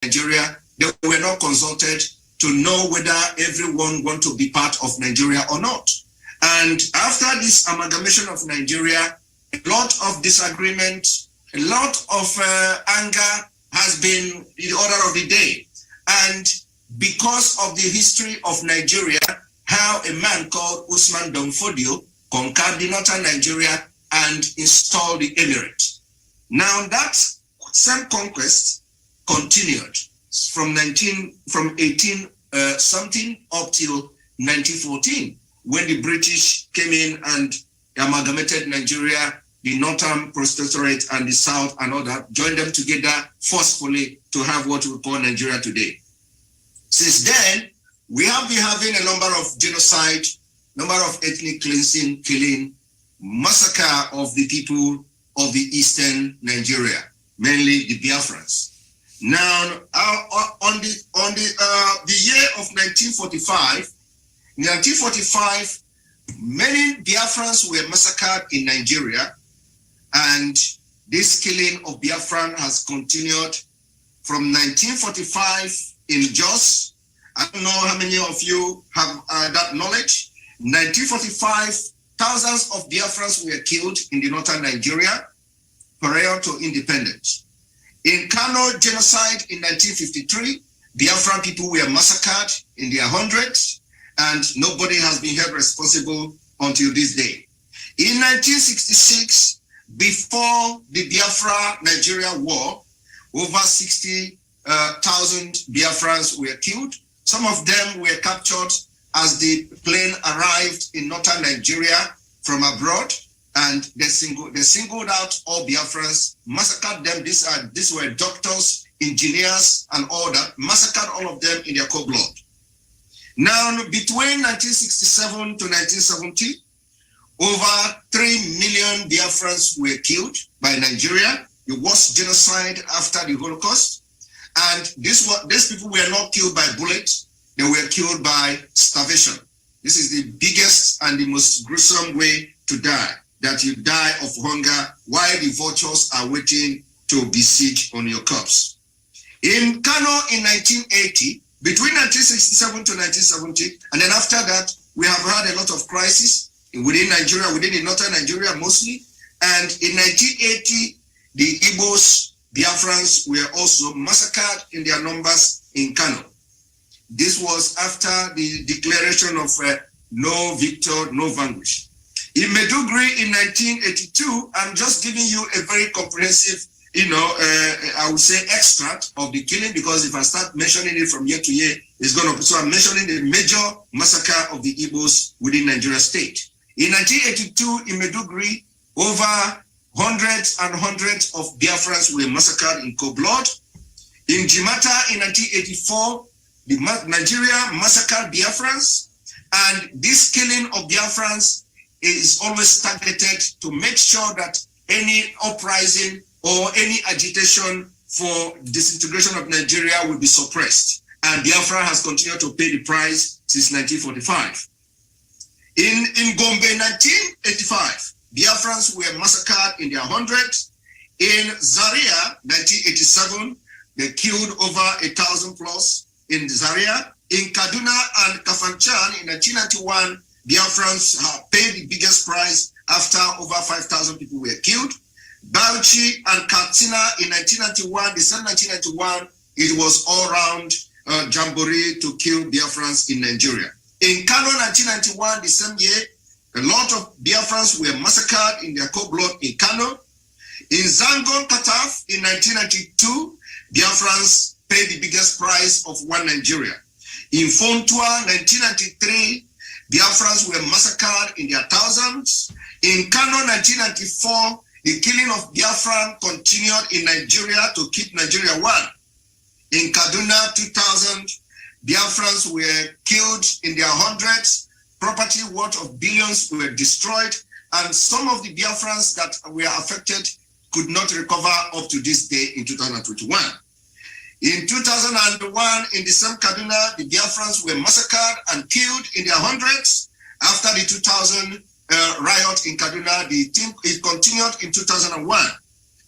Nigeria, they were not consulted to know whether everyone want to be part of Nigeria or not. And after this amalgamation of Nigeria, a lot of disagreement, a lot of anger has been the order of the day. And because of the history of Nigeria, how a man called Usman Danfodio conquered the northern Nigeria and installed the emirate. Now that same conquest continued from 18 something up till 1914, when the British came in and amalgamated Nigeria, the Northern Protectorate and the South and all that, joined them together forcefully to have what we call Nigeria today. Since then, we have been having a number of genocide, number of ethnic cleansing, killing, massacre of the people of the eastern Nigeria, mainly the Biafrans. Now, on the year of 1945, in 1945, many Biafrans were massacred in Nigeria, and this killing of Biafran has continued from 1945 in Jos. I don't know how many of you have that knowledge. 1945, thousands of Biafrans were killed in the northern Nigeria prior to independence. In Kano genocide in 1953, Biafran people were massacred in their hundreds, and nobody has been held responsible until this day. In 1966, before the Biafra-Nigeria war, over 60,000 Biafrans were killed. Some of them were captured as the plane arrived in northern Nigeria from abroad, and they singled out all Biafrans, massacred them. These were doctors, engineers, and all that, massacred all of them in their cold blood. Now, between 1967 to 1970, over 3 million Biafrans were killed by Nigeria, the worst genocide after the Holocaust. And these people were not killed by bullets, they were killed by starvation. This is the biggest and the most gruesome way to die, that you die of hunger while the vultures are waiting to besiege on your corpse. In Kano in 1980, between 1967 to 1970, and then after that, we have had a lot of crises within Nigeria, within the northern Nigeria mostly. And in 1980, the Igbos, Biafrans, were also massacred in their numbers in Kano. This was after the declaration of no victor, no vanquish. In Maiduguri in 1982, I'm just giving you a very comprehensive, I would say extract of the killing, because if I start mentioning it from year to year, it's going to, so I'm mentioning the major massacre of the Igbos within Nigeria state. In 1982, in Maiduguri, over hundreds and hundreds of Biafrans were massacred in cold blood. In Jimata in 1984, Nigeria massacred Biafrans, and this killing of Biafrans is always targeted to make sure that any uprising or any agitation for disintegration of Nigeria will be suppressed. And Biafra has continued to pay the price since 1945. In Gombe 1985, Biafrans were massacred in their hundreds. In Zaria 1987, they killed over 1,000 plus in Zaria. In Kaduna and Kafanchan in 1991, Biafrans have paid the biggest price after over 5,000 people were killed. Bauchi and Katsina in 1991, December 1991, it was all round jamboree to kill Biafrans in Nigeria. In Kano 1991, the same year, a lot of Biafrans were massacred in their cold blood in Kano. In Zangon Kataf in 1992, Biafrans paid the biggest price of one Nigeria. In Fontua 1993, Biafrans were massacred in their thousands. In Kano 1994, the killing of Biafran continued in Nigeria to keep Nigeria one. In Kaduna 2000, Biafrans were killed in their hundreds, property worth of billions were destroyed, and some of the Biafrans that were affected could not recover up to this day in 2021. In 2001, in the same Kaduna, the Biafrans were massacred and killed in their hundreds. After the 2000 riot in Kaduna, it continued in 2001.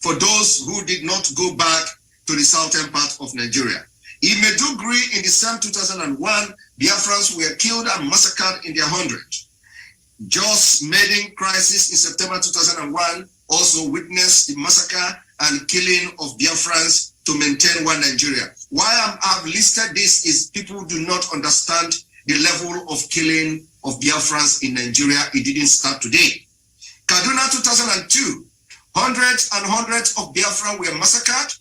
For those who did not go back to the southern part of Nigeria. In Maiduguri, in the same 2001, Biafrans were killed and massacred in their hundreds. Jos Maiden crisis in September 2001 also witnessed the massacre and killing of Biafrans to maintain one Nigeria. Why I've listed this is people do not understand the level of killing of Biafrans in Nigeria. It didn't start today. Kaduna 2002, hundreds and hundreds of Biafrans were massacred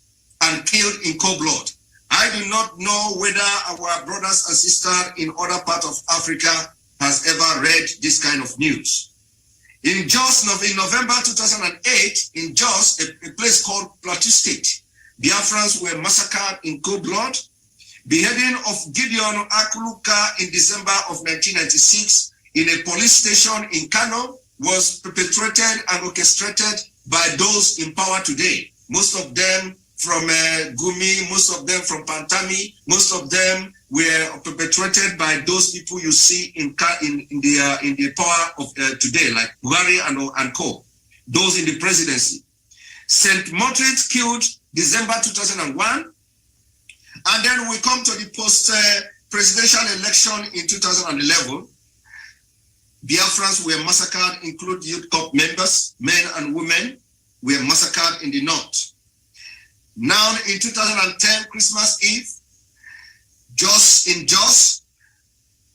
and killed in cold blood. I do not know whether our brothers and sisters in other parts of Africa has ever read this kind of news. In Jos, in November 2008, in Jos, a place called Plateau State, Biafrans were massacred in cold blood. Beheading of Gideon Akuluka in December of 1996 in a police station in Kano was perpetrated and orchestrated by those in power today. Most of them from Gumi, most of them from Pantami, most of them were perpetrated by those people you see in the power of today, like Buhari and co. Those in the presidency. St. Moritz killed December 2001, and then we come to the post-presidential election in 2011. Biafrans were massacred, including youth corps members, men and women, were massacred in the north. Now in 2010, Christmas Eve, in Jos,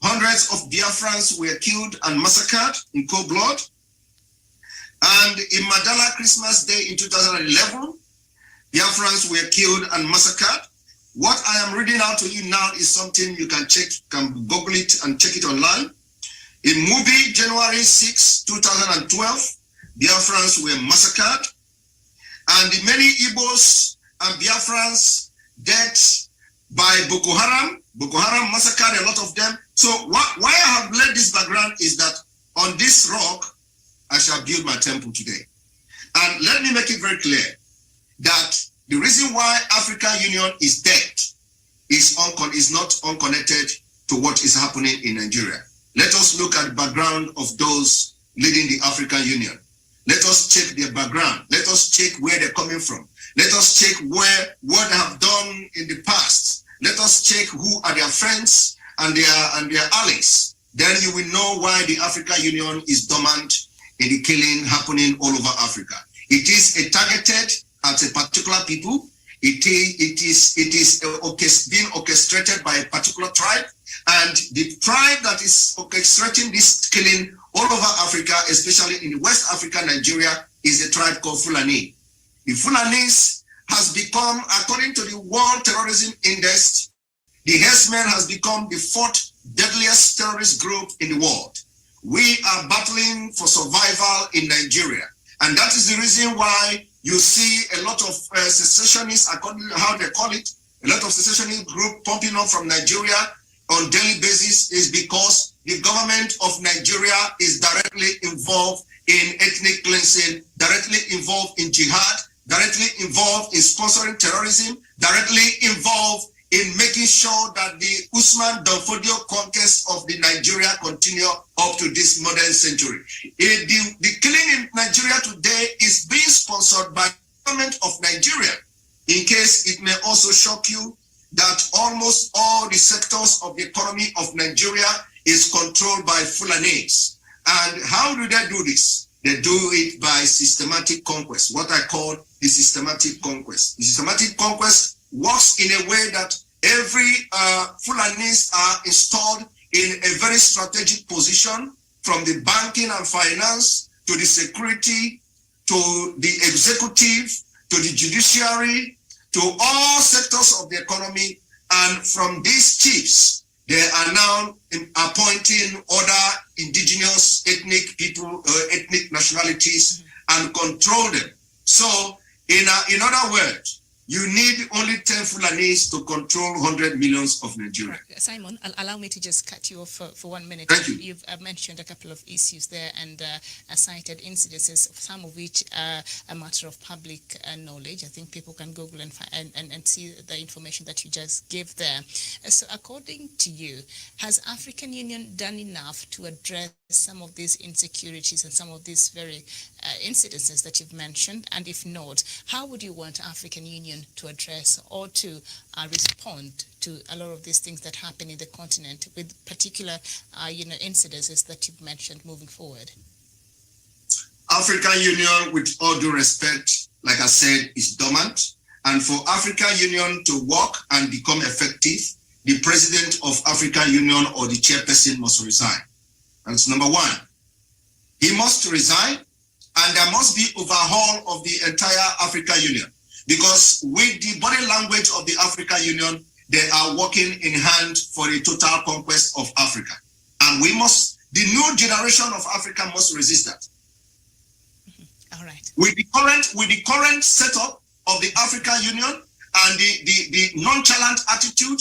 hundreds of Biafrans were killed and massacred in cold blood. And in Madala Christmas Day in 2011, Biafrans were killed and massacred. What I am reading out to you now is something you can check, can Google it and check it online. In Mubi, January 6, 2012, Biafrans were massacred. And the many Igbos and Biafrans dead by Boko Haram. Boko Haram massacred a lot of them. So why I have laid this background is that on this rock, I shall build my temple today. And let me make it very clear that the reason why African Union is dead is not unconnected to what is happening in Nigeria. Let us look at the background of those leading the African Union. Let us check their background. Let us check where they're coming from. Let us check what they have done in the past. Let us check who are their friends and their allies. Then you will know why the African Union is dormant in the killing happening all over Africa. It is targeted at a particular people. It is being orchestrated by a particular tribe, and the tribe that is orchestrating this killing all over Africa, especially in West Africa, Nigeria, is a tribe called Fulani. The Fulanis has become, according to the World Terrorism Index, the herdsmen has become the fourth deadliest terrorist group in the world. We are battling for survival in Nigeria, and that is the reason why you see a lot of secessionists, according to how they call it, a lot of secessionist group pumping up from Nigeria on daily basis is because the government of Nigeria is directly involved in ethnic cleansing, directly involved in jihad, directly involved in sponsoring terrorism, directly involved in making sure that the Usman Danfodio conquest of the Nigeria continue up to this modern century. The killing in Nigeria today is being sponsored by the government of Nigeria. In case it may also shock you that almost all the sectors of the economy of Nigeria is controlled by Fulanis. And how do they do this? They do it by systematic conquest, what I call the systematic conquest. The systematic conquest works in a way that every Fulanis are installed in a very strategic position, from the banking and finance to the security, to the executive, to the judiciary, to all sectors of the economy. And from these chiefs, they are now appointing other indigenous ethnic people, ethnic nationalities, and control them. So, in other words, you need only 10 Fulanis to control 100 millions of Nigeria. Simon, allow me to just cut you off for 1 minute. Thank you. You've mentioned a couple of issues there and cited incidences, some of which are a matter of public knowledge. I think people can Google and see the information that you just gave there. So according to you, has African Union done enough to address some of these insecurities and some of these very incidences that you've mentioned? And if not, how would you want African Union Union to address or to respond to a lot of these things that happen in the continent, with particular, incidences that you've mentioned moving forward? African Union, with all due respect, like I said, is dormant. And for African Union to work and become effective, the president of African Union or the chairperson must resign. That's number one. He must resign, and there must be overhaul of the entire African Union. Because with the body language of the African Union, they are working in hand for a total conquest of Africa. And the new generation of Africa must resist that. All right. With the current setup of the African Union and the nonchalant attitude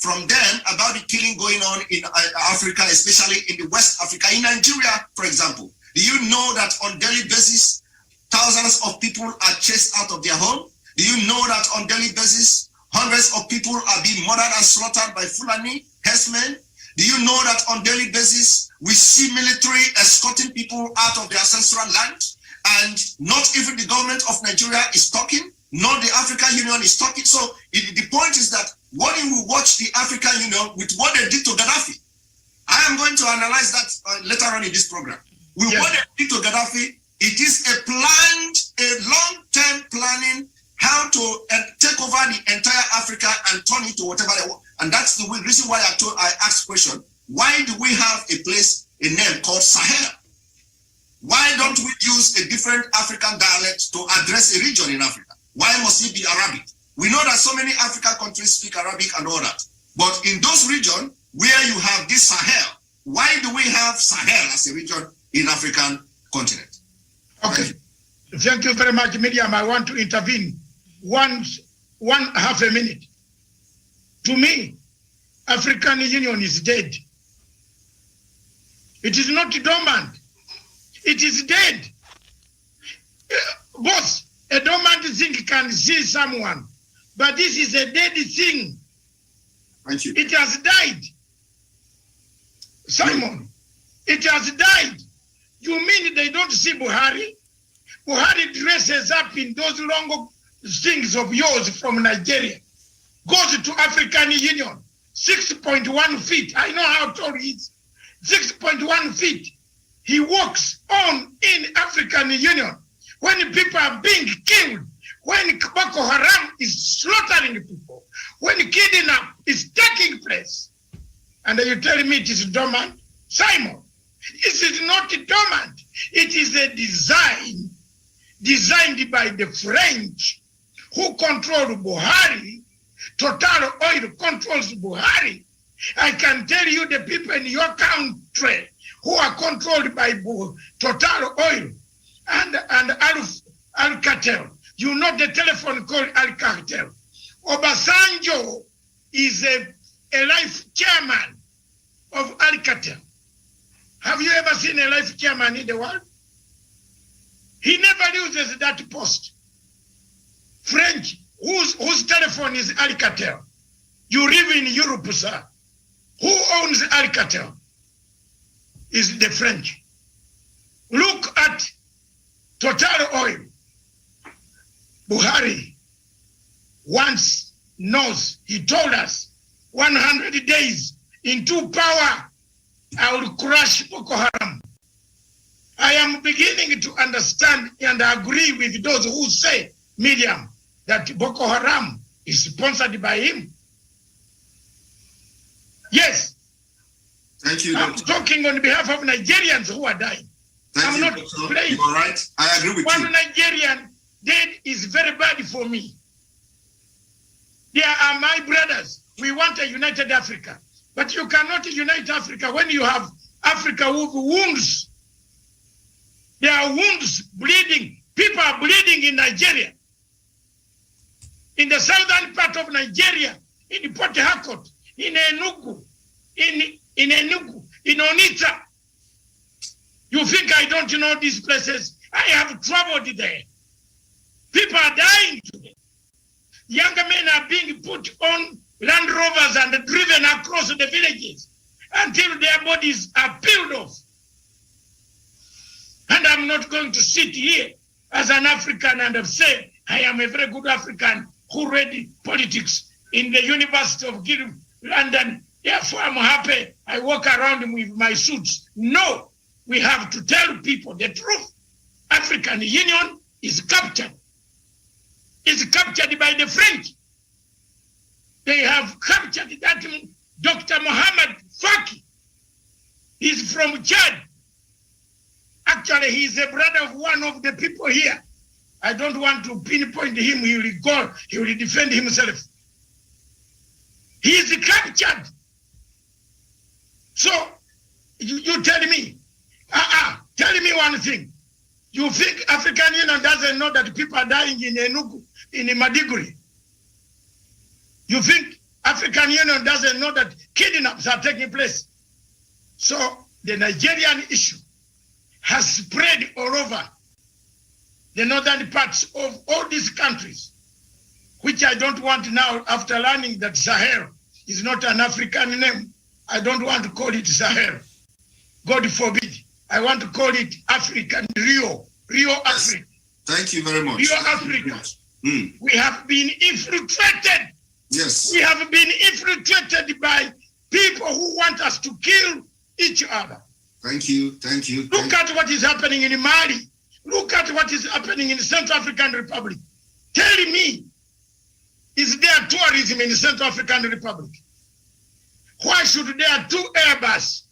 from them about the killing going on in Africa, especially in the West Africa, in Nigeria, for example. Do you know that on daily basis, thousands of people are chased out of their home? Do you know that on daily basis, hundreds of people are being murdered and slaughtered by Fulani herdsmen? Do you know that on daily basis, we see military escorting people out of their ancestral land? And not even the government of Nigeria is talking, nor the African Union is talking. So the point is that when you watch the African Union with what they did to Gaddafi, I am going to analyze that later on in this program. With what they did to Gaddafi, it is a long-term planning how to take over the entire Africa and turn it to whatever they want. And that's the reason why I asked the question, why do we have a name called Sahel? Why don't we use a different African dialect to address a region in Africa? Why must it be Arabic? We know that so many African countries speak Arabic and all that. But in those regions where you have this Sahel, why do we have Sahel as a region in African continent? Okay. Thank you very much, Miriam. I want to intervene. One half a minute. To me, African Union is dead. It is not dormant. It is dead. Boss, a dormant thing can see someone, but this is a dead thing. Thank you. It has died. Simon, it has died. You mean they don't see Buhari? Buhari dresses up in those long things of yours from Nigeria, goes to African Union, 6.1 feet. I know how tall he is. 6.1 feet. He walks on in African Union when people are being killed, when Boko Haram is slaughtering people, when kidnap is taking place. And you tell me it is dormant? Simon, this is not dormant. It is a design designed by the French who control Buhari. Total Oil controls Buhari. I can tell you the people in your country who are controlled by Total Oil and Alcatel. You know the telephone called Alcatel. Obasanjo is a life chairman of Alcatel. Have you ever seen a life chairman in the world? He never uses that post. French, whose telephone is Alcatel? You live in Europe, sir. Who owns Alcatel? Is the French. Look at Total Oil. Buhari once knows, he told us, 100 days into power, I will crush Boko Haram. I am beginning to understand and agree with those who say, Miriam, that Boko Haram is sponsored by him. Yes. Thank you, I'm talking on behalf of Nigerians who are dying. I'm not playing. You're right. I agree with you. One Nigerian dead is very bad for me. They are my brothers. We want a united Africa. But you cannot unite Africa when you have Africa with wounds. There are wounds bleeding. People are bleeding in Nigeria. In the southern part of Nigeria, in Port Harcourt, in Enugu, in Enugu, in Onitsha. You think I don't know these places? I have traveled there. People are dying today. Young men are being put on Land Rovers and driven across the villages until their bodies are peeled off. And I'm not going to sit here as an African and say, I am a very good African who read politics in the University of London. Therefore, I'm happy. I walk around with my suits. No, we have to tell people the truth. African Union is captured. It's captured by the French. They have captured that Dr. Mohammed Faki. He's from Chad. Actually, he's a brother of one of the people here. I don't want to pinpoint him. He will go. He will defend himself. He is captured. So, you tell me. Tell me one thing. You think African Union doesn't know that people are dying in Enugu, in Maiduguri? You think African Union doesn't know that kidnaps are taking place? So the Nigerian issue has spread all over the northern parts of all these countries, which I don't want now, after learning that Sahel is not an African name. I don't want to call it Sahel. God forbid. I want to call it African Rio Africa. Thank you very much. Rio Africa. We have been infiltrated. Yes. We have been infiltrated by people who want us to kill each other. Thank you. Look at what is happening in Mali. Look at what is happening in the Central African Republic. Tell me, is there tourism in the Central African Republic? Why should there two Airbus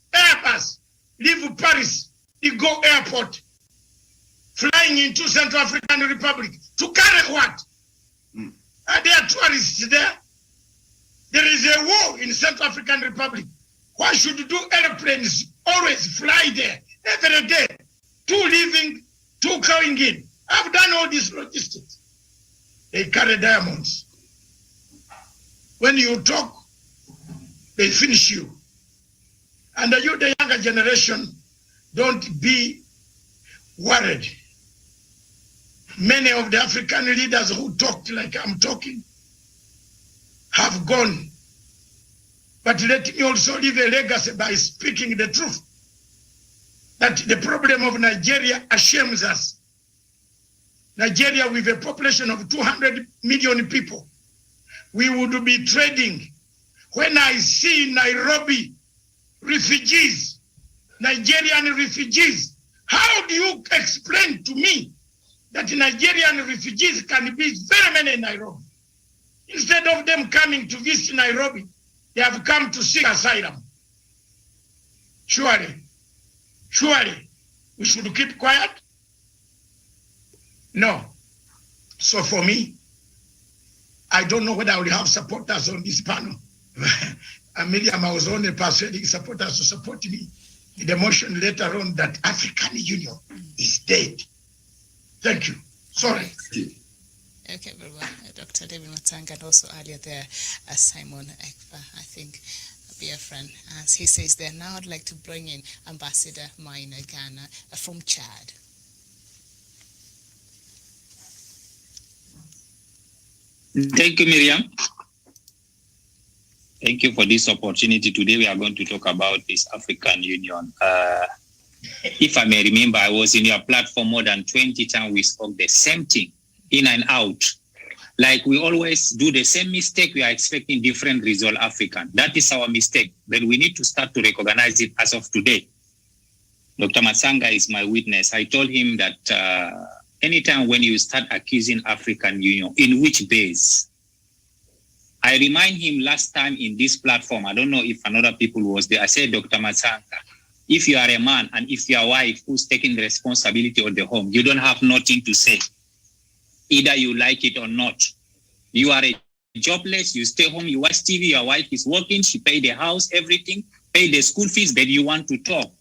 leave Paris, they go airport, flying into Central African Republic to carry what? Are there tourists there? There is a war in Central African Republic. Why should two airplanes always fly there every day? Two leaving, two going in. I've done all these logistics. They carry diamonds. When you talk, they finish you. And you, the younger generation, don't be worried. Many of the African leaders who talked like I'm talking have gone. But let me also leave a legacy by speaking the truth. That the problem of Nigeria ashames us. Nigeria, with a population of 200 million people, we would be trading. When I see Nairobi refugees, Nigerian refugees, how do you explain to me that Nigerian refugees can be very many in Nairobi? Instead of them coming to visit Nairobi, they have come to seek asylum. Surely, we should keep quiet? No. So for me, I don't know whether I will have supporters on this panel. Amelia was only persuading supporters to support me in the motion later on that African Union is dead. Thank you. Sorry. Thank you. Okay, very well. Dr. David Matanga, and also earlier there, Simon Ekpa, I think, Biafran, as he says there. Now I'd like to bring in Ambassador Maina Ghana from Chad. Thank you, Miriam. Thank you for this opportunity. Today we are going to talk about this African Union. If I may remember, I was in your platform more than 20 times. We spoke the same thing, in and out. Like we always do the same mistake, we are expecting different result African. That is our mistake, but we need to start to recognize it as of today. Dr. Matsanga is my witness. I told him that anytime when you start accusing African Union, in which base? I remind him last time in this platform, I don't know if another people was there, I said, Dr. Matsanga, if you are a man and if your wife who's taking the responsibility of the home, you don't have nothing to say. Either you like it or not. You are a jobless, you stay home, you watch TV, your wife is working, she pay the house, everything, pay the school fees, but you want to talk.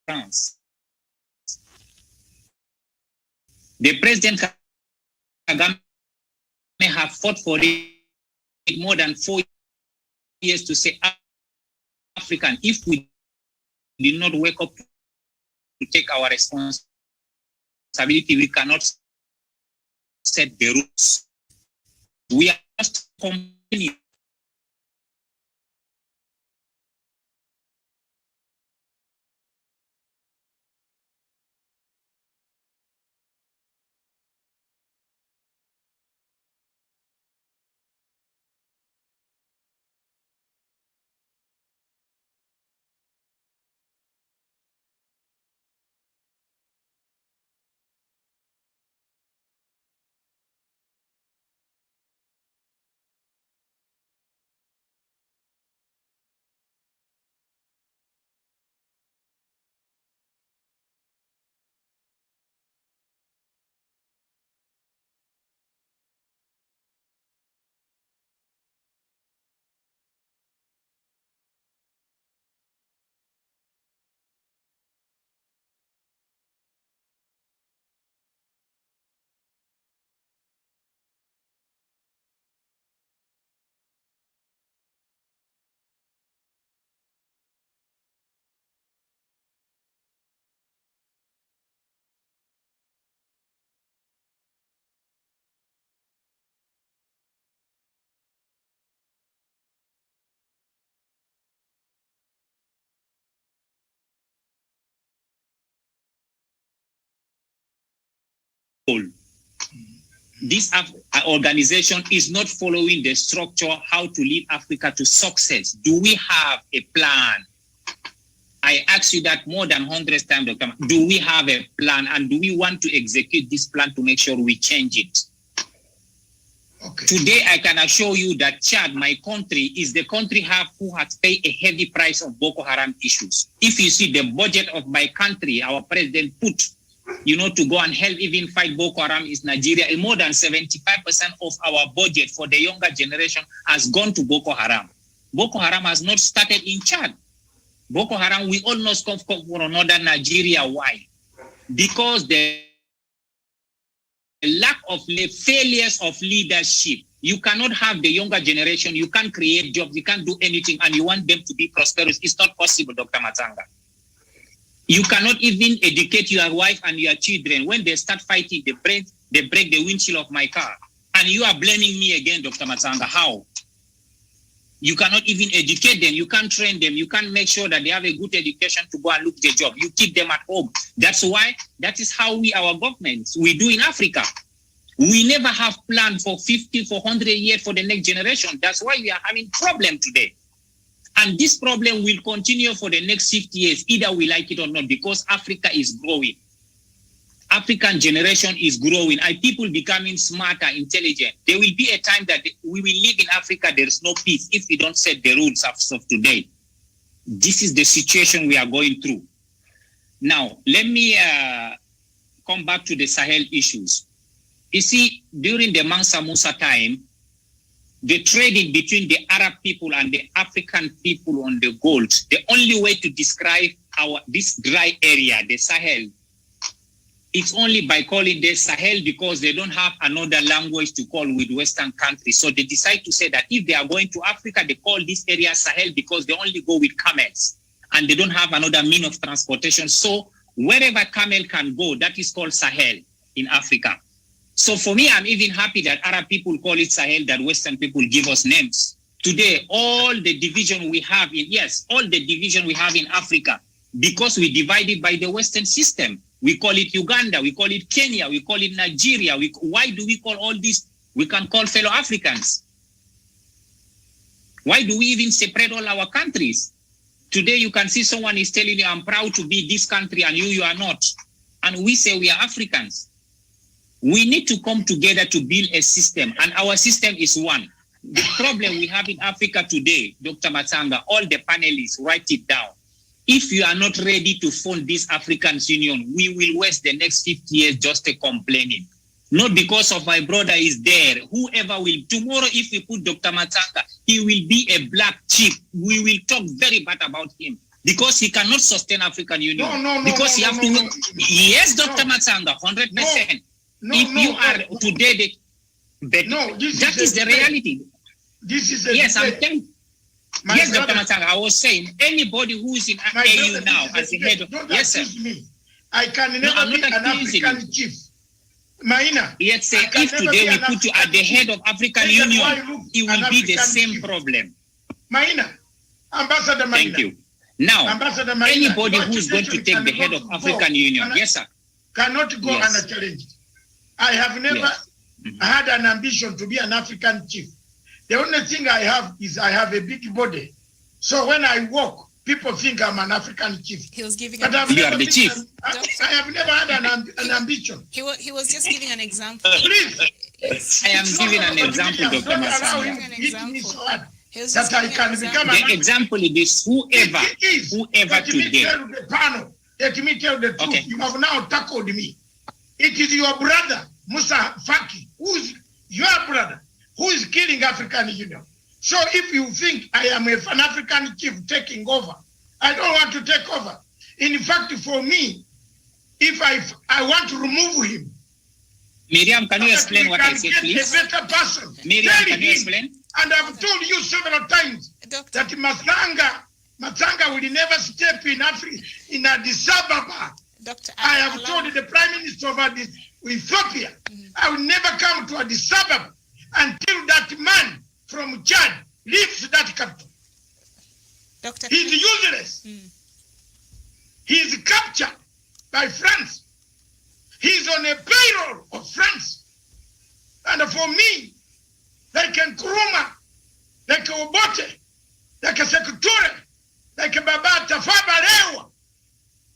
France. The President Kagame have fought for it more than 4 years to say African, if we did not wake up to take our responsibility, we cannot set the rules. We are just complaining. This organization is not following the structure how to lead Africa to success. Do we have a plan? I ask you that more than 100 times, Dr. Do we have a plan, and do we want to execute this plan to make sure we change it? Okay. Today, I can assure you that Chad, my country, is the country who has paid a heavy price of Boko Haram issues. If you see the budget of my country, our president put, to go and help even fight Boko Haram is Nigeria. And more than 75% of our budget for the younger generation has gone to Boko Haram. Boko Haram has not started in Chad. Boko Haram, we almost come from northern Nigeria. Why? Because the lack of failures of leadership. You cannot have the younger generation. You can't create jobs. You can't do anything, and you want them to be prosperous. It's not possible, Dr. Matanga. You cannot even educate your wife and your children. When they start fighting, they break the windshield of my car. And you are blaming me again, Dr. Matanga. How? You cannot even educate them. You can't train them. You can't make sure that they have a good education to go and look the job. You keep them at home. That is how our governments, we do in Africa. We never have planned for 50, for 100 years for the next generation. That's why we are having problem today. And this problem will continue for the next 50 years, either we like it or not, because Africa is growing. African generation is growing, and people becoming smarter, intelligent. There will be a time that we will live in Africa, there is no peace if we don't set the rules of today. This is the situation we are going through. Now, let me come back to the Sahel issues. You see, during the Mansa Musa time, the trading between the Arab people and the African people on the gold, the only way to describe this dry area, the Sahel, it's only by calling the Sahel because they don't have another language to call with Western countries. So they decide to say that if they are going to Africa, they call this area Sahel because they only go with camels and they don't have another mean of transportation. So wherever camel can go, that is called Sahel in Africa. So for me, I'm even happy that Arab people call it Sahel, that Western people give us names. Today, all the division we have in Africa, because we divided by the Western system. We call it Uganda, we call it Kenya, we call it Nigeria. Why do we call all this? We can call fellow Africans. Why do we even separate all our countries? Today you can see someone is telling you, I'm proud to be this country, and you are not. And we say we are Africans. We need to come together to build a system, and our system is one. The problem we have in Africa today, Dr. Matanga, all the panelists, write it down. If you are not ready to fund this African Union, we will waste the next 50 years just complaining. Not because of my brother is there. Whoever will, tomorrow if we put Dr. Matanga, he will be a black chief. We will talk very bad about him because he cannot sustain African Union. Yes, Dr. Matanga, 100%. Today, that is the reality. This is I'm telling you. Yes, Dr. Matanga, I was saying, anybody who is in AU now as a head of... Don't accuse me. I can never be an African chief. Maina. Yet say, if today we put you at the head of African Union, it will be the same problem. Maina, Ambassador Maina. Thank you. Now, Ambassador Maina, anybody who is going to take the head of African Union, yes, sir, cannot go unchallenged. I have never had an ambition to be an African chief. The only thing I have is I have a big body. So when I walk, people think I'm an African chief. He was giving but an you are the chief. I have never had an ambition. He was just giving an example. Please. I am giving an example, Dr. Masanga. That I can become the example is whoever today. Let me tell the truth. You have now tackled me. It is your brother, Musa Faki, who is your brother, who is killing African Union. So if you think I am an African chief taking over, I don't want to take over. In fact, for me, if I want to remove him. Miriam, can you explain what I said, please? A better person. Miriam, can you explain? And I've told you several times that Masanga will never step in Africa, in Addis Ababa. I have told the Prime Minister of Ethiopia, I will never come to Addis Ababa until that man from Chad leaves that country. He's useless. He is captured by France. He's on a payroll of France. And for me, like a Nkrumah, like a Obote, like a Secretary, like a Baba Tafawa Balewa,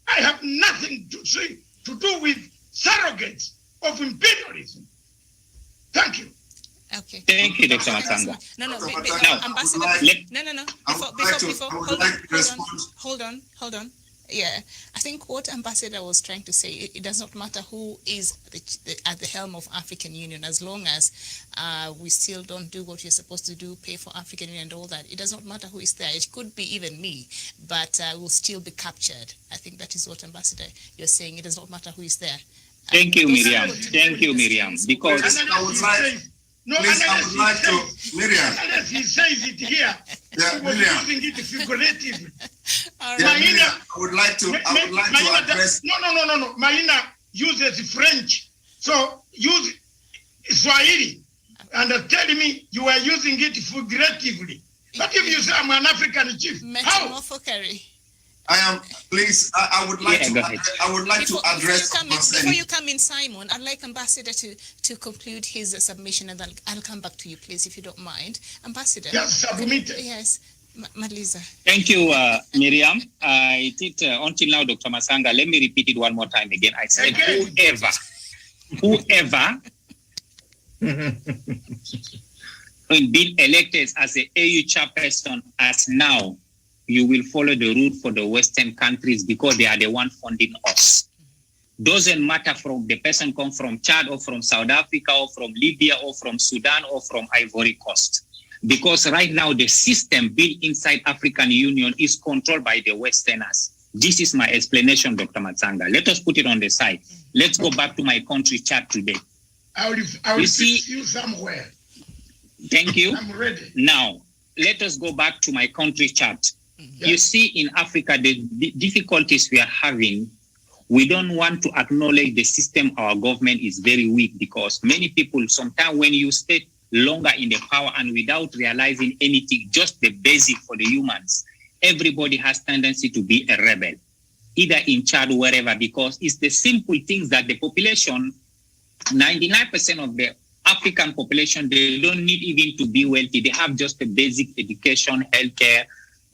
I have nothing to do with surrogates of imperialism. Thank you. Okay. Thank you, Dr. Masanga. No, Ambassador. Hold on. Yeah, I think what Ambassador was trying to say, it does not matter who is at the helm of African Union, as long as we still don't do what you're supposed to do, pay for African Union and all that. It does not matter who is there. It could be even me, but we'll still be captured. I think that is what Ambassador, you're saying. It does not matter who is there. Thank you, Miriam. Thank you, Miriam. Because I would like to, Miriam. Unless he says it here, Yeah, he was Miriam. using it figuratively. All Yeah, right. Miriam, I would like to address. No. Maina uses French, so use Swahili, and tell me you are using it figuratively. But if you say I'm an African chief, how? Metamorphocary. I am. Please, I would like to address. Before you come in, Simon, I'd like Ambassador to conclude his submission, and then I'll come back to you, please, if you don't mind. Ambassador. Yes, submit. Yes, Madliza. thank you, Miriam. I did until now, Dr. Masanga. Let me repeat it one more time again. I said, whoever when being elected as an AU chairperson as now, you will follow the route for the Western countries because they are the one funding us. Doesn't matter from the person come from Chad or from South Africa or from Libya or from Sudan or from Ivory Coast. Because right now the system built inside African Union is controlled by the Westerners. This is my explanation, Dr. Matsanga. Let us put it on the side. Let's go back to my country Chad today. I will see you somewhere. Thank you. I'm ready. Now, let us go back to my country Chad. Yes. You see, in Africa, the difficulties we are having, we don't want to acknowledge the system. Our government is very weak because many people, sometimes when you stay longer in the power and without realizing anything, just the basic for the humans, everybody has tendency to be a rebel, either in Chad or wherever, because it's the simple things that the population, 99% of the African population, they don't need even to be wealthy. They have just a basic education, healthcare.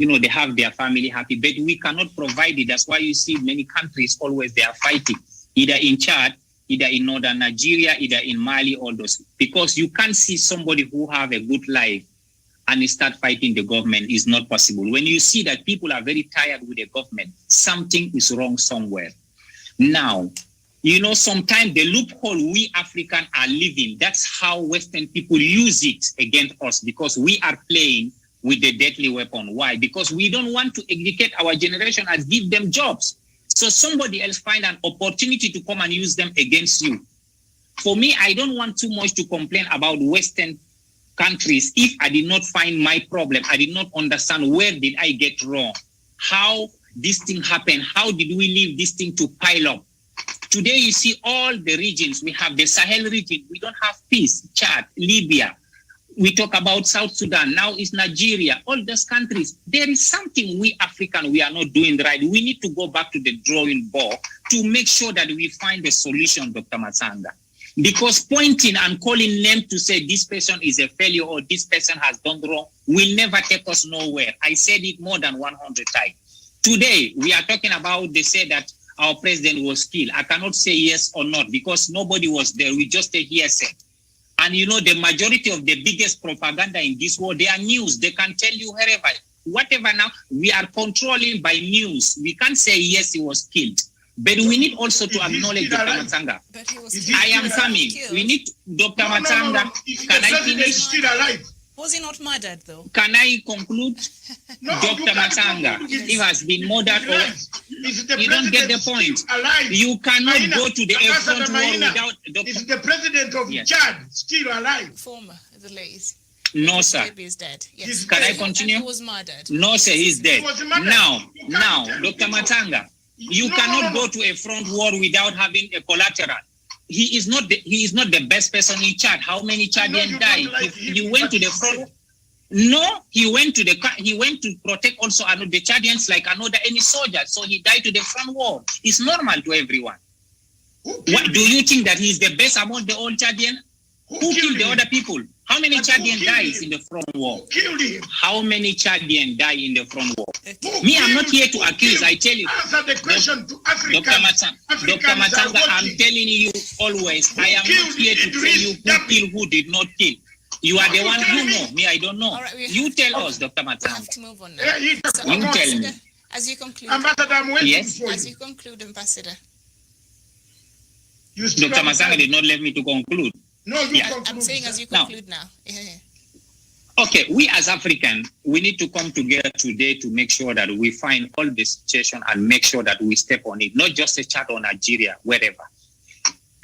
They have their family happy, but we cannot provide it. That's why you see many countries always they are fighting, either in Chad, either in northern Nigeria, either in Mali, all those. Because you can't see somebody who have a good life and start fighting the government is not possible. When you see that people are very tired with the government, something is wrong somewhere. Now, sometimes the loophole we Africans are living, that's how Western people use it against us because we are playing with the deadly weapon. Why? Because we don't want to educate our generation and give them jobs. So somebody else find an opportunity to come and use them against you. For me, I don't want too much to complain about Western countries if I did not find my problem. I did not understand where did I get wrong, how this thing happened, how did we leave this thing to pile up. Today, you see all the regions. We have the Sahel region. We don't have peace. Chad, Libya. We talk about South Sudan. Now it's Nigeria. All those countries. There is something we African, we are not doing right. We need to go back to the drawing board to make sure that we find a solution, Dr. Matsanga. Because pointing and calling names to say this person is a failure or this person has done wrong will never take us nowhere. I said it more than 100 times. Today, we are talking about, they say that our president was killed. I cannot say yes or not because nobody was there. We just a hearsay. And you know, the majority of the biggest propaganda in this world, they are news. They can tell you wherever, whatever now, we are controlling by news. We can't say yes, he was killed. But we need also to acknowledge Dr. Matsanga. I am coming. We need Dr. Matsanga. Can I finish? Still alive. Was he not murdered though? Can I conclude? No, Dr. Matsanga, he has been murdered or you don't get the point. Alive. You cannot Maina, go to the front war Maina, without Dr. Is the president of Chad still alive? Former, the late. No, sir. Baby is dead. Yes. Can I continue? And he was murdered. No, sir, he's dead. He was murdered. Now, Dr. Matsanga, you cannot go to a front war without having a collateral. He is not the best person in Chad. How many Chadians died? Like He went to the front. No, he went to protect also the Chadians like any soldier. So he died to the front wall. It's normal to everyone. What do you think that he's the best among the old Chadians? Who killed the other people? How many Chadians died in the front war? Killed him. How many Chadians died in the front war? Me, I'm not here to accuse. I tell you. Answer the question to Africa. Dr. Matsanga, I'm telling you always, I am not here to tell you who killed, who did not kill. You are the one who know. Me, I don't know. Right, you tell us, Dr. Matsanga. We have to move on now. So, you tell me. As you conclude. Ambassador, I'm waiting yes. for you. As you conclude, Ambassador. Dr. Matsanga did not let me to conclude. No, you conclude. I'm saying as you conclude now. Okay, we as Africans, we need to come together today to make sure that we find all the situation and make sure that we step on it, not just a chat on Nigeria, wherever.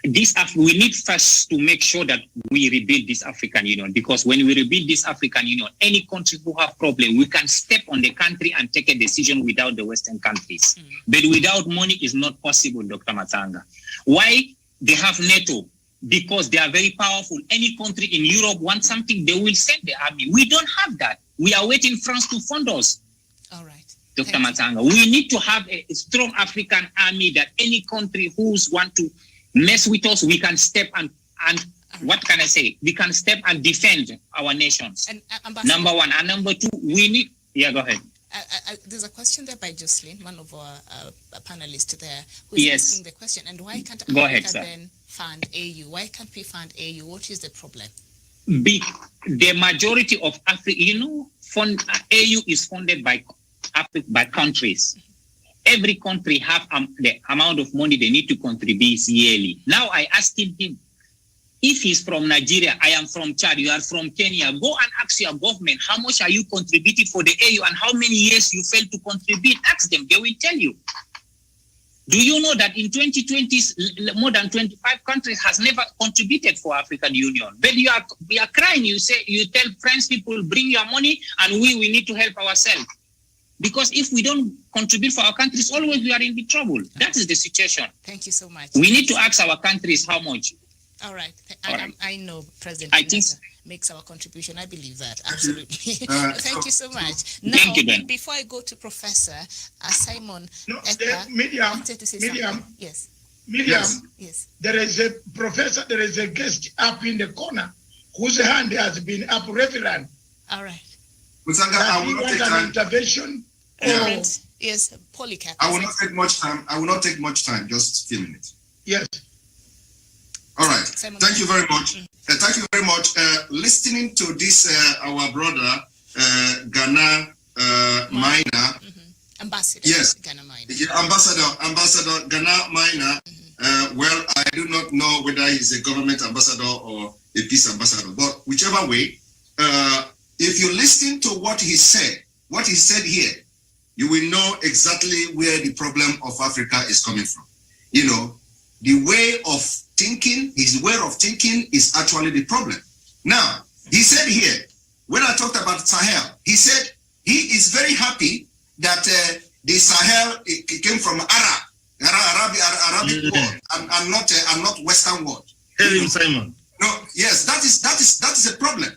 We need first to make sure that we rebuild this African Union, because when we rebuild this African Union, any country who have problem, we can step on the country and take a decision without the Western countries. But without money, it's not possible, Dr. Matsanga. Why? They have NATO. Because they are very powerful. Any country in Europe wants something, they will send the army. We don't have that. We are waiting France to fund us. All right. Dr. Matsanga, we need to have a strong African army that any country who's want to mess with us, we can step and what can I say? We can step and defend our nations. And, number one. And number two, we need, go ahead. There's a question there by Jocelyn, one of our panelists there, who is asking the question, and why can't Africa then fund AU? Why can't we fund AU? What is the problem? The majority of Africa, AU is funded by countries. Every country have the amount of money they need to contribute yearly. Now I asked him, if he's from Nigeria, I am from Chad, you are from Kenya, go and ask your government, how much are you contributing for the AU and how many years you failed to contribute? Ask them, they will tell you. Do you know that in 2020, more than 25 countries has never contributed for African Union? But we are crying, you tell French people, bring your money and we need to help ourselves. Because if we don't contribute for our countries, always we are in big trouble. That is the situation. Thank you so much. We need to ask our countries how much. All right. I know President makes our contribution. I believe that. Absolutely. Thank you so much. Now, thank you, Ben. Before I go to Professor Simon, Miriam, yes. Miriam, yes. There is a professor, there is a guest up in the corner whose hand has been up, Reverend. All right. I will not take time. Intervention. Yes, Polycarp. I will not take much time. Just a few minutes. Yes. All right. Thank you very much. Thank you very much. Listening to this, our brother, Ghana Maina. Ambassador. Yes. Ghana Maina. Ambassador Ghana Maina. Well, I do not know whether he's a government ambassador or a peace ambassador, but whichever way, if you listen to what he said here, you will know exactly where the problem of Africa is coming from. The way of thinking, his way of thinking is actually the problem. Now, he said here, when I talked about Sahel, he said he is very happy that the Sahel it came from Arab. Arabic word. I'm not Western word. Tell him, Simon. No, yes, that is a problem.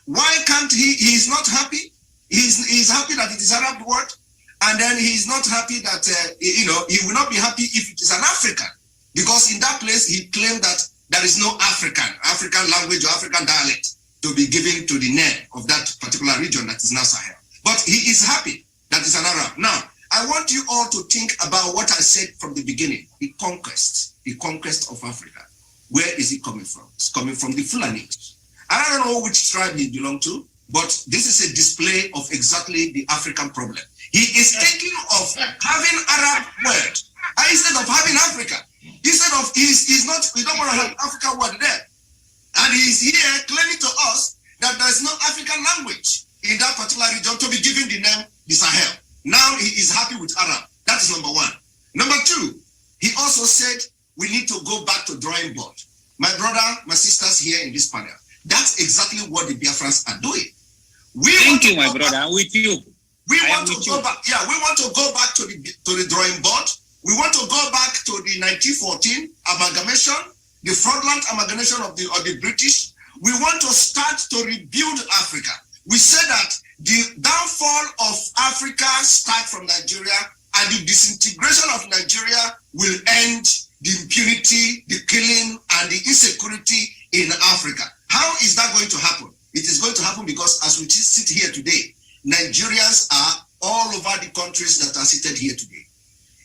Why can't he? He's not happy. He's happy that it is Arab word, and then he's not happy that he will not be happy if it is an African, because in that place he claimed that there is no African language or African dialect to be given to the name of that particular region that is now Sahel. But he is happy that it's an Arab. Now, I want you all to think about what I said from the beginning: the conquest of Africa. Where is it coming from? It's coming from the Fulanis. I don't know which tribe he belonged to, but this is a display of exactly the African problem. He is thinking of having Arab word instead of having Africa. Instead of we don't want to have African word there. And he's here claiming to us that there is no African language in that particular region to be given the name the Sahel. Now he is happy with Arab. That is number one. Number two, he also said we need to go back to drawing board. My brother, my sisters here in this panel, that's exactly what the Biafrans are doing. Thank you, my brother. I'm with you. We want to go back. Yeah, we want to go back to the drawing board. We want to go back to the 1914 amalgamation, the fraudulent amalgamation of the British. We want to start to rebuild Africa. We say that the downfall of Africa starts from Nigeria, and the disintegration of Nigeria will end the impunity, the killing, and the insecurity in Africa. How is that going to happen? It is going to happen because as we sit here today, Nigerians are all over the countries that are seated here today.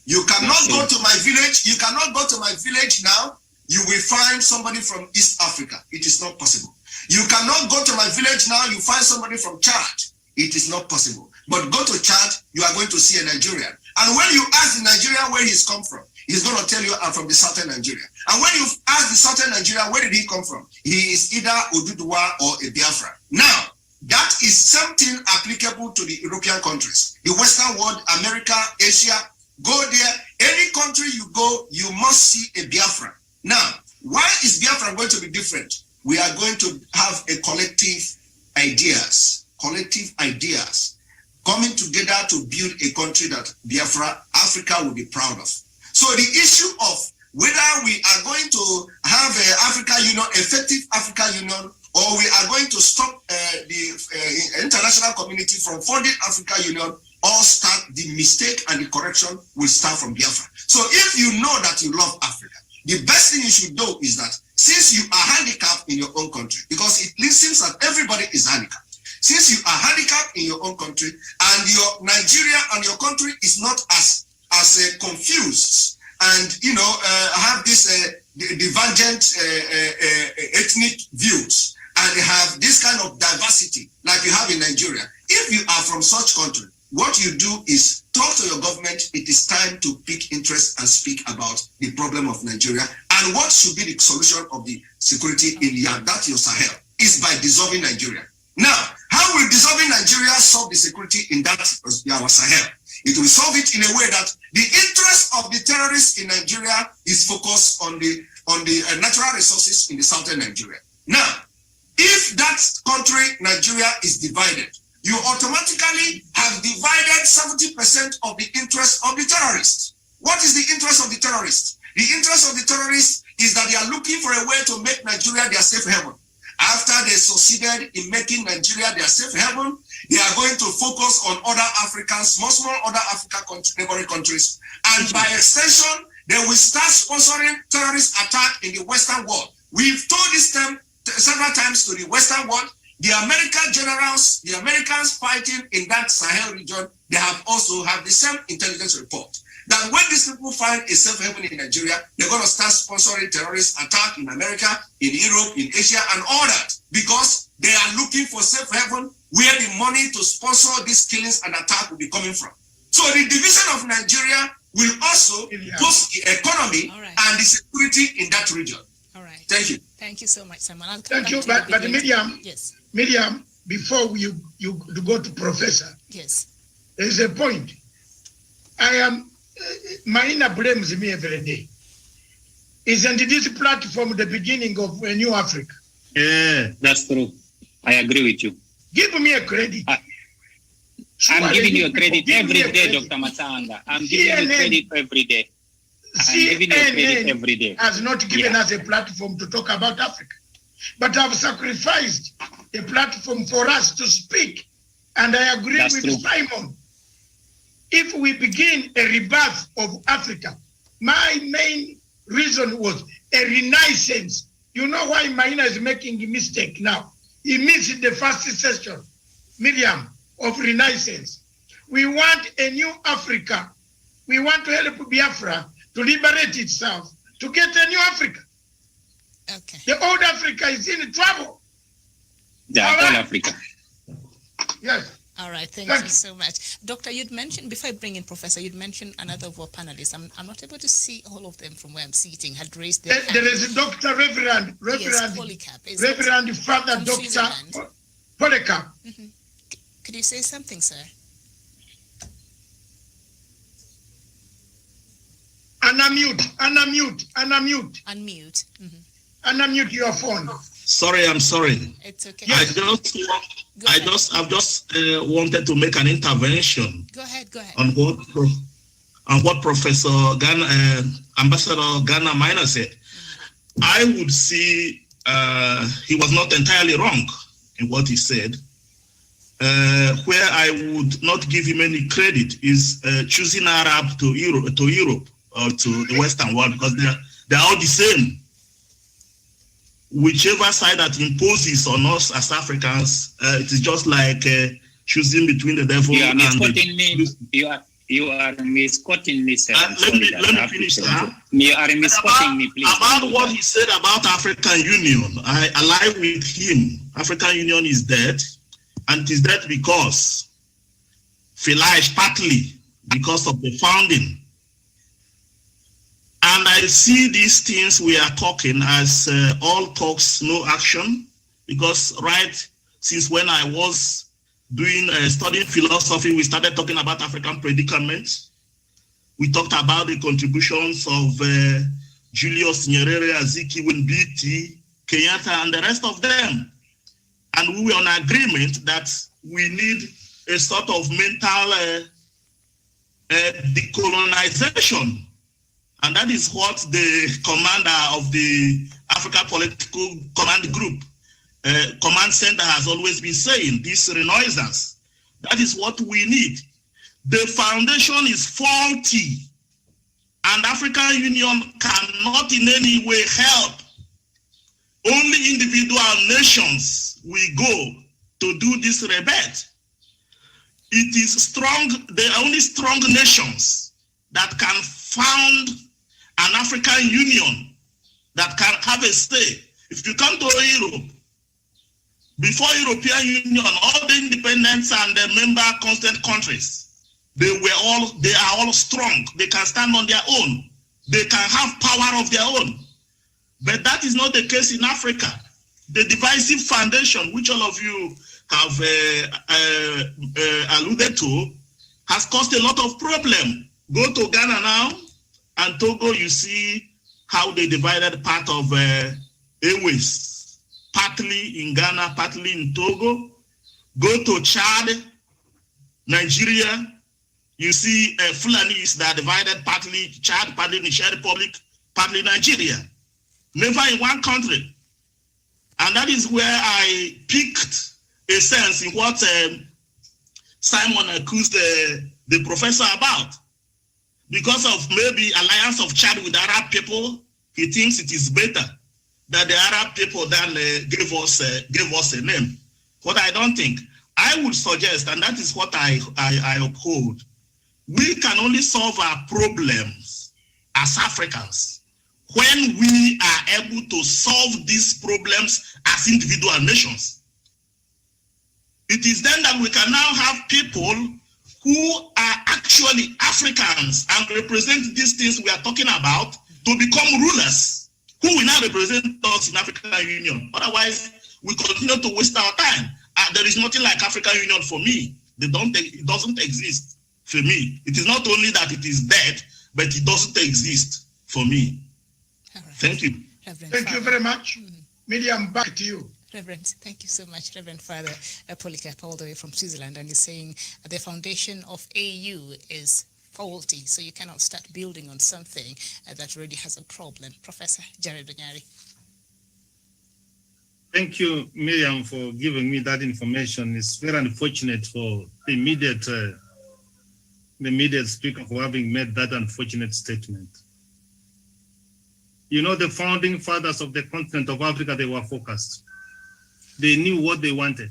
You cannot go to my village. You cannot go to my village now. You will find somebody from East Africa. It is not possible. You cannot go to my village now. You find somebody from Chad. It is not possible. But go to Chad, you are going to see a Nigerian. And when you ask the Nigerian where he's come from, he's going to tell you, I'm from the southern Nigeria. And when you ask the southern Nigeria, where did he come from? He is either Oduduwa or a Biafra. Now, that is something applicable to the European countries. The Western world, America, Asia, go there. Any country you go, you must see a Biafra. Now, why is Biafra going to be different? We are going to have a collective ideas coming together to build a country that Biafra, Africa will be proud of. So the issue of whether we are going to have an Africa Union, effective Africa Union, or we are going to stop the international community from funding Africa Union, all start the mistake and the correction will start from Biafra. So if you know that you love Africa, the best thing you should do is that since you are handicapped in your own country, because it seems that everybody is handicapped, since you are handicapped in your own country and your Nigeria and your country is not as confused and have this divergent ethnic views and have this kind of diversity like you have in Nigeria. If you are from such country, what you do is talk to your government. It is time to pick interest and speak about the problem of Nigeria and what should be the solution of the security in your Sahel is by dissolving Nigeria. Now, how will dissolving Nigeria solve the security in that our Sahel? It will solve it in a way that the interest of the terrorists in Nigeria is focused on the natural resources in the southern Nigeria. Now, if that country, Nigeria, is divided, you automatically have divided 70% of the interest of the terrorists. What is the interest of the terrorists? The interest of the terrorists is that they are looking for a way to make Nigeria their safe haven. After they succeeded in making Nigeria their safe haven, they are going to focus on other Africans, small other African neighboring countries. And by extension, they will start sponsoring terrorist attack in the Western world. We've told this term several times to the Western world. The American generals, the Americans fighting in that Sahel region, they have also have the same intelligence report. That when these people find a safe haven in Nigeria, they're going to start sponsoring terrorist attack in America, in Europe, in Asia, and all that. Because they are looking for safe haven where the money to sponsor these killings and attack will be coming from. So the division of Nigeria will also boost the economy and the security in that region. All right. Thank you. Thank you so much, Simon. Thank you. But Miriam, yes. Miriam, before you go to Professor, yes, there is a point. Marina blames me every day. Isn't this platform the beginning of a new Africa? Yeah, that's true. I agree with you. Give me a credit. I'm giving you a credit every day, Dr. Matanga. I'm giving you credit every day. CNN every day has not given us a platform to talk about Africa, but have sacrificed a platform for us to speak. And I agree with true. Simon. If we begin a rebirth of Africa, my main reason was a renaissance. You know why Maina is making a mistake now? He missed the first session, Miriam, of renaissance. We want a new Africa. We want to help Biafra to liberate itself, to get a new Africa. Okay. The old Africa is in trouble. All Africa. Yes. All right, thank you so much. Doctor, you'd mentioned, before I bring in Professor, you'd mentioned another of our panelists. I'm not able to see all of them from where I'm sitting, had raised their hand. There is Dr. Reverend Polycarp. Reverend Father Dr. Polycarp. Mm-hmm. Could you say something, sir? Unmute. Unmute. Mm-hmm. Unmute your phone. Sorry, I'm sorry. It's okay. I've just wanted to make an intervention. Go ahead. On what Professor Ambassador Ghana Minor said. I would see he was not entirely wrong in what he said. Where I would not give him any credit is choosing Arab to Europe or to the Western world, because they're all the same. Whichever side that imposes on us as Africans, it is just like choosing between the devil and You are misquoting me, sir. Let me finish now. You are misquoting me, please. About what he said about African Union, I ally with him. African Union is dead, and it is dead because partly because of the founding. And I see these things we are talking as all talks, no action, because right since when I was studying philosophy, we started talking about African predicaments. We talked about the contributions of Julius Nyerere, Azikiwe, Mbiti, Kenyatta, and the rest of them. And we were on agreement that we need a sort of mental decolonization. And that is what the commander of the Africa Political Command Group, Command Center, has always been saying, this renaissance. That is what we need. The foundation is faulty, and African Union cannot in any way help. Only individual nations will go to do this rebate. It is strong, the only strong nations that can found an African Union that can have a say. If you come to Europe, before European Union, all the independents and the member constant countries, they are all strong. They can stand on their own. They can have power of their own. But that is not the case in Africa. The divisive foundation, which all of you have alluded to, has caused a lot of problem. Go to Ghana now and Togo, you see how they divided part of airways, partly in Ghana, partly in Togo. Go to Chad, Nigeria, you see Fulanis that divided partly Chad, partly Niger Republic, partly Nigeria. Never in one country. And that is where I picked a sense in what Simon accused the professor about. Because of maybe alliance of Chad with Arab people, he thinks it is better that the Arab people then gave us a name. What I don't think. I would suggest, and that is what I uphold, we can only solve our problems as Africans when we are able to solve these problems as individual nations. It is then that we can now have people who are actually Africans and represent these things we are talking about to become rulers who will now represent us in African Union. Otherwise, we continue to waste our time. There is nothing like African Union for me. It doesn't exist for me. It is not only that it is dead, but it doesn't exist for me. Right. Thank you. Thank you very much. Miriam, back to you. Reverend, thank you so much, Reverend Father Polycarp, all the way from Switzerland, and he's saying the foundation of AU is faulty, so you cannot start building on something that already has a problem. Professor Jared Onyari. Thank you, Miriam, for giving me that information. It's very unfortunate for the immediate speaker for having made that unfortunate statement. You know, the founding fathers of the continent of Africa, they were focused. They knew what they wanted.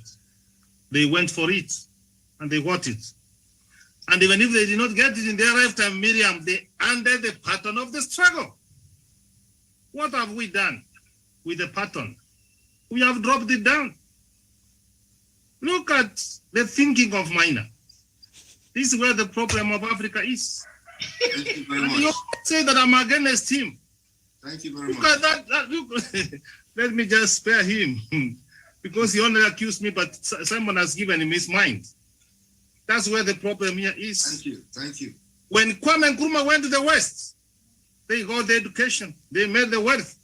They went for it, and they got it. And even if they did not get it in their lifetime, Miriam, they ended the pattern of the struggle. What have we done with the pattern? We have dropped it down. Look at the thinking of Minor. This is where the problem of Africa is. Thank you very much. You say that I'm against him. Thank you very Look much. at that. Look. Let me just spare him because he only accused me, but someone has given him his mind. That's where the problem here is. Thank you. Thank you. When Kwame Nkrumah went to the West, they got the education. They made the wealth.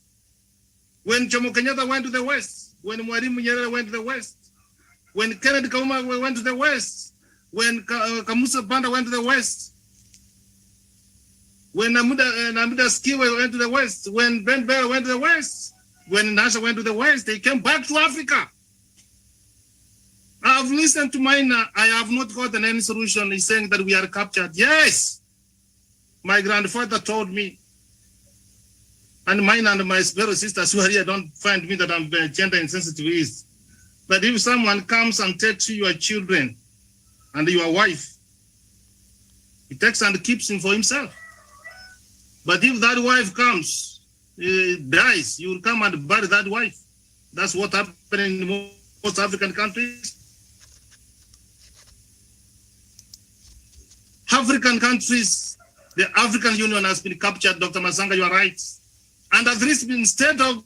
When Jomo Kenyatta went to the West, when Mwalimu Nyerere went to the West, when Kennedy Kaunda went to the West, when Kamusa Banda went to the West, when Namuda Skiwe went to the West, when Ben Bell went to the West, when Nasha went to the West, they came back to Africa. I have listened to Minor. I have not gotten any solution. He's saying that we are captured. Yes, my grandfather told me, and mine and my fellow sisters who are here don't find me that I'm very gender insensitive is that if someone comes and takes your children and your wife, he takes and keeps him for himself. But if that wife comes, dies, you will come and bury that wife. That's what happened in most African countries. African countries, the African Union has been captured. Dr. Masanga, you are right. And at least instead of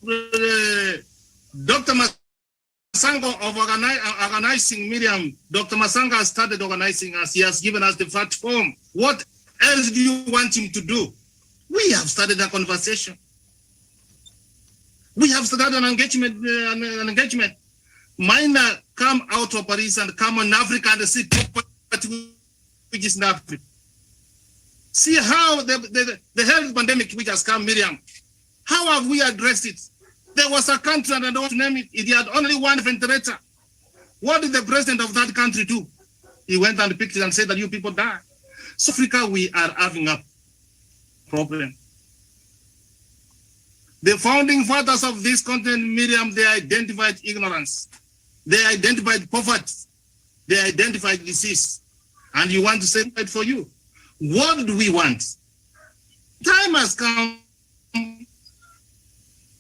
Dr. Masanga of organizing Miriam, Dr. Masanga has started organizing us. He has given us the platform. What else do you want him to do? We have started a conversation. We have started an engagement. Minor come out of Paris and come on Africa and see poverty which is in Africa. See how the health pandemic which has come, Miriam. How have we addressed it? There was a country, and I don't name it, it had only one ventilator. What did the president of that country do? He went and picked it and said that you people die. So Africa, we are having a problem. The founding fathers of this continent, Miriam, they identified ignorance. They identified poverty. They identified disease. And you want to say that for you. What do we want? Time has come,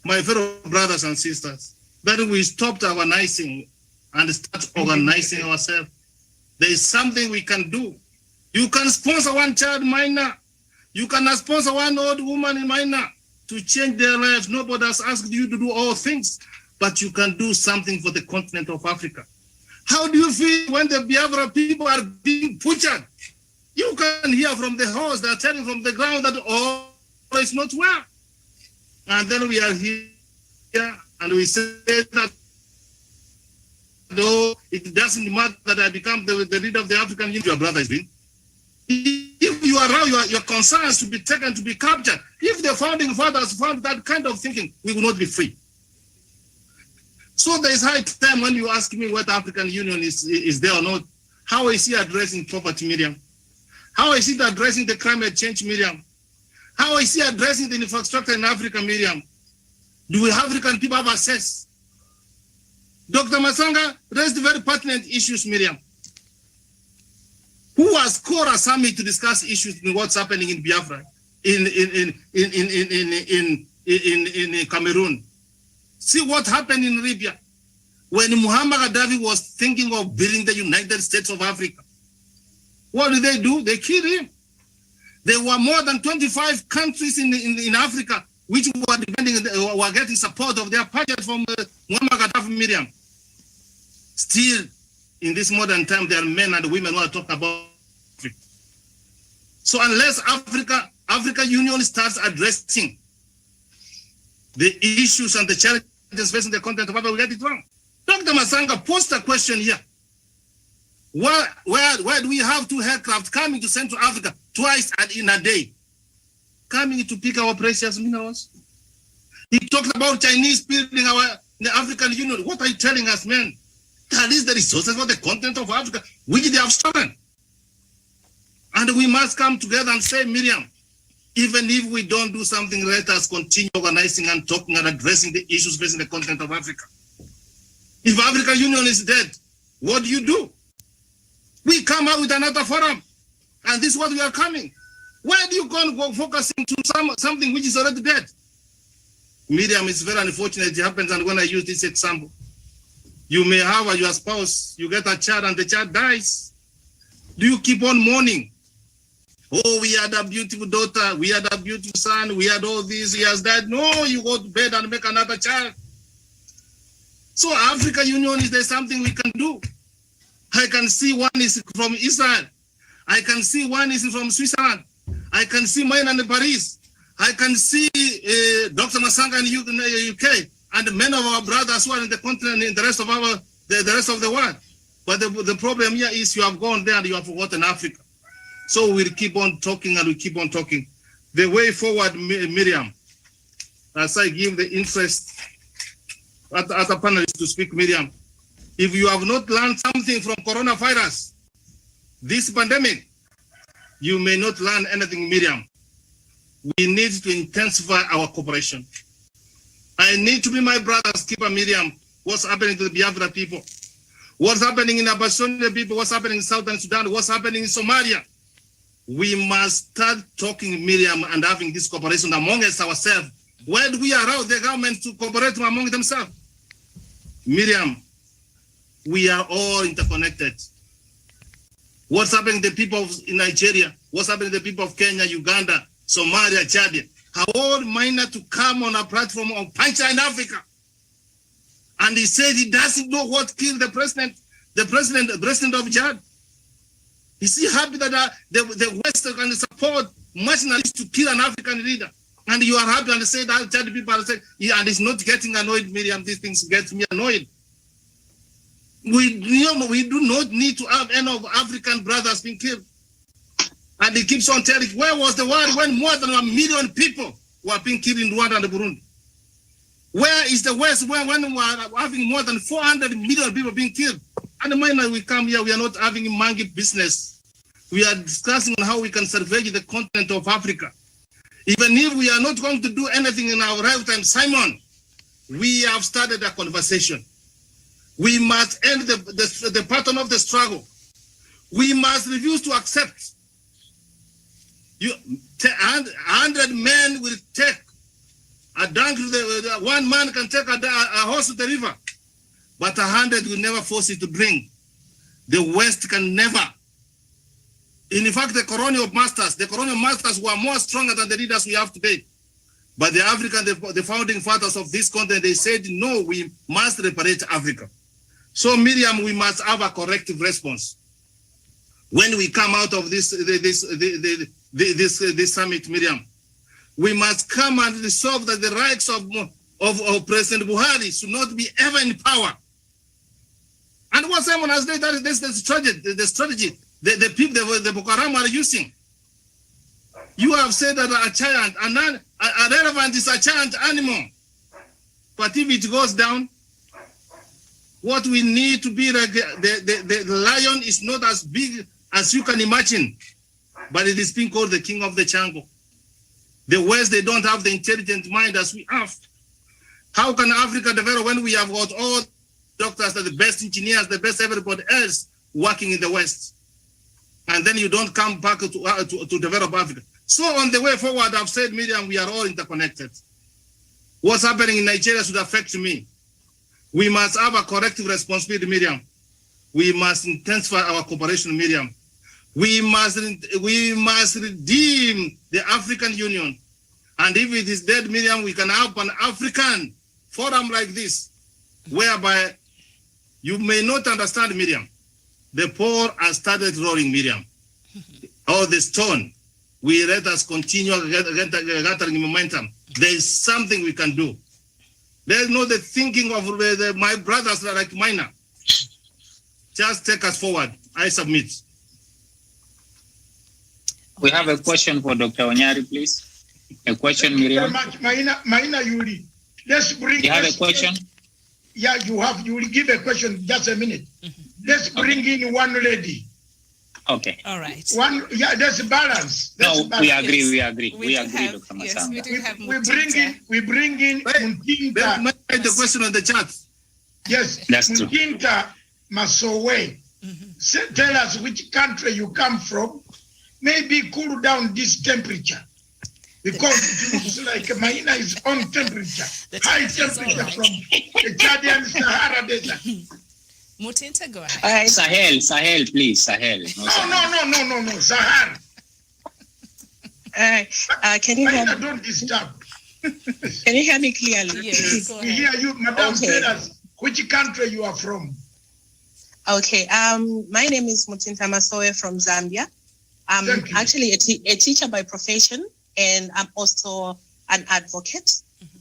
my fellow brothers and sisters, that we stopped organizing and start organizing ourselves. There is something we can do. You can sponsor one child minor. You can sponsor one old woman in minor to change their lives. Nobody has asked you to do all things, but you can do something for the continent of Africa. How do you feel when the Biafra people are being butchered? You can hear from the horse, they're telling from the ground that all is not well. And then we are here and we say that though it doesn't matter that I become the leader of the African Union, your brother is being. If you allow your concerns to be taken, to be captured, if the founding fathers found that kind of thinking, we will not be free. So there is high time when you ask me whether African Union is there or not. How is he addressing poverty, Miriam? How is he addressing the climate change, Miriam? How is he addressing the infrastructure in Africa, Miriam? Do we African people have access? Dr. Masanga raised very pertinent issues, Miriam. Who has called a summit to discuss issues in what's happening in Biafra, in Cameroon? See what happened in Libya when Muammar Gaddafi was thinking of building the United States of Africa. What did they do? They killed him. There were more than 25 countries in Africa which were getting support of their budget from Muammar Gaddafi, Miriam. Still, in this modern time, there are men and women who are talking about Africa. So unless African Union starts addressing the issues and the challenges facing the continent of Africa, we get it wrong. Dr. Masanga posed a question here. Where do we have two aircraft coming to Central Africa twice in a day, coming to pick our precious minerals. He talked about Chinese building the African Union. What are you telling us, man? That is the resources for the continent of Africa, which they have stolen. And we must come together and say, Miriam, even if we don't do something, let us continue organizing and talking and addressing the issues facing the continent of Africa. If African Union is dead, what do? We come out with another forum, and this is what we are coming. Why do you go focusing to something which is already dead? Miriam, it's very unfortunate it happens, and when I use this example, you may have your spouse, you get a child, and the child dies. Do you keep on mourning? Oh, we had a beautiful daughter, we had a beautiful son, we had all this, he has died. No, you go to bed and make another child. So African Union, is there something we can do? I can see one is from Israel. I can see one is from Switzerland. I can see mine in Paris. I can see Dr. Masanga in the UK, and many of our brothers who are in the continent, in the rest of the world. But the problem here is you have gone there and you have forgotten Africa. So we'll keep on talking and we keep on talking. The way forward, Miriam, as I give the interest as a panelist to speak, Miriam, if you have not learned something from coronavirus, this pandemic, you may not learn anything, Miriam. We need to intensify our cooperation. I need to be my brother's keeper, Miriam. What's happening to the Biafra people? What's happening in Ambazonia people? What's happening in Southern Sudan? What's happening in Somalia? We must start talking, Miriam, and having this cooperation among us ourselves. Where do we allow the government to cooperate among themselves? Miriam, we are all interconnected. What's happening to the people in Nigeria? What's happening to the people of Kenya, Uganda, Somalia, Chad? Are all minor to come on a platform of Pancha in Africa. And he said he doesn't know what killed the president of Chad. Is he happy that the West can support nationalists to kill an African leader? And you are happy and say that Chad people are saying, yeah, and it's not getting annoyed, Miriam. These things get me annoyed. We do not need to have any of African brothers being killed. And he keeps on telling, where was the world when more than 1 million people were being killed in Rwanda and Burundi? Where is the West when we are having more than 400 million people being killed? And the moment we come here, we are not having monkey business. We are discussing how we can salvage the continent of Africa. Even if we are not going to do anything in our lifetime, Simon, we have started a conversation. We must end the pattern of the struggle. We must refuse to accept. 100 men will take a donkey. One man can take a horse to the river, but 100 will never force it to drink. The West can never. In fact, the colonial masters were more stronger than the leaders we have today. But the African, the founding fathers of this continent, they said, no, we must liberate Africa. So, Miriam, we must have a corrective response. When we come out of this summit, Miriam, we must come and resolve that the rights of President Buhari should not be ever in power. And what Simon has said, that is the strategy the people, the Boko Haram are using. You have said that a giant, an elephant is a giant animal. But if it goes down, what we need to be like the lion is not as big as you can imagine, but it is being called the king of the jungle. The West, they don't have the intelligent mind as we have. How can Africa develop when we have got all doctors, the best engineers, the best everybody else working in the West? And then you don't come back to develop Africa. So on the way forward, I've said, Miriam, we are all interconnected. What's happening in Nigeria should affect me. We must have a corrective responsibility, Miriam. We must intensify our cooperation, Miriam. We must redeem the African Union. And if it is dead, Miriam, we can have an African forum like this, whereby you may not understand, Miriam. The poor has started rolling, Miriam. Oh, the stone. We let us continue gathering momentum. There is something we can do. There is no the thinking of my brothers like mine. Just take us forward. I submit. We have a question for Dr. Onyari, please. A question, Miriam. Maina Yuri. Let's bring. You have a question? Yeah, you have. You will give a question. Just a minute. Let's bring in one lady. Okay. All right. One. Yeah, there's a balance. No, we agree. Yes. We agree. We agree, have, Dr. yes, Masamba. we do have We bring in Mutinta. The question on the chat. Yes, That's true. Mutinta Masowe. Tell us which country you come from. Maybe cool down this temperature. Because it looks like Maina is on temperature. High temperature from the Chadian Sahara Desert. Mutinta, go ahead. Sahel, please. Sahel. No, Sahara. Can you hear Maina, me? don't disturb. Can you hear me clearly? Yes, go We ahead. hear you, Madam. Okay. Tell us which country you are from. Okay. My name is Mutinta Masowe from Zambia. I'm Thank you. actually a teacher by profession, and I'm also an advocate.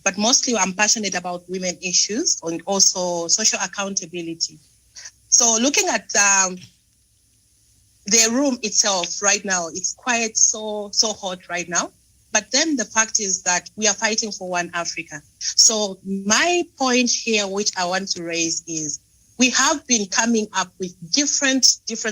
But mostly, I'm passionate about women issues and also social accountability. So, looking at the room itself right now, it's quite so hot right now. But then the fact is that we are fighting for one Africa. So my point here, which I want to raise, is we have been coming up with different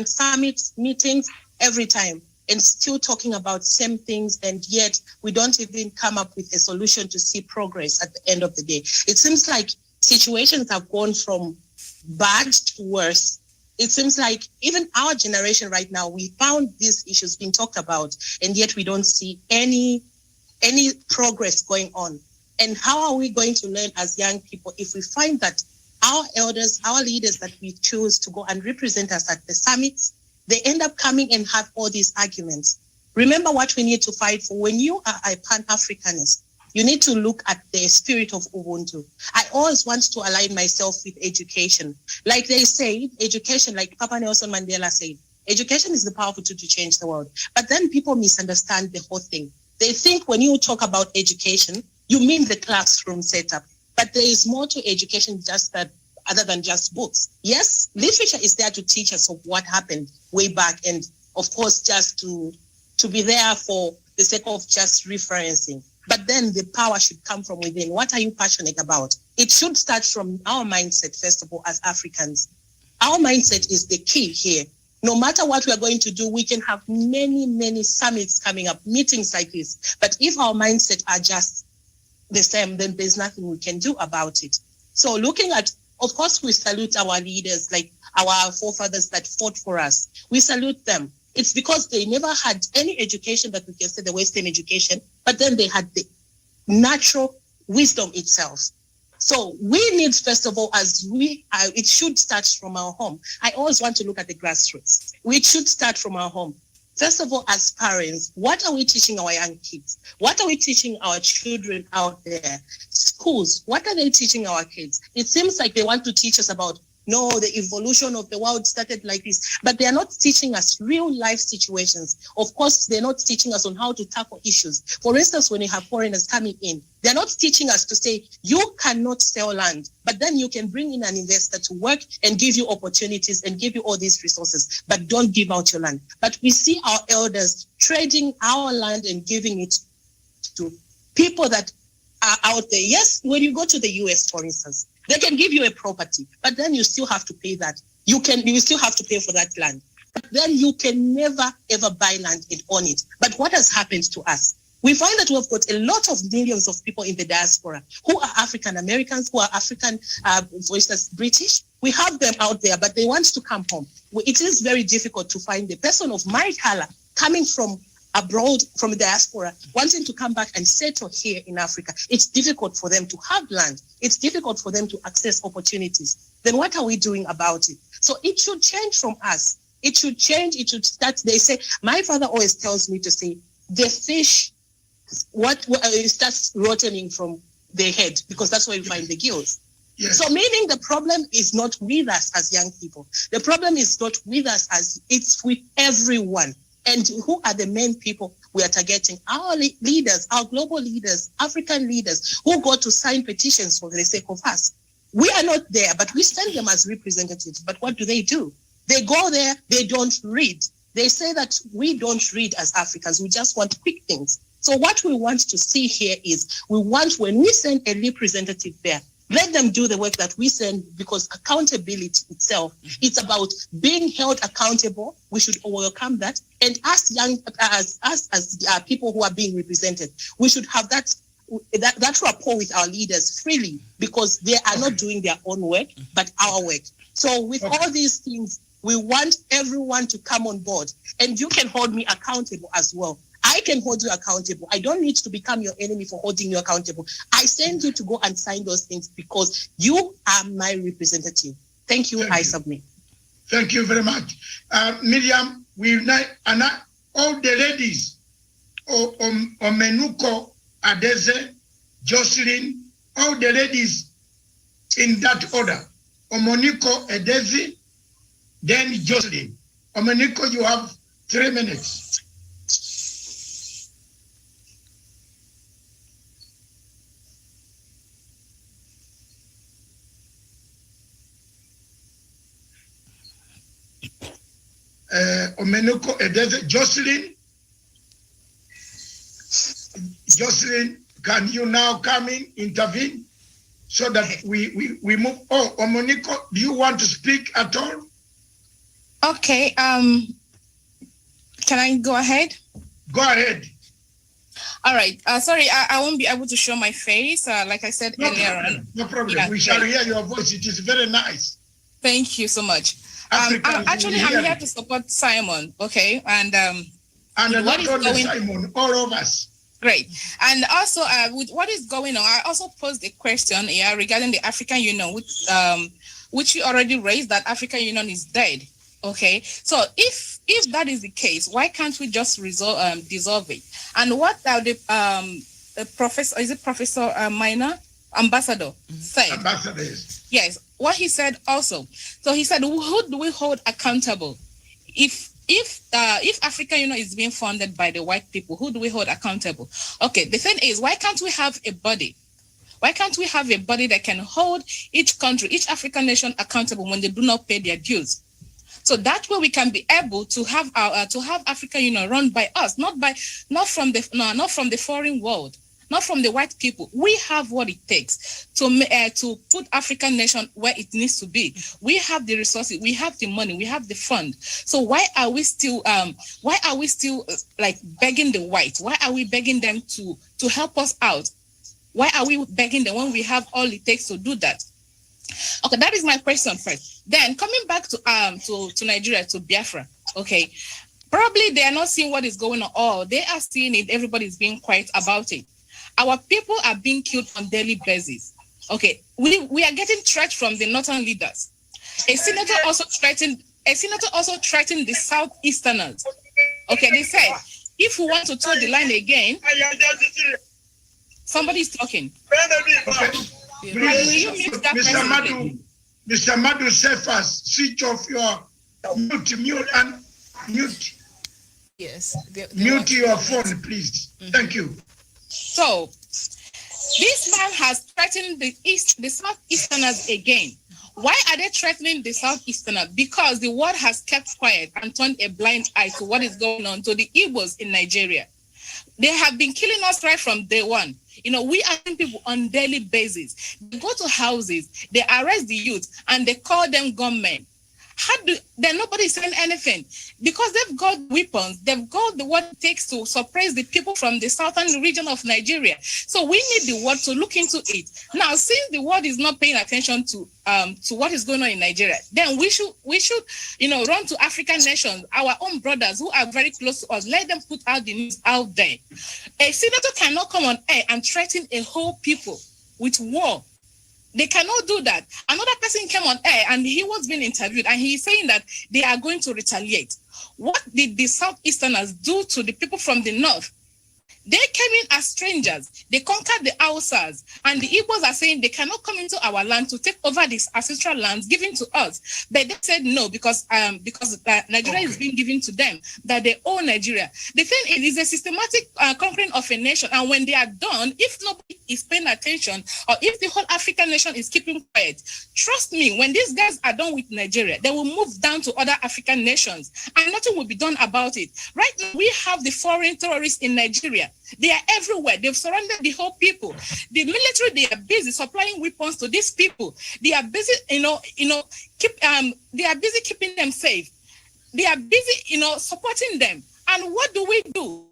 summits, meetings every time, and still talking about same things, and yet we don't even come up with a solution to see progress at the end of the day. It seems like situations have gone from bad to worse. It seems like even our generation right now, we found these issues being talked about, and yet we don't see any progress going on. And how are we going to learn as young people if we find that our elders, our leaders that we choose to go and represent us at the summits, they end up coming and have all these arguments? Remember what we need to fight for. When you are a Pan-Africanist, you need to look at the spirit of Ubuntu. I always want to align myself with education. Like they say, education, like Papa Nelson Mandela said, education is the powerful tool to change the world. But then people misunderstand the whole thing. They think when you talk about education, you mean the classroom setup. But there is more to education just that, other than just books. Yes, literature is there to teach us of what happened way back, and of course just to be there for the sake of just referencing. But then the power should come from within. What are you passionate about? It should start from our mindset, first of all, as Africans. Our mindset is the key here. No matter what we are going to do, we can have many summits coming up, meetings like this. But if our mindset are just the same, then there's nothing we can do about it. So looking at, of course, we salute our leaders, like our forefathers that fought for us. We salute them. It's because they never had any education that we can say the Western education, but then they had the natural wisdom itself. So we need, first of all, it should start from our home. I always want to look at the grassroots. We should start from our home. First of all, as parents, what are we teaching our young kids? What are we teaching our children out there? Schools, what are they teaching our kids? It seems like they want to teach us about, no, the evolution of the world started like this, but they are not teaching us real life situations. Of course, they're not teaching us on how to tackle issues. For instance, when you have foreigners coming in, they're not teaching us to say, you cannot sell land, but then you can bring in an investor to work and give you opportunities and give you all these resources, but don't give out your land. But we see our elders trading our land and giving it to people that are out there. Yes, when you go to the US, for instance, they can give you a property, but then you still have to pay that. You still have to pay for that land. But then you can never, ever buy land and own it. But what has happened to us? We find that we've got a lot of millions of people in the diaspora who are African Americans, who are African, for instance, British. We have them out there, but they want to come home. It is very difficult to find the person of my color coming from abroad, from the diaspora, wanting to come back and settle here in Africa. It's difficult for them to have land. It's difficult for them to access opportunities. Then what are we doing about it? So it should change from us. It should change. It should start. They say, my father always tells me to say, the fish, starts rotting from their head, because that's where you find the gills. Yes. So meaning the problem is not with us as young people. The problem is not with us as it's with everyone. And who are the main people we are targeting? Our leaders, our global leaders, African leaders, who go to sign petitions for the sake of us. We are not there, but we send them as representatives. But what do? They go there, they don't read. They say that we don't read as Africans. We just want quick things. So what we want to see here is we want, when we send a representative there, let them do the work that we send, because accountability itself, it's about being held accountable. We should welcome that. And as people who are being represented, we should have that rapport with our leaders freely, because they are not doing their own work, but our work. So with all these things, we want everyone to come on board. And you can hold me accountable as well. I can hold you accountable. I don't need to become your enemy for holding you accountable. I send you to go and sign those things because you are my representative. Thank you. I submit. Thank you very much. Miriam, all the ladies, Omenuko, Adeze, Jocelyn, all the ladies in that order. Omoniko, Adeze, then Jocelyn. Omeniko, you have 3 minutes. Omeniko, Edeze, Jocelyn. Jocelyn, can you now come in, intervene, so that we move? Oh, Omeniko, do you want to speak at all? Okay. Can I go ahead? Go ahead. All right. Sorry, I won't be able to show my face. Like I said earlier. No problem. Yeah, we shall hear your voice. It is very nice. Thank you so much. I'm here to support Simon. Okay, and what is going Simon? All of us. Great. And also, with what is going on, I also posed a question here regarding the African Union, which you already raised, that African Union is dead. Okay, so if that is the case, why can't we just dissolve it? And what are the professor, is it Professor Minor, Ambassador said? Ambassador. Yes, what he said also. So he said, who do we hold accountable? If African Union is being funded by the white people, who do we hold accountable? Okay, the thing is, why can't we have a body? Why can't we have a body that can hold each country, each African nation accountable when they do not pay their dues? So that way we can be able to have our African Union run by us, not from the foreign world, not from the white people. We have what it takes to put African nation where it needs to be. We have the resources, we have the money, we have the fund. So why are we still like begging the whites? Why are we begging them to help us out? Why are we begging them when we have all it takes to do that? Okay, that is my question first. Then coming back to Nigeria, to Biafra, okay, probably they are not seeing what is going on, or they are seeing it, everybody's being quiet about it. Our people are being killed on daily basis. Okay, we are getting threats from the northern leaders. A senator also threatened the southeasterners. Okay, they said, if we want to toe the line again, somebody's talking. Okay. Mr. Madu, say first, switch off your mute. Yes. Mute your phone, please. Thank you. So, this man has threatened the southeasterners again. Why are they threatening the southeasterners? Because the world has kept quiet and turned a blind eye to what is going on to the Igbos in Nigeria. They have been killing us right from day one. You know, we are seeing people on daily basis. They go to houses, they arrest the youth, and they call them gunmen. Then nobody's saying anything because they've got weapons. They've got what it takes to suppress the people from the southern region of Nigeria. So we need the world to look into it. Now, since the world is not paying attention to what is going on in Nigeria, then we should run to African nations, our own brothers who are very close to us. Let them put out the news out there. A senator cannot come on air and threaten a whole people with war. They cannot do that. Another person came on air and he was being interviewed and he's saying that they are going to retaliate. What did the Southeasterners do to the people from the North? They came in as strangers. They conquered the Hausas, and the Igbos are saying they cannot come into our land to take over these ancestral lands given to us. But they said no because Nigeria is being given to them, that they own Nigeria. The thing is a systematic conquering of a nation, and when they are done, if nobody is paying attention, or if the whole African nation is keeping quiet, trust me, when these guys are done with Nigeria, they will move down to other African nations, and nothing will be done about it. Right now, we have the foreign terrorists in Nigeria. They are everywhere. They've surrounded the whole people. The military, they are busy supplying weapons to these people. They are busy, they are busy keeping them safe. They are busy, supporting them. And what do we do?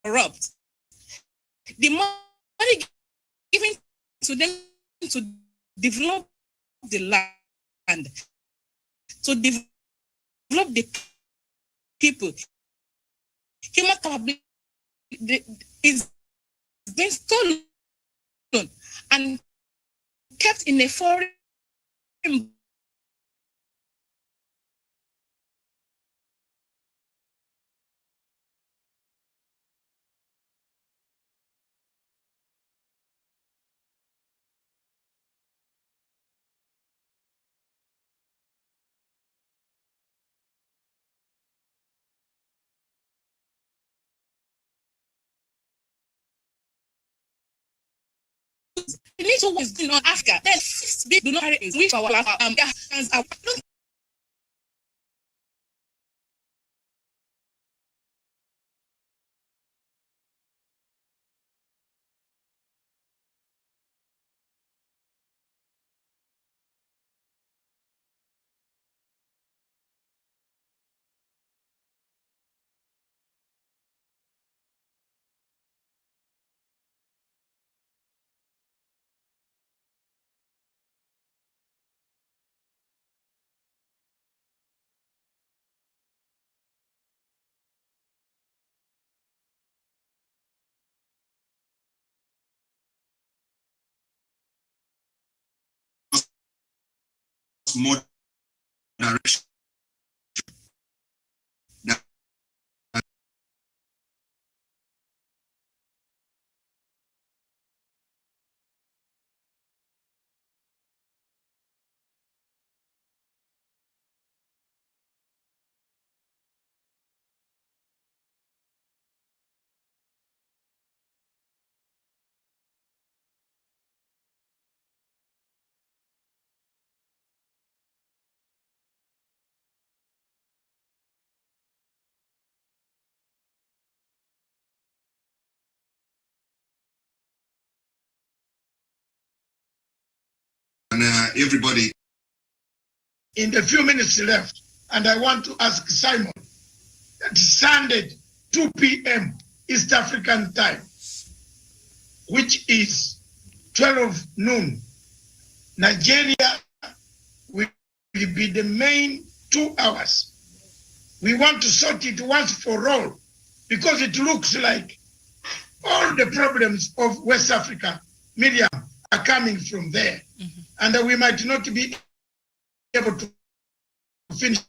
Corrupt. The money given to them to develop the land, to develop the people, human capital is being stolen and kept in a foreign we need to what is going on Africa. Then do not carry which our more direction. everybody. In the few minutes left, and I want to ask Simon, that Sunday, 2 p.m. East African time, which is 12 noon, Nigeria will be the main 2 hours. We want to sort it once for all, because it looks like all the problems of West Africa, Miriam, are coming from there. Mm-hmm. And we might not be able to finish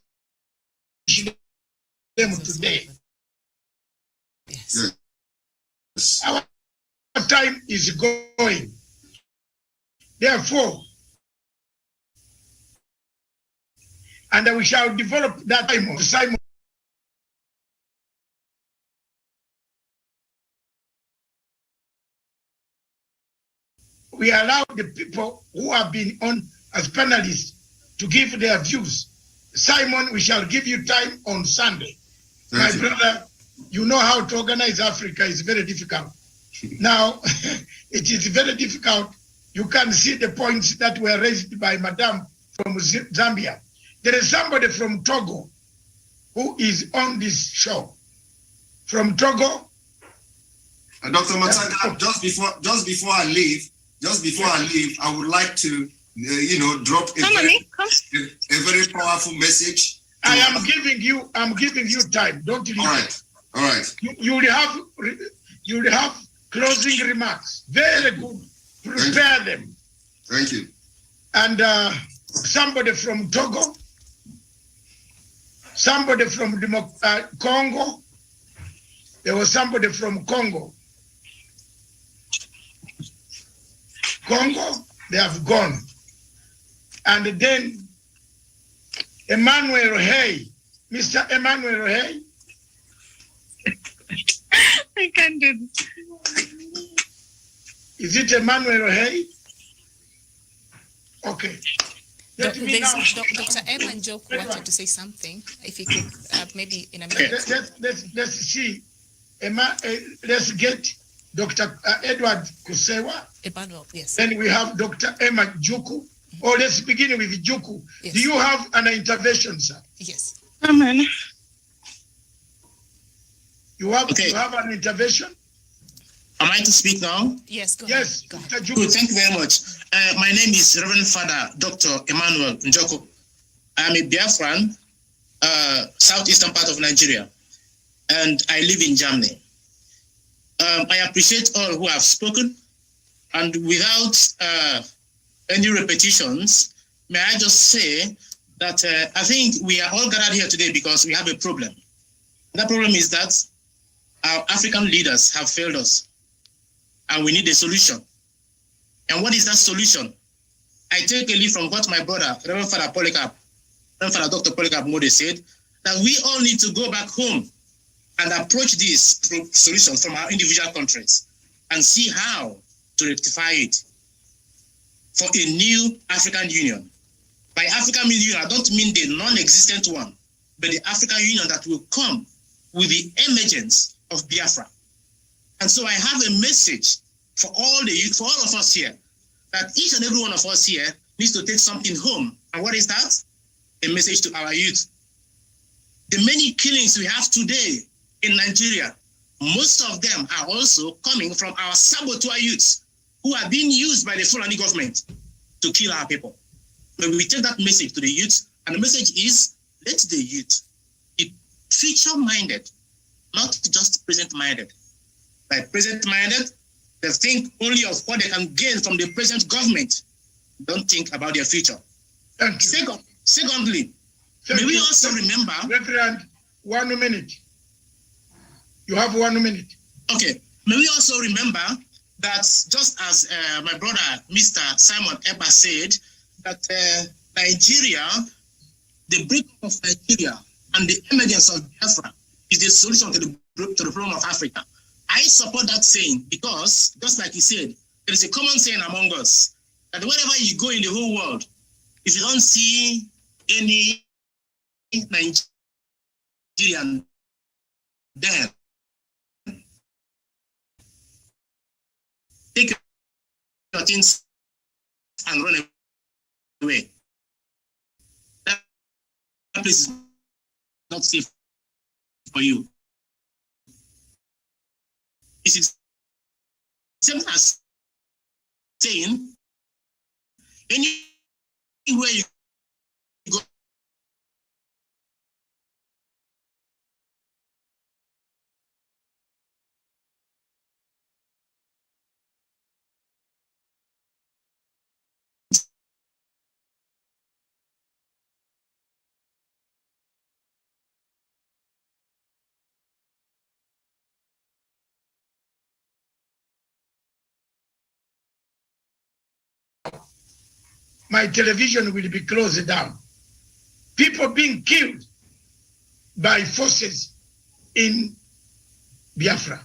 them today. Yes. Yes. Our time is going. Therefore, and we shall develop that time of Simon. We allow the people who have been on as panelists to give their views. Simon, we shall give you time on Sunday. My brother, you know how to organize Africa is very difficult. Now, it is very difficult. You can see the points that were raised by Madame from Zambia. There is somebody from Togo who is on this show. From Togo. Dr. Matanga, just before I leave, I would like to, drop a very powerful message. I am giving you time. Don't leave. All right. You will have closing remarks. Very good. Prepare them. Thank you. And somebody from Togo, somebody from Congo. There was somebody from Congo. They have gone. And then Emmanuel Hay, Mr. Emmanuel Hay. I can't do this. Is it Emmanuel Hay? Okay. Dr. Emma Njoku wanted to say something. If you could, maybe in a minute. Let's see. Emma, let's get Dr. Edward Kusewa. Emmanuel, yes. Then we have Dr. Emma Njoku. Or let's begin with Njoku. Yes. Do you have an intervention, sir? Yes. Amen. You have an intervention? Am I to speak now? Yes, go ahead. Go ahead. Good, thank you very much. My name is Reverend Father Dr. Emmanuel Njoku. I'm a Biafran, southeastern part of Nigeria, and I live in Germany. I appreciate all who have spoken, and without any repetitions, may I just say that I think we are all gathered here today because we have a problem. That problem is that our African leaders have failed us, and we need a solution. And what is that solution? I take a lead from what my brother, Reverend Father Dr. Polycarp Mode said, that we all need to go back home and approach this solution from our individual countries and see how to rectify it for a new African Union. By African Union, I don't mean the non-existent one, but the African Union that will come with the emergence of Biafra. And so I have a message for all the youth, for all of us here, that each and every one of us here needs to take something home. And what is that? A message to our youth. The many killings we have today in Nigeria, most of them are also coming from our saboteur youths who are being used by the Fulani government to kill our people. But we take that message to the youth, and the message is, let the youth be future-minded, not just present-minded. By present-minded, they think only of what they can gain from the present government. Don't think about their future. Secondly, may we also remember... Reverend, 1 minute. You have 1 minute. Okay. May we also remember that just as my brother, Mr. Simon Eba said, that Nigeria, the breakup of Nigeria and the emergence of Biafra is the solution to the problem of Africa. I support that saying because, just like he said, there is a common saying among us that wherever you go in the whole world, if you don't see any Nigerian there, take your things and run away. That place is not safe for you. This is same as saying anywhere you go, my television will be closed down. People being killed by forces in Biafra.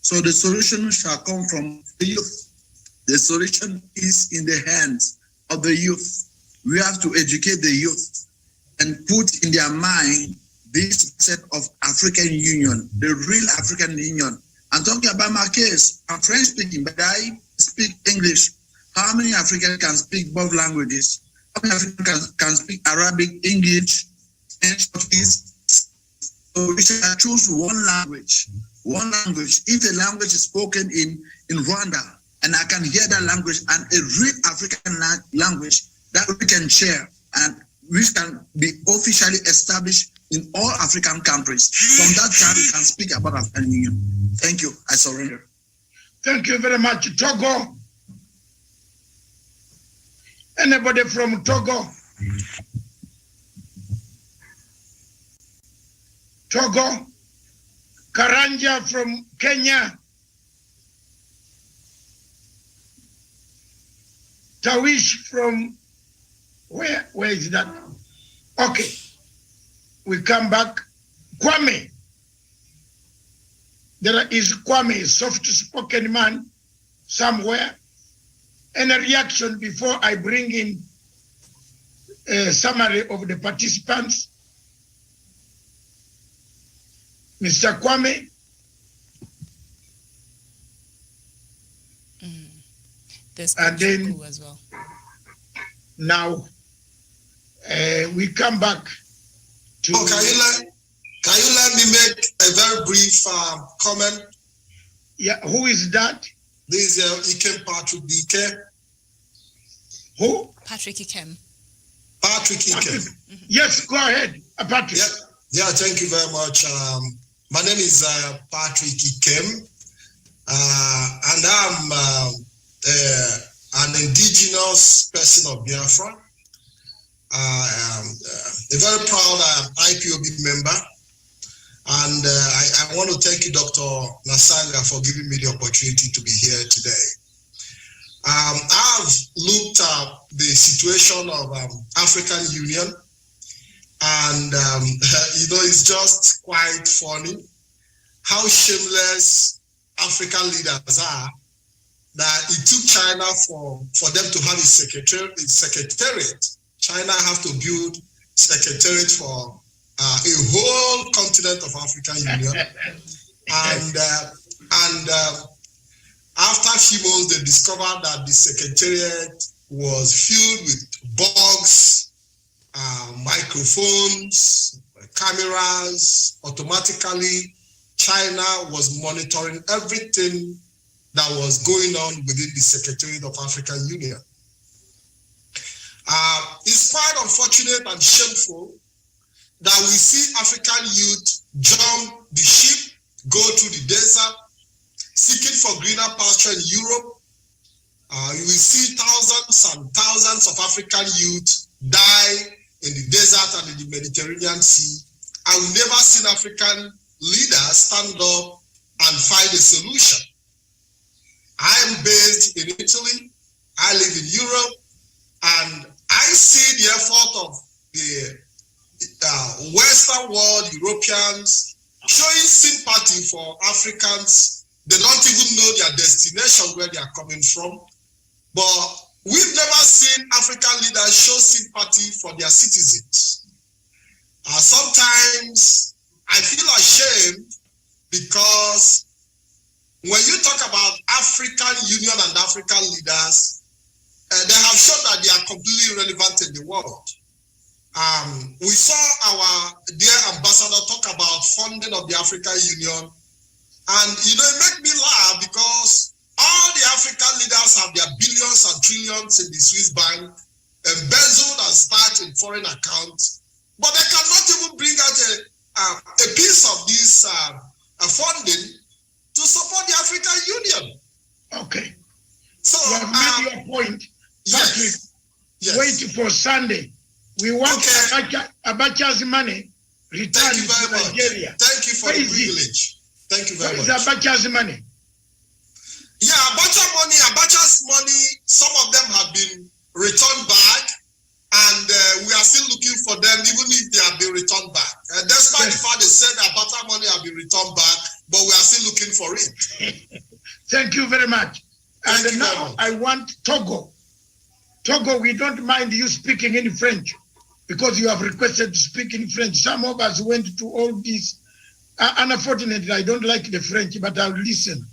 So the solution shall come from the youth. The solution is in the hands of the youth. We have to educate the youth and put in their mind this set of African Union, the real African Union. I'm talking about my case. I'm French speaking, but I speak English. How many Africans can speak both languages? How many Africans can speak Arabic, English, and Portuguese? So we shall choose one language. One language. If a language is spoken in Rwanda, and I can hear that language, and a real African language that we can share, and which can be officially established in all African countries. From that time, we can speak about African Union. Thank you. I surrender. Thank you very much. Togo. Anybody from Togo? Togo. Karanja from Kenya. Tawish from where is that? Okay. We come back. Kwame. There is Kwame, soft-spoken man somewhere. Any reaction before I bring in a summary of the participants? Mr. Kwame? And then as well. Now we come back to. Oh, can you let me make a very brief comment? Yeah, who is that? This is Ikem Patrick Dike. Who? Patrick Ikem. Patrick Ikem. Yes, go ahead, Patrick. Yeah, thank you very much. My name is Patrick Ikem, and I'm an indigenous person of Biafra. I am a very proud IPOB member. And I want to thank you, Dr. Nasaga, for giving me the opportunity to be here today. I've looked at the situation of African Union, and it's just quite funny how shameless African leaders are, that it took China for them to have a secretariat. China have to build secretariat for a whole continent of African Union, and after a few months, they discovered that the secretariat was filled with bugs, microphones, cameras. Automatically, China was monitoring everything that was going on within the Secretariat of African Union. It's quite unfortunate and shameful that we see African youth jump the ship, go through the desert, seeking for greener pasture in Europe. You will see thousands and thousands of African youth die in the desert and in the Mediterranean Sea. I will never see African leaders stand up and find a solution. I am based in Italy. I live in Europe, and I see the effort of the Western world, Europeans, showing sympathy for Africans. They don't even know their destination, where they are coming from. But we've never seen African leaders show sympathy for their citizens. Sometimes I feel ashamed, because when you talk about African Union and African leaders, they have shown that they are completely irrelevant in the world. We saw our dear ambassador talk about funding of the African Union, and it made me laugh, because all the African leaders have their billions and trillions in the Swiss bank, embezzled and stacked in foreign accounts, but they cannot even bring out a piece of this funding to support the African Union. Okay. So you have made your point, Patrick. Yes. Wait for Sunday. We want Abacha's money returned to Nigeria. Thank you for the privilege. Thank you very much. What is Abacha's money? Yeah, Abacha's money, some of them have been returned back, and we are still looking for them, even if they have been returned back. Despite the fact they said Abacha money have been returned back, but we are still looking for it. Thank you very much. And now I want Togo. Togo, we don't mind you speaking in French, because you have requested to speak in French. Some of us went to all these. Unfortunately, I don't like the French, but I'll listen.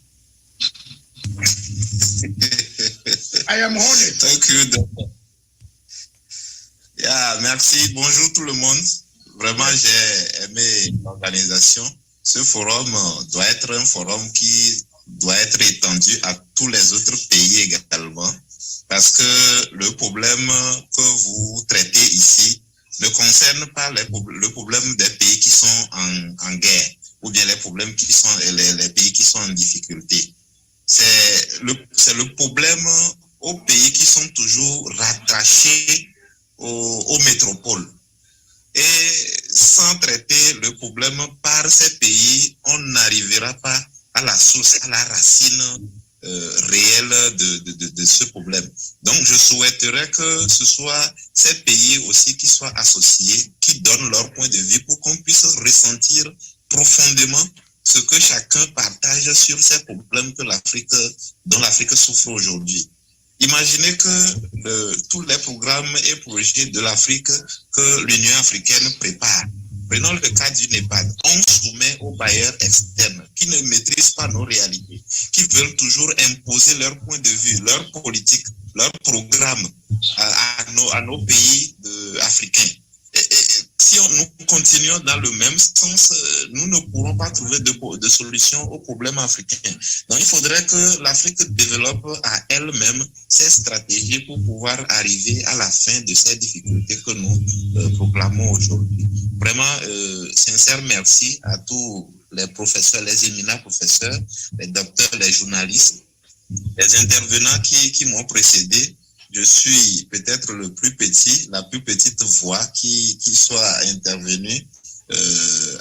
I am honest. Thank you, doctor. Yeah, merci. Bonjour tout le monde. Vraiment, j'ai aimé l'organisation. Ce forum doit être un forum qui doit être étendu à tous les autres pays également, parce que le problème que vous traitez ici ne concerne pas le problème des pays qui sont en guerre, ou bien les problèmes qui sont les pays qui sont en difficulté. c'est le problème aux pays qui sont toujours rattachés aux métropoles. Et sans traiter le problème par ces pays, on n'arrivera pas à la source, à la racine réelle de ce problème. Donc, je souhaiterais que ce soit ces pays aussi qui soient associés, qui donnent leur point de vue pour qu'on puisse ressentir profondément ce que chacun partage sur ces problèmes dont l'Afrique souffre aujourd'hui. Imaginez que tous les programmes et projets de l'Afrique que l'Union africaine prépare. Prenons le cas du Népal. On soumet aux bailleurs externes qui ne maîtrisent pas nos réalités, qui veulent toujours imposer leur point de vue, leur politique, leur programme à nos pays africains. Et si nous continuons dans le même sens, nous ne pourrons pas trouver de solution aux problèmes africains. Donc il faudrait que l'Afrique développe à elle-même ses stratégies pour pouvoir arriver à la fin de ces difficultés que nous proclamons aujourd'hui. Vraiment, sincère merci à tous les professeurs, les éminents professeurs, les docteurs, les journalistes, les intervenants qui m'ont précédé. Je suis peut-être le plus petit, la plus petite voix qui soit intervenue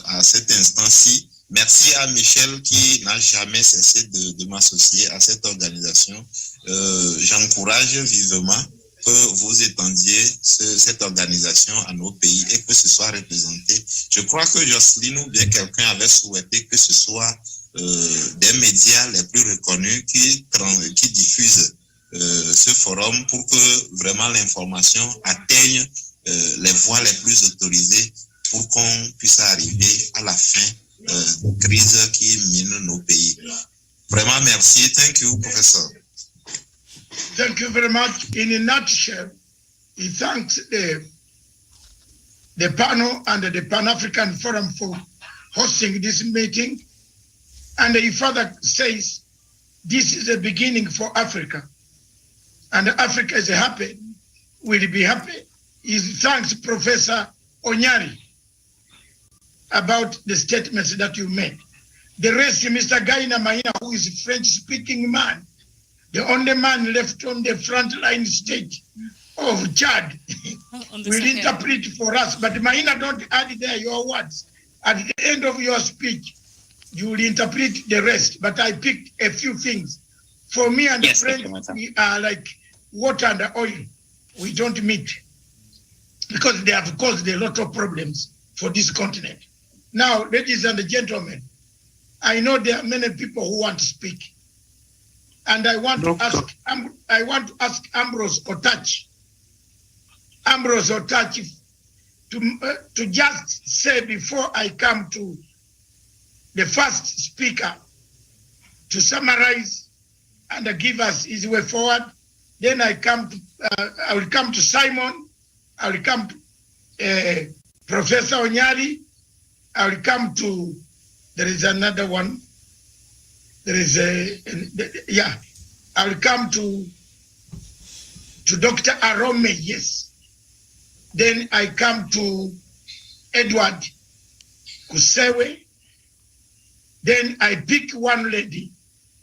à cet instant-ci. Merci à Michel qui n'a jamais cessé de m'associer à cette organisation. J'encourage vivement que vous étendiez cette organisation à nos pays et que ce soit représenté. Je crois que Jocelyne ou bien quelqu'un avait souhaité que ce soit des médias les plus reconnus qui diffusent ce forum pour que vraiment l'information atteigne les voies les plus autorisées pour qu'on puisse arriver à la fin de crise qui mine nos pays. Vraiment merci. Thank you, Professor. Thank you very much. In a nutshell, he thanks the panel and the Pan-African Forum for hosting this meeting. And he further says, this is a beginning for Africa. And Africa is happy, will be happy. He thanks Professor Onyari about the statements that you made. The rest, Mr. Gaina Maina, who is a French-speaking man, the only man left on the front line stage of Chad, will interpret for us. But Maina, don't add there your words. At the end of your speech, you will interpret the rest. But I picked a few things. For me and the French, we are like water and oil. We don't meet because they have caused a lot of problems for this continent. Now, ladies and gentlemen, I know there are many people who want to speak. And I want to ask Ambrose Otachi. Ambrose Otachi to just say before I come to the first speaker to summarize and give us his way forward. Then I will come to Simon. I will come to Professor Onyari. I will come to, there is another one. There is I will come to Dr. Arome, yes. Then I come to Edward Kusewe. Then I pick one lady,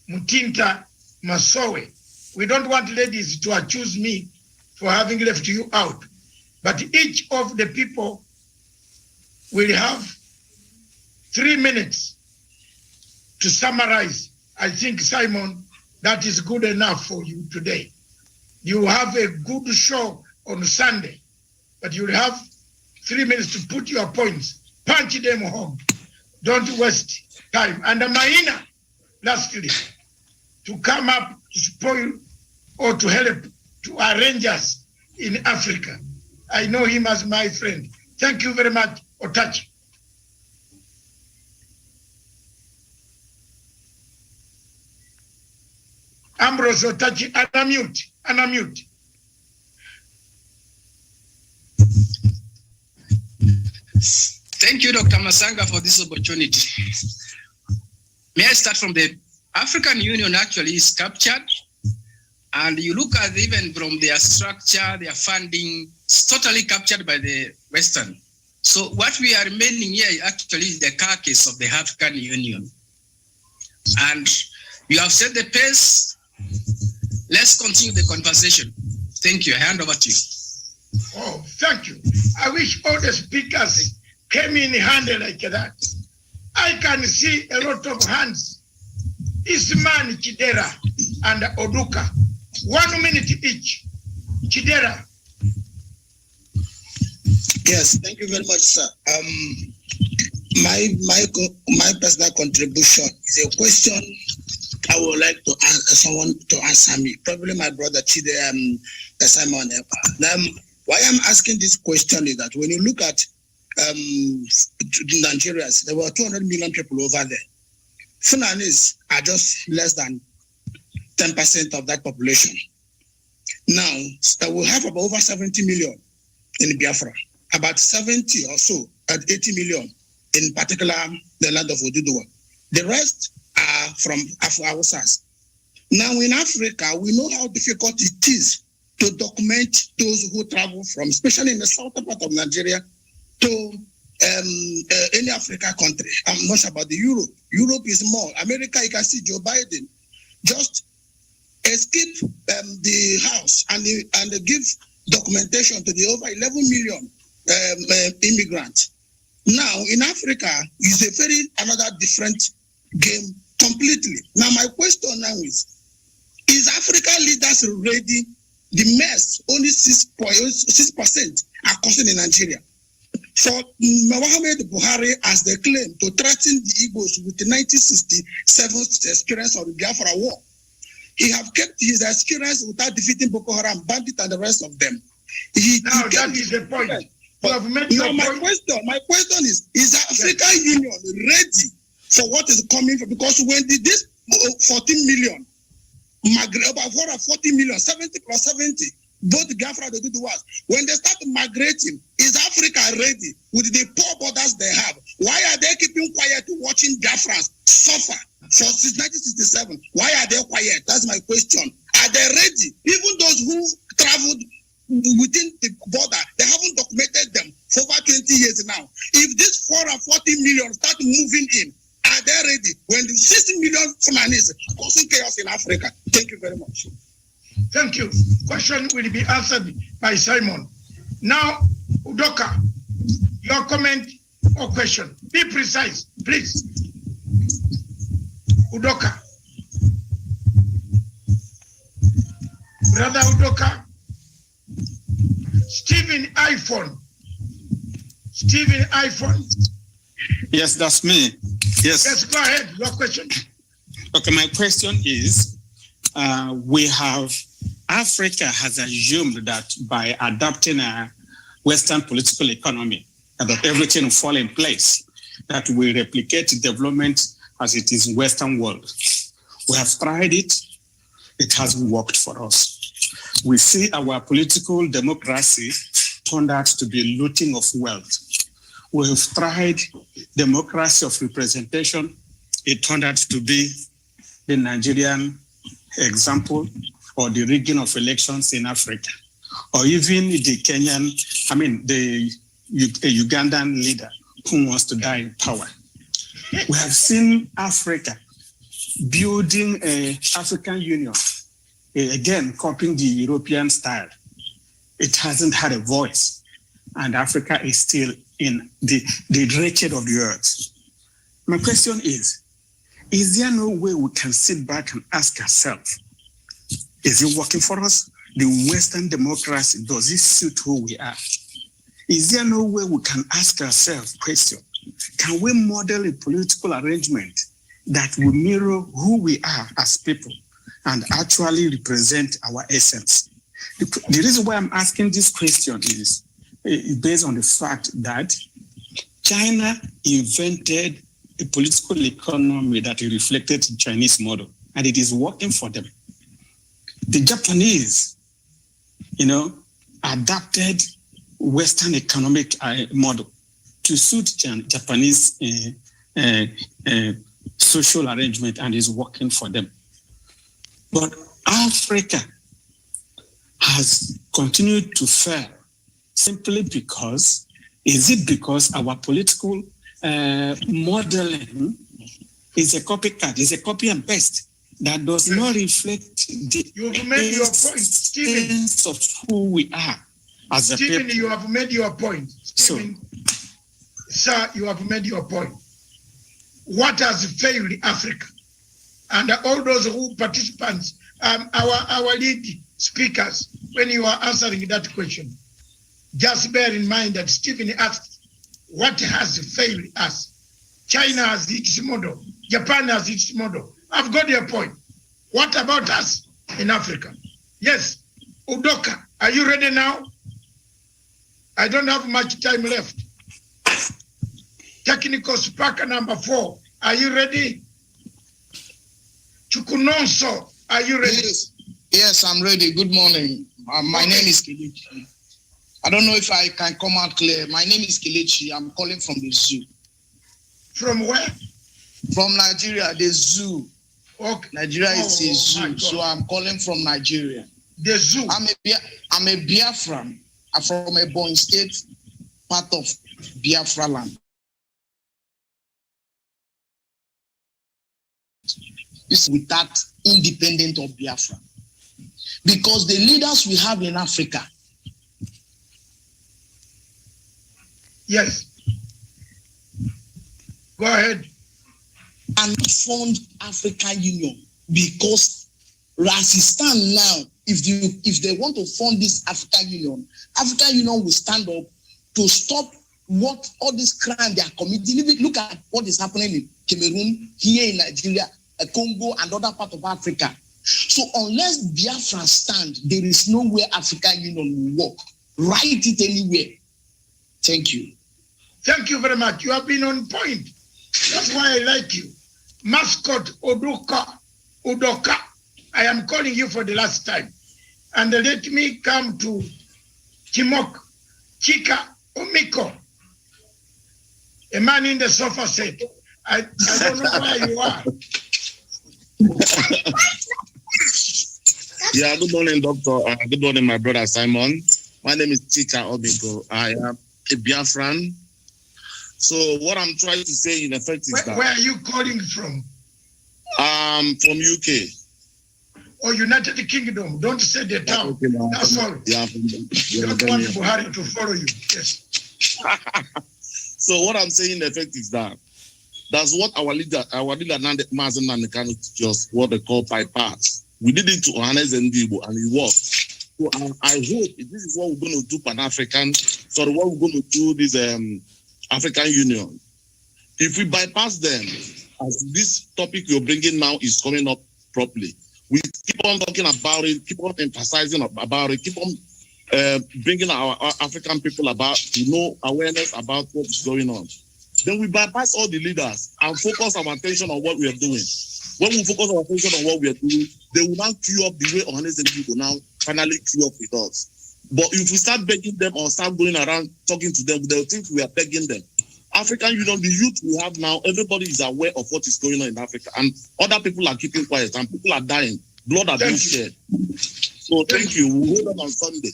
Mutinta Masowe. We don't want ladies to accuse me for having left you out. But each of the people will have 3 minutes to summarize. I think, Simon, that is good enough for you today. You have a good show on Sunday, but you will have 3 minutes to put your points, punch them home. Don't waste time. And Maina, lastly, to come up to spoil or to help to arrange us in Africa. I know him as my friend. Thank you very much, Otachi. Ambrose Otachi, unmute. Thank you, Dr. Masanga, for this opportunity. May I start from the African Union actually is captured, and you look at even from their structure, their funding, it's totally captured by the Western. So what we are remaining here actually is the carcass of the African Union. And You have set the pace. Let's continue the conversation. Thank you. I hand over to you. Oh, thank you. I wish all the speakers came in handy like that. I can see a lot of hands. Isman, Chidera, and Oduka. 1 minute each. Chidera. Yes, thank you very much, sir. My personal contribution is a question I would like to ask someone to answer me. Probably my brother Chide Simon. Why I'm asking this question is that when you look at Nigeria, there were 200 million people over there. Fulanis are just less than 10% of that population. Now, we have about over 70 million in Biafra, about 70 or so at 80 million in particular the land of Oduduwa. The rest are from Afro-Hausas. Now in Africa, we know how difficult it is to document those who travel from, especially in the southern part of Nigeria, to any African country. I'm not sure about the Europe. Europe is more. America, you can see Joe Biden just escape the house and give documentation to the over 11 million immigrants. Now in Africa is a very another different game completely. Now my question now is African leaders ready? The mess only 6% are causing in Nigeria. So Mohammed Buhari has the claim to threaten the Igbos with the 1967 experience of the Biafra war. He have kept his experience without defeating Boko Haram, bandit, and the rest of them. That is the point. You have made your point. My question is African Union ready for what is coming from? Because when this 14 million, about 40 million, 70 plus 70, both Biafra they do the worst. When they start migrating, is Africa ready with the poor borders they have? Why are they keeping quiet watching Biafrans suffer since 1967? Why are they quiet? That's my question. Are they ready? Even those who traveled within the border, they haven't documented them for over 20 years now. If this 40 million start moving in, are they ready? When the 60 million Fulanis causing chaos in Africa. Thank you very much. Thank you. Question will be answered by Simon. Now, Udoka, your comment or question. Be precise, please. Udoka. Brother Udoka. Stephen iPhone. Yes, that's me. Yes, go ahead. Your question. Okay, my question is, Africa has assumed that by adopting a Western political economy, that everything will fall in place, that we replicate development as it is in Western world. We have tried it. It hasn't worked for us. We see our political democracy turned out to be looting of wealth. We have tried democracy of representation. It turned out to be the Nigerian example or the rigging of elections in Africa, or even the the Ugandan leader who wants to die in power. We have seen Africa building an African Union, again, copying the European style. It hasn't had a voice, and Africa is still in the wretched of the earth. My question is there no way we can sit back and ask ourselves, is it working for us? The Western democracy, does it suit who we are? Is there no way we can ask ourselves question, can we model a political arrangement that will mirror who we are as people and actually represent our essence? The reason why I'm asking this question is based on the fact that China invented a political economy that reflected the Chinese model, and it is working for them. The Japanese, adapted Western economic model to suit Japanese social arrangement, and is working for them. But Africa has continued to fail simply because our political modeling is a copycat, is a copy and paste. that does not reflect the You've made your point, Stephen. essence of who we are as a Stephen, people. you have made your point. Stephen, sir, you have made your point. What has failed Africa? And all those who participants, our lead speakers, when you are answering that question, just bear in mind that Stephen asked, what has failed us? China has its model. Japan has its model. I've got your point. What about us in Africa? Yes. Udoka, are you ready now? I don't have much time left. Technical speaker number 4, are you ready? Chukunonso, are you ready? Yes, I'm ready. Good morning. My name is Kelechi. I don't know if I can come out clear. My name is Kelechi. I'm calling from the zoo. From where? From Nigeria, the zoo. Okay. Nigeria is a zoo, so I'm calling from Nigeria. The zoo. I'm a Biafran. I'm from a born state, part of Biafra land. This without independent of Biafra. Because the leaders we have in Africa. Yes. Go ahead. And fund African Union because Rasistan now, if they want to fund this African Union will stand up to stop what all this crime they are committing. Look at what is happening in Cameroon, here in Nigeria, Congo, and other parts of Africa. So unless Biafra stand, there is nowhere African Union will work. Write it anywhere. Thank you. Thank you very much. You have been on point. That's why I like you. Mascot Udoka. I am calling you for the last time. And let me come to Chika Omiko. A man in the sofa said, I don't know where you are. Yeah, good morning, Doctor. Good morning, my brother Simon. My name is Chika Omiko. I am a Biafran. So what I'm trying to say in effect is that... Where are you calling from? From UK. Or United Kingdom. Don't say the town. Okay, no, that's all. Yeah, you don't want Buhari to follow you. Yes. So what I'm saying in effect is that that's what our leader Mazen Nanikano just what they call bypass. We did it to Ohanes and Dibo and it worked. So I hope this is what we're going to do Pan-African. So what we're going to do this African Union. If we bypass them, as this topic you're bringing now is coming up properly, we keep on talking about it, keep on emphasizing about it, keep on bringing our African people about, awareness about what's going on. Then we bypass all the leaders and focus our attention on what we are doing. When we focus our attention on what we are doing, they will now queue up the way honest and people now finally queue up with us. But if we start begging them or start going around talking to them, they'll think we are begging them. African Union, the youth we have now, everybody is aware of what is going on in Africa. And other people are keeping quiet and people are dying. Blood are being shed. So thank you. We'll hold on Sunday.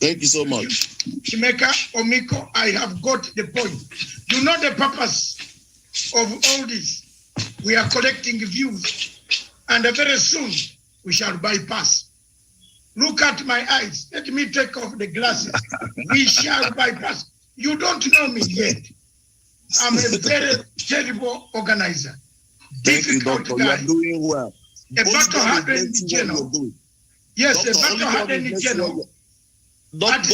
Thank you so much. Chimeka Omiko, I have got the point. You know the purpose of all this. We are collecting views. And very soon, we shall bypass. Look at my eyes. Let me take off the glasses. We shall bypass. You don't know me yet. I'm a very terrible organizer. Difficult guy. You are doing well. A battle-hardened general. Yes, a battle-hardened general. At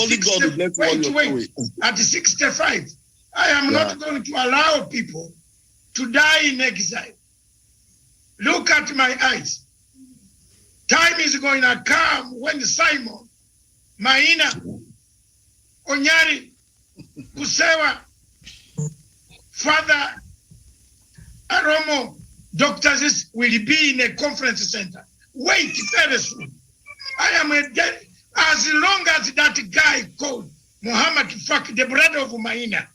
65, I am not going to allow people to die in exile. Look at my eyes. Time is going to come when Simon, Maina, Onyari, Kusewa, Father Aromo, doctors will be in a conference center. Wait very soon. I am a dead. As long as that guy called Muhammad Faki, the brother of Maina,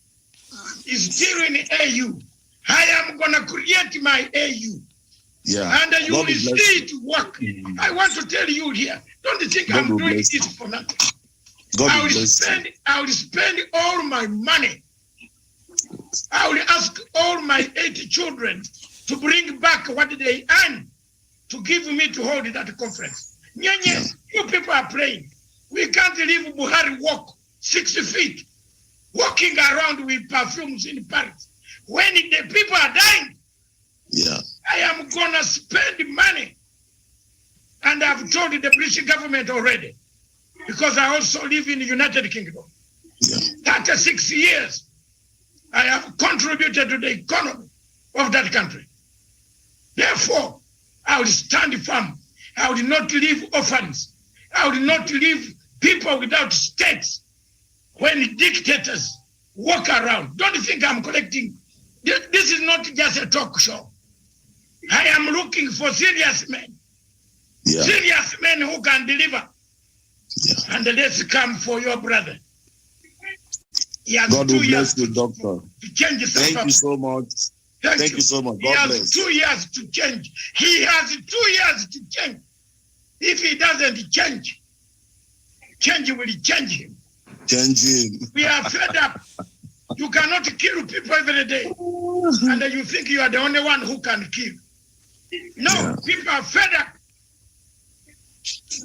is still in AU, I am going to create my AU. Yeah. And you will see it work. I want to tell you here, don't think I'm doing this for nothing. I will spend all my money. I will ask all my 8 children to bring back what they earn to give me to hold that conference. Yes, you people are playing. We can't leave Buhari walk 60 feet, walking around with perfumes in Paris. When the people are dying, I am gonna spend money. And I've told the British government already, because I also live in the United Kingdom. 36 years, I have contributed to the economy of that country. Therefore, I will stand firm. I will not leave orphans. I will not leave people without states when dictators walk around. Don't think I'm collecting. This is not just a talk show. I am looking for serious men. Serious men who can deliver. And let's come for your brother. God will bless you, Doctor. To change Thank you so much. Thank you so much. God bless. He has 2 years to change. He has 2 years to change. If he doesn't change, change will change him. Change him. We are fed up. You cannot kill people every day. And you think you are the only one who can kill. No, people are fed up.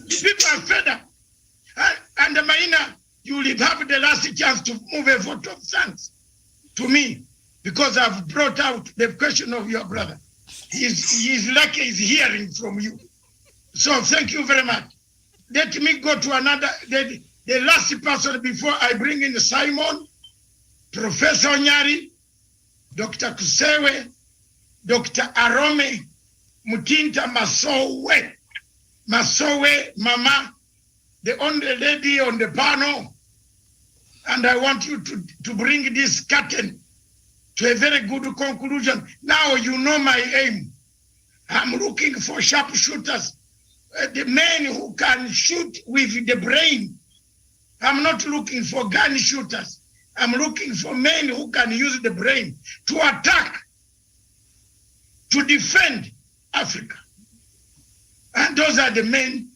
People are fed up. And Maina, you will have the last chance to move a vote of thanks to me, because I've brought out the question of your brother. He's lucky he's hearing from you. So thank you very much. Let me go to another, the last person before I bring in Simon, Professor Nyari, Dr. Kusewe, Dr. Arome, Mutinta Masowe, Mama, the only lady on the panel. And I want you to bring this curtain to a very good conclusion. Now you know my aim. I'm looking for sharpshooters, the men who can shoot with the brain. I'm not looking for gun shooters. I'm looking for men who can use the brain to attack, to defend Africa. And those are the men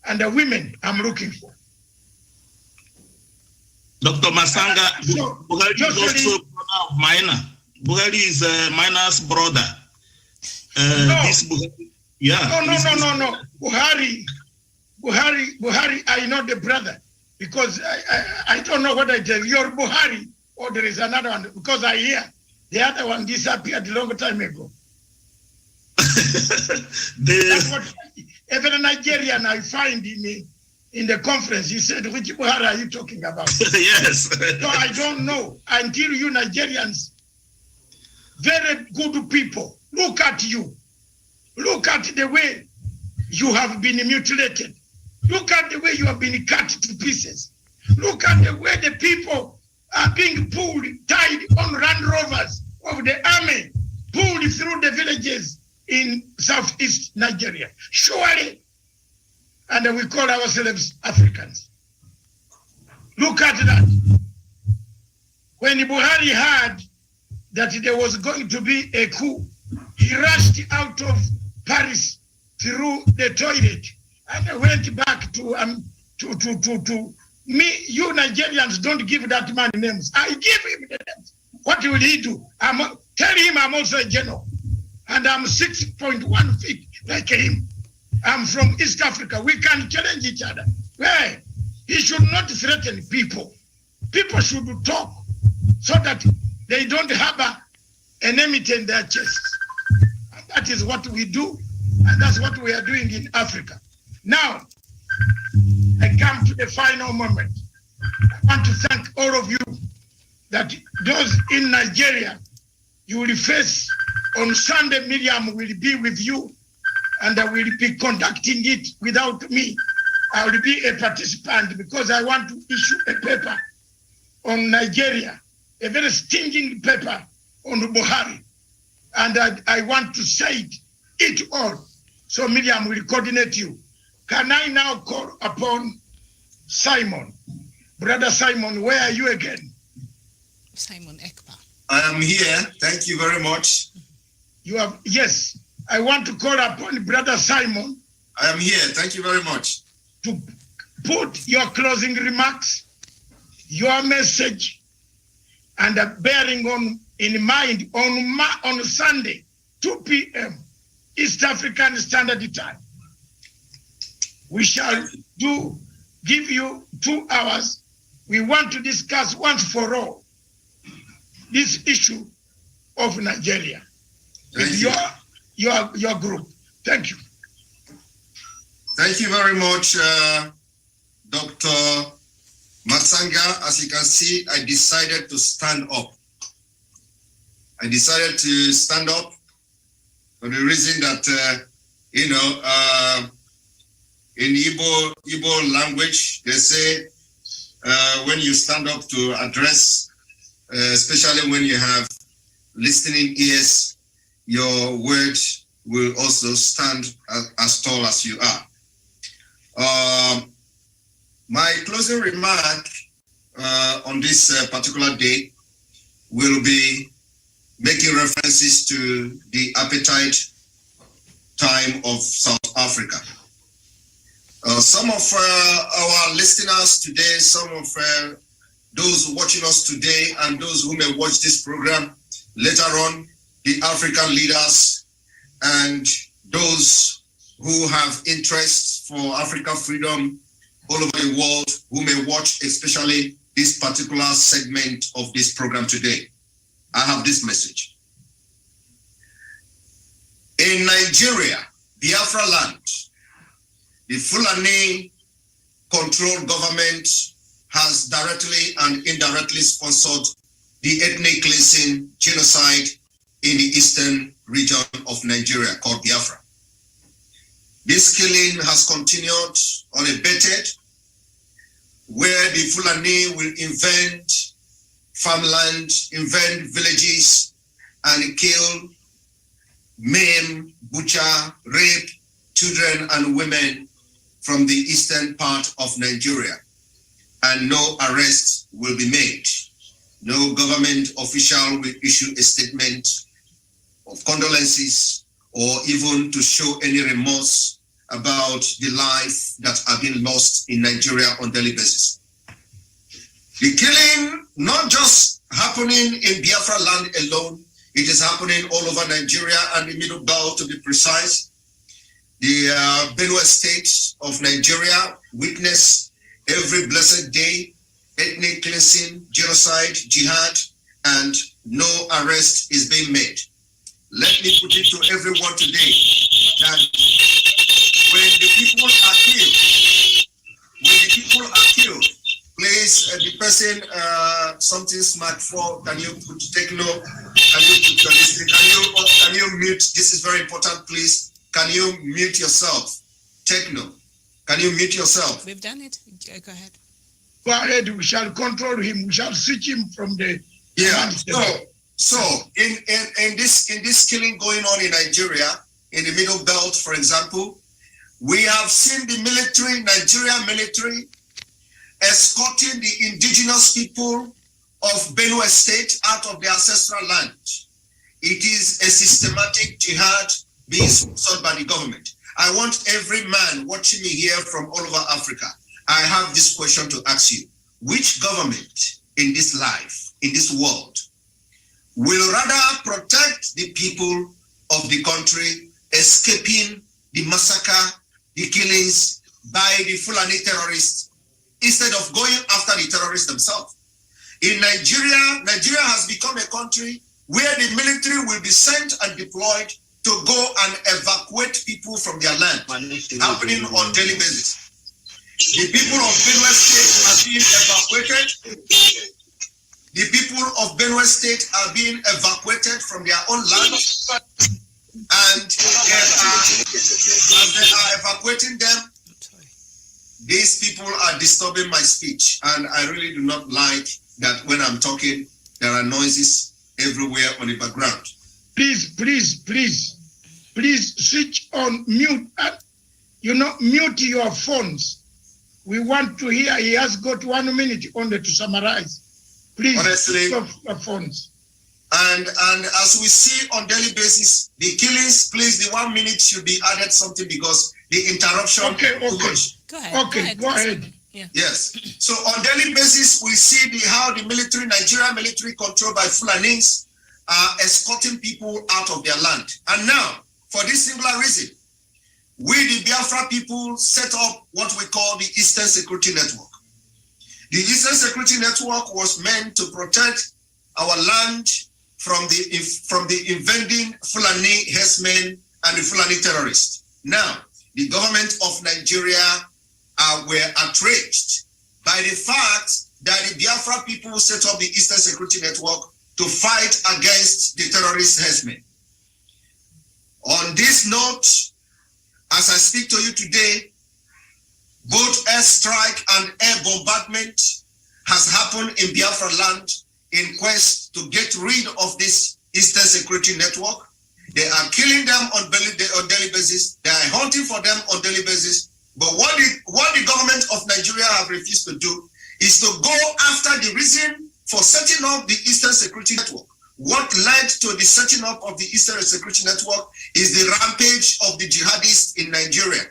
and the women I'm looking for. Dr. Masanga, Buhari is also brother of Maina. Buhari is Maina's brother. No. Buhari, I know the brother, because I don't know what I tell you. You're Buhari, or there is another one, because I hear the other one disappeared a long time ago. That's what every Nigerian I find in the conference, he said, which Buhari are you talking about? Yes. So I don't know until you Nigerians, very good people, look at you. Look at the way you have been mutilated. Look at the way you have been cut to pieces. Look at the way the people are being pulled, tied on Land Rovers of the army, pulled through the villages in southeast Nigeria. Surely, and we call ourselves Africans. Look at that. When Buhari heard that there was going to be a coup, he rushed out of Paris through the toilet and went back to me. You Nigerians don't give that man names. I give him the names. What will he do? Tell him I'm also a general, and I'm 6.1 feet like him. I'm from East Africa. We can challenge each other. Well, he should not threaten people. People should talk so that they don't harbor enmity in their chests. And that is what we do, and that's what we are doing in Africa. Now, I come to the final moment. I want to thank all of you that those in Nigeria, you will face on Sunday. Miriam will be with you, and I will be conducting it without me. I will be a participant because I want to issue a paper on Nigeria, a very stinging paper on Buhari. And I want to say it all. So Miriam will coordinate you. Can I now call upon Simon? Brother Simon, where are you again? Simon Ekpa. I am here. Thank you very much. You have, yes. I want to call upon Brother Simon. I am here. Thank you very much. To put your closing remarks, your message, and bearing in mind on Sunday, 2 p.m., East African Standard Time. We shall give you 2 hours. We want to discuss once for all this issue of Nigeria with your group. Thank you. Thank you very much, Dr. Masanga. As you can see, I decided to stand up. I decided to stand up for the reason that, in Igbo language, they say when you stand up to address, especially when you have listening ears, your words will also stand as tall as you are. My closing remark on this particular day will be making references to the apartheid time of South Africa. Some of our listeners today, some of those watching us today, and those who may watch this program later on, the African leaders and those who have interests for African freedom all over the world, who may watch especially this particular segment of this program today. I have this message. In Nigeria, Biafra land, the Fulani controlled government has directly and indirectly sponsored the ethnic cleansing genocide in the eastern region of Nigeria called Biafra. This killing has continued unabated, where the Fulani will invade farmland, invade villages, and kill, maim, butcher, rape children and women from the eastern part of Nigeria, and no arrest will be made. No government official will issue a statement of condolences or even to show any remorse about the life that have been lost in Nigeria on a daily basis. The killing not just happening in Biafra land alone, it is happening all over Nigeria and the Middle Belt, to be precise. The Benue state of Nigeria witness every blessed day ethnic cleansing, genocide, jihad, and no arrest is being made. Let me put it to everyone today that when the people are killed, please, the person, something smart for, can you take note? Can you put your listening? Can you mute? This is very important, please. Can you mute yourself? Take note. Can you mute yourself? We've done it. Go ahead. Go ahead. We shall control him. We shall switch him from the. Yeah. So in this killing going on in Nigeria, in the Middle Belt, for example, we have seen the military, Nigerian military, escorting the indigenous people of Benue State out of their ancestral land. It is a systematic jihad being sponsored by the government. I want every man watching me here from all over Africa, I have this question to ask you. Which government in this life, in this world, will rather protect the people of the country escaping the massacre, the killings by the Fulani terrorists, instead of going after the terrorists themselves? In Nigeria, Nigeria has become a country where the military will be sent and deployed to go and evacuate people from their land, happening on a daily basis. The people of Benue State are being evacuated. The people of Benue State are being evacuated from their own land, and as they are evacuating them, these people are disturbing my speech, and I really do not like that when I'm talking, there are noises everywhere on the background. Please switch on mute. Mute your phones. We want to hear. He has got 1 minute only to summarize. Please, honestly, switch off your phones. And as we see on daily basis, the killings, please, the 1 minute should be added something because the interruption. Okay. Go ahead. Yeah. Yes. So on daily basis, we see how the Nigerian military controlled by Fulanis are escorting people out of their land. And now, for this singular reason, we, the Biafra people, set up what we call the Eastern Security Network. The Eastern Security Network was meant to protect our land from the invading Fulani herdsmen and the Fulani terrorists. Now, the government of Nigeria were outraged by the fact that the Biafra people set up the Eastern Security Network to fight against the terrorist herdsmen. On this note, as I speak to you today, both airstrike and air bombardment has happened in Biafra land in quest to get rid of this Eastern Security Network. They are killing them on daily basis. They are hunting for them on daily basis. But what the government of Nigeria have refused to do is to go after the reason for setting up the Eastern Security Network. What led to the setting up of the Eastern Security Network is the rampage of the jihadists in Nigeria.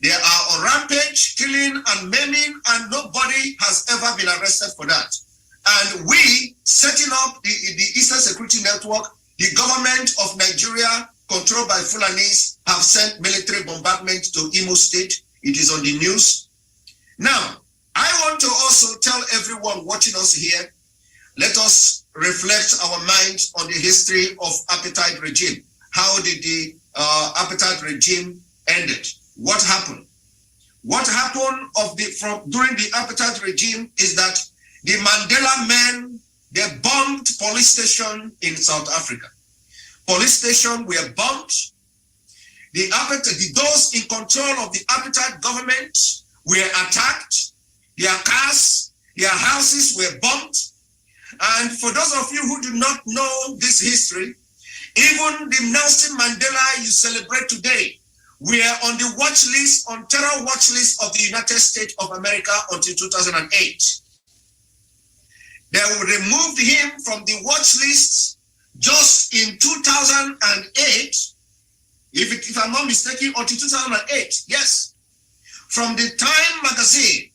They are on rampage, killing and maiming, and nobody has ever been arrested for that. And we, setting up the Eastern Security Network, the government of Nigeria, controlled by Fulanis, have sent military bombardment to Imo State. It is on the news. Now, I want to also tell everyone watching us here, let us reflect our minds on the history of apartheid regime. How did the apartheid regime ended? What happened? What happened during the apartheid regime is that the Mandela men, they bombed police station in South Africa. Police station were bombed. Those in control of the apartheid government were attacked. Their cars, their houses were bombed. And for those of you who do not know this history, even the Nelson Mandela you celebrate today were on the watch list, on terror watch list of the United States of America until 2008. They removed him from the watch list just in 2008, if I'm not mistaken, until 2008, yes. From the Time magazine,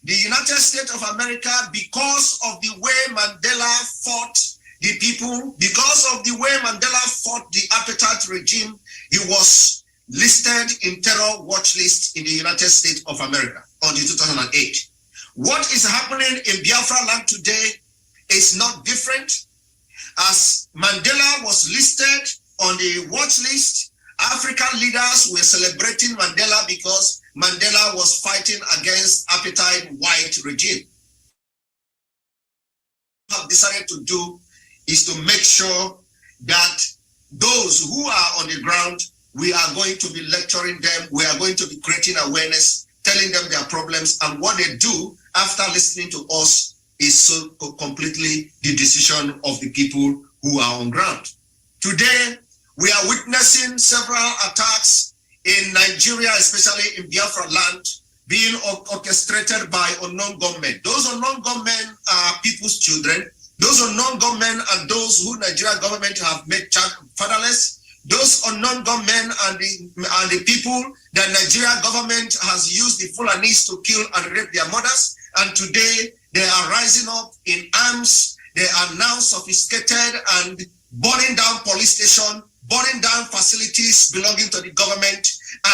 the United States of America, because of the way Mandela fought the people, because of the way Mandela fought the apartheid regime, he was listed in terror watch list in the United States of America until 2008. What is happening in Biafra land today is not different. As Mandela was listed on the watch list, African leaders were celebrating Mandela because Mandela was fighting against apartheid white regime. What we have decided to do is to make sure that those who are on the ground, we are going to be lecturing them, we are going to be creating awareness, telling them their problems, and what they do after listening to us is so completely the decision of the people who are on ground. Today, we are witnessing several attacks in Nigeria, especially in Biafra land, being orchestrated by unknown gunmen. Those unknown gunmen are people's children. Those unknown gunmen are those who Nigeria government have made fatherless. Those unknown gunmen are the people that Nigeria government has used the Fulanis to kill and rape their mothers. And today they are rising up in arms. They are now sophisticated and burning down police station, burning down facilities belonging to the government.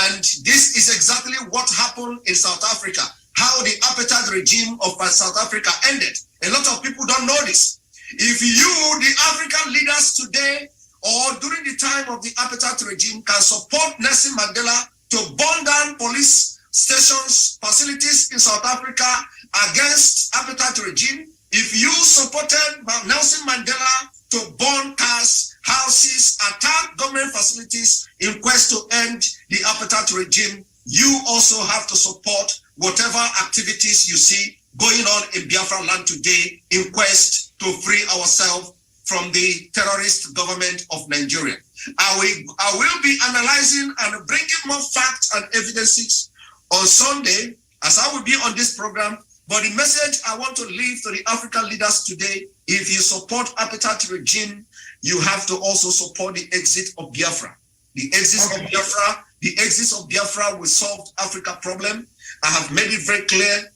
And this is exactly what happened in South Africa, how the apartheid regime of South Africa ended. A lot of people don't know this. If you, the African leaders today, or during the time of the apartheid regime, can support Nelson Mandela to burn down police stations, facilities in South Africa against apartheid regime, if you supported Nelson Mandela to burn cars, houses, attack government facilities in quest to end the apartheid regime, you also have to support whatever activities you see going on in Biafra land today in quest to free ourselves from the terrorist government of Nigeria. I will be analyzing and bringing more facts and evidences on Sunday as I will be on this program. But the message I want to leave to the African leaders today, if you support apartheid regime, you have to also support the exit of Biafra. The exit of Biafra will solve Africa problem. I have made it very clear,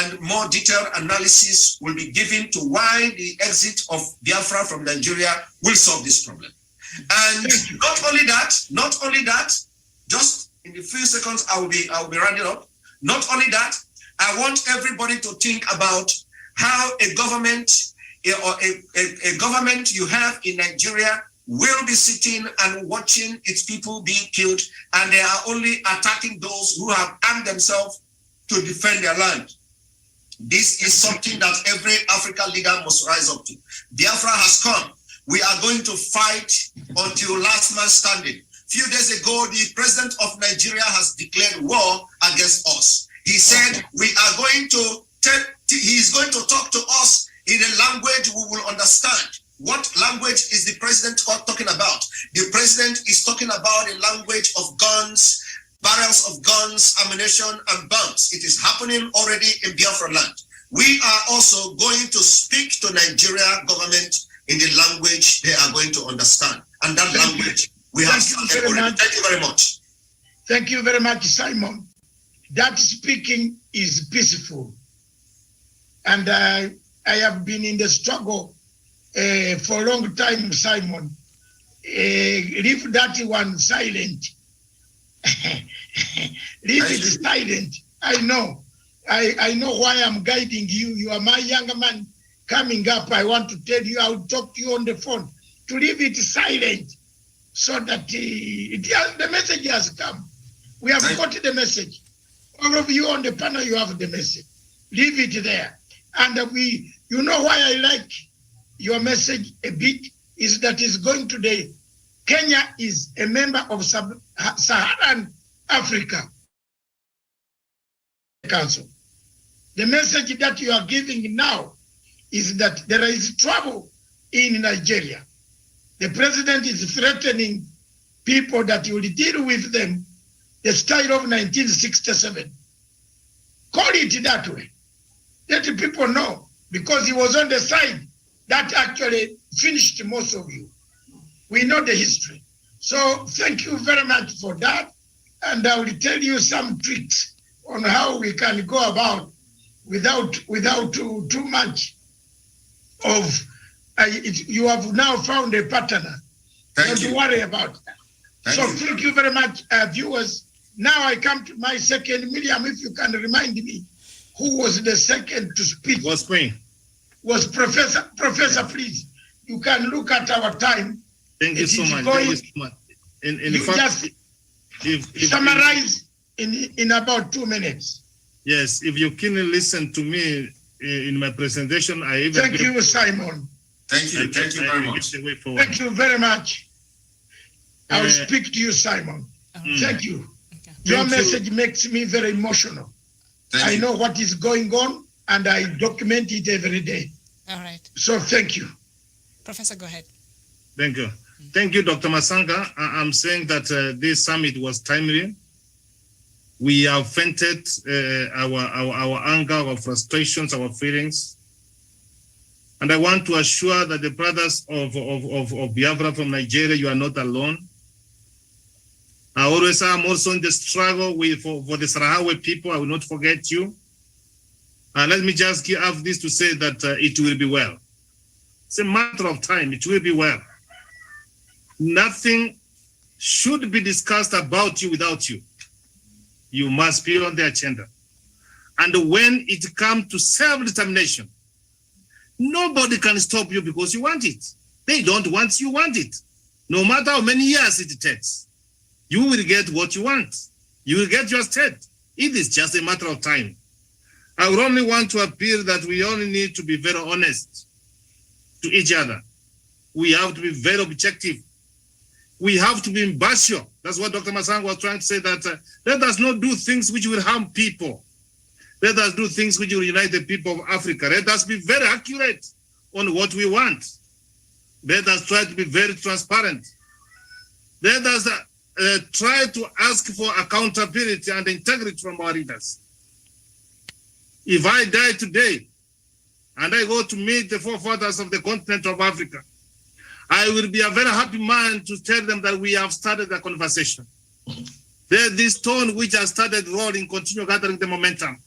and more detailed analysis will be given to why the exit of Biafra from Nigeria will solve this problem. And not only that, just in a few seconds, I will be rounding up. Not only that, I want everybody to think about how a government you have in Nigeria will be sitting and watching its people being killed, and they are only attacking those who have armed themselves to defend their land. This is something that every African leader must rise up to. Biafra has come. We are going to fight until last man standing. Few days ago, the president of Nigeria has declared war against us. He said he is going to talk to us in a language we will understand. What language is the president talking about? The president is talking about a language of guns, barrels of guns, ammunition, and bombs. It is happening already in Biafra land. We are also going to speak to Nigeria government in the language they are going to understand. And that language we have started already. Thank you very much. Thank you very much, Simon. That speaking is peaceful. And I have been in the struggle for a long time, Simon. Leave that one silent. Leave it silent. I know why I'm guiding you. You are my younger man coming up. I want to tell you, I'll talk to you on the phone to leave it silent so that the message has come. We have got the message. All of you on the panel, you have the message. Leave it there. And you know why I like your message a bit is that it's going today. Kenya is a member of Saharan Africa Council. The message that you are giving now is that there is trouble in Nigeria. The president is threatening people that he will deal with them the style of 1967. Call it that way. Let the people know, because he was on the side that actually finished most of you. We know the history. So thank you very much for that. And I will tell you some tricks on how we can go about without too much of, you have now found a partner. Don't worry about that. Thank you very much, viewers. Now I come to my second. Miriam, if you can remind me, who was the second to speak? Was me. Was Professor. Professor, please. You can look at our time. Thank you so much. In fact, if summarize in about 2 minutes. Yes, if you can listen to me in my presentation, I even... Thank you, Simon. Thank you very much. Thank you very much. I will speak to you, Simon. Thank you. Okay. Your message makes me very emotional. I know what is going on, and I document it every day. All right. So thank you. Professor, go ahead. Thank you. Thank you, Dr. Masanga. I'm saying that this summit was timely. We have vented our anger, our frustrations, our feelings. And I want to assure that the brothers of Biafra from Nigeria, you are not alone. I always am also in the struggle for the Sahrawi people. I will not forget you. And let me just have this to say that it will be well. It's a matter of time. It will be well. Nothing should be discussed about you without you. You must be on the agenda. And when it comes to self-determination, nobody can stop you because you want it. They don't want you want it. No matter how many years it takes, you will get what you want. You will get your state. It is just a matter of time. I would only want to appeal that we only need to be very honest to each other. We have to be very objective. We have to be impartial. That's what Dr. Masang was trying to say, that let us not do things which will harm people. Let us do things which will unite the people of Africa. Let us be very accurate on what we want. Let us try to be very transparent. Let us try to ask for accountability and integrity from our leaders. If I die today and I go to meet the forefathers of the continent of Africa, I will be a very happy man to tell them that we have started a conversation. This stone which has started rolling, continue gathering the momentum.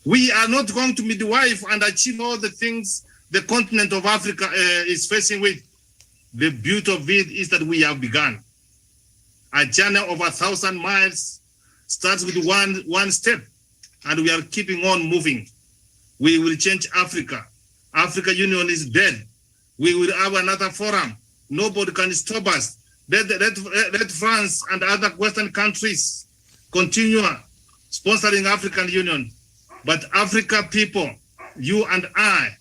We are not going to midwife and achieve all the things the continent of Africa is facing with. The beauty of it is that we have begun. A journey of 1,000 miles starts with one step, and we are keeping on moving. We will change Africa. Africa Union is dead. We will have another forum. Nobody can stop us. Let France and other Western countries continue sponsoring African Union. But Africa people, you and I,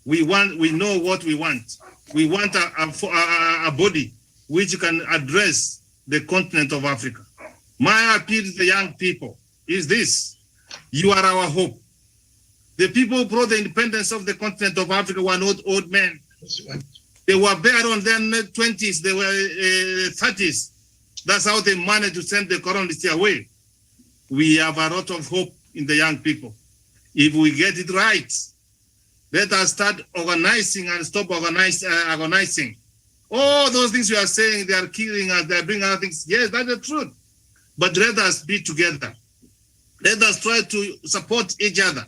we know what we want. We want a body which can address the continent of Africa. My appeal to the young people is this: you are our hope. The people who brought the independence of the continent of Africa were not old men. They were bare on their 20s, they were 30s. That's how they managed to send the colonists away. We have a lot of hope in the young people. If we get it right, let us start organizing and stop organizing. All those things you are saying, they are killing us, they are doing other things. Yes, that's the truth. But let us be together. Let us try to support each other.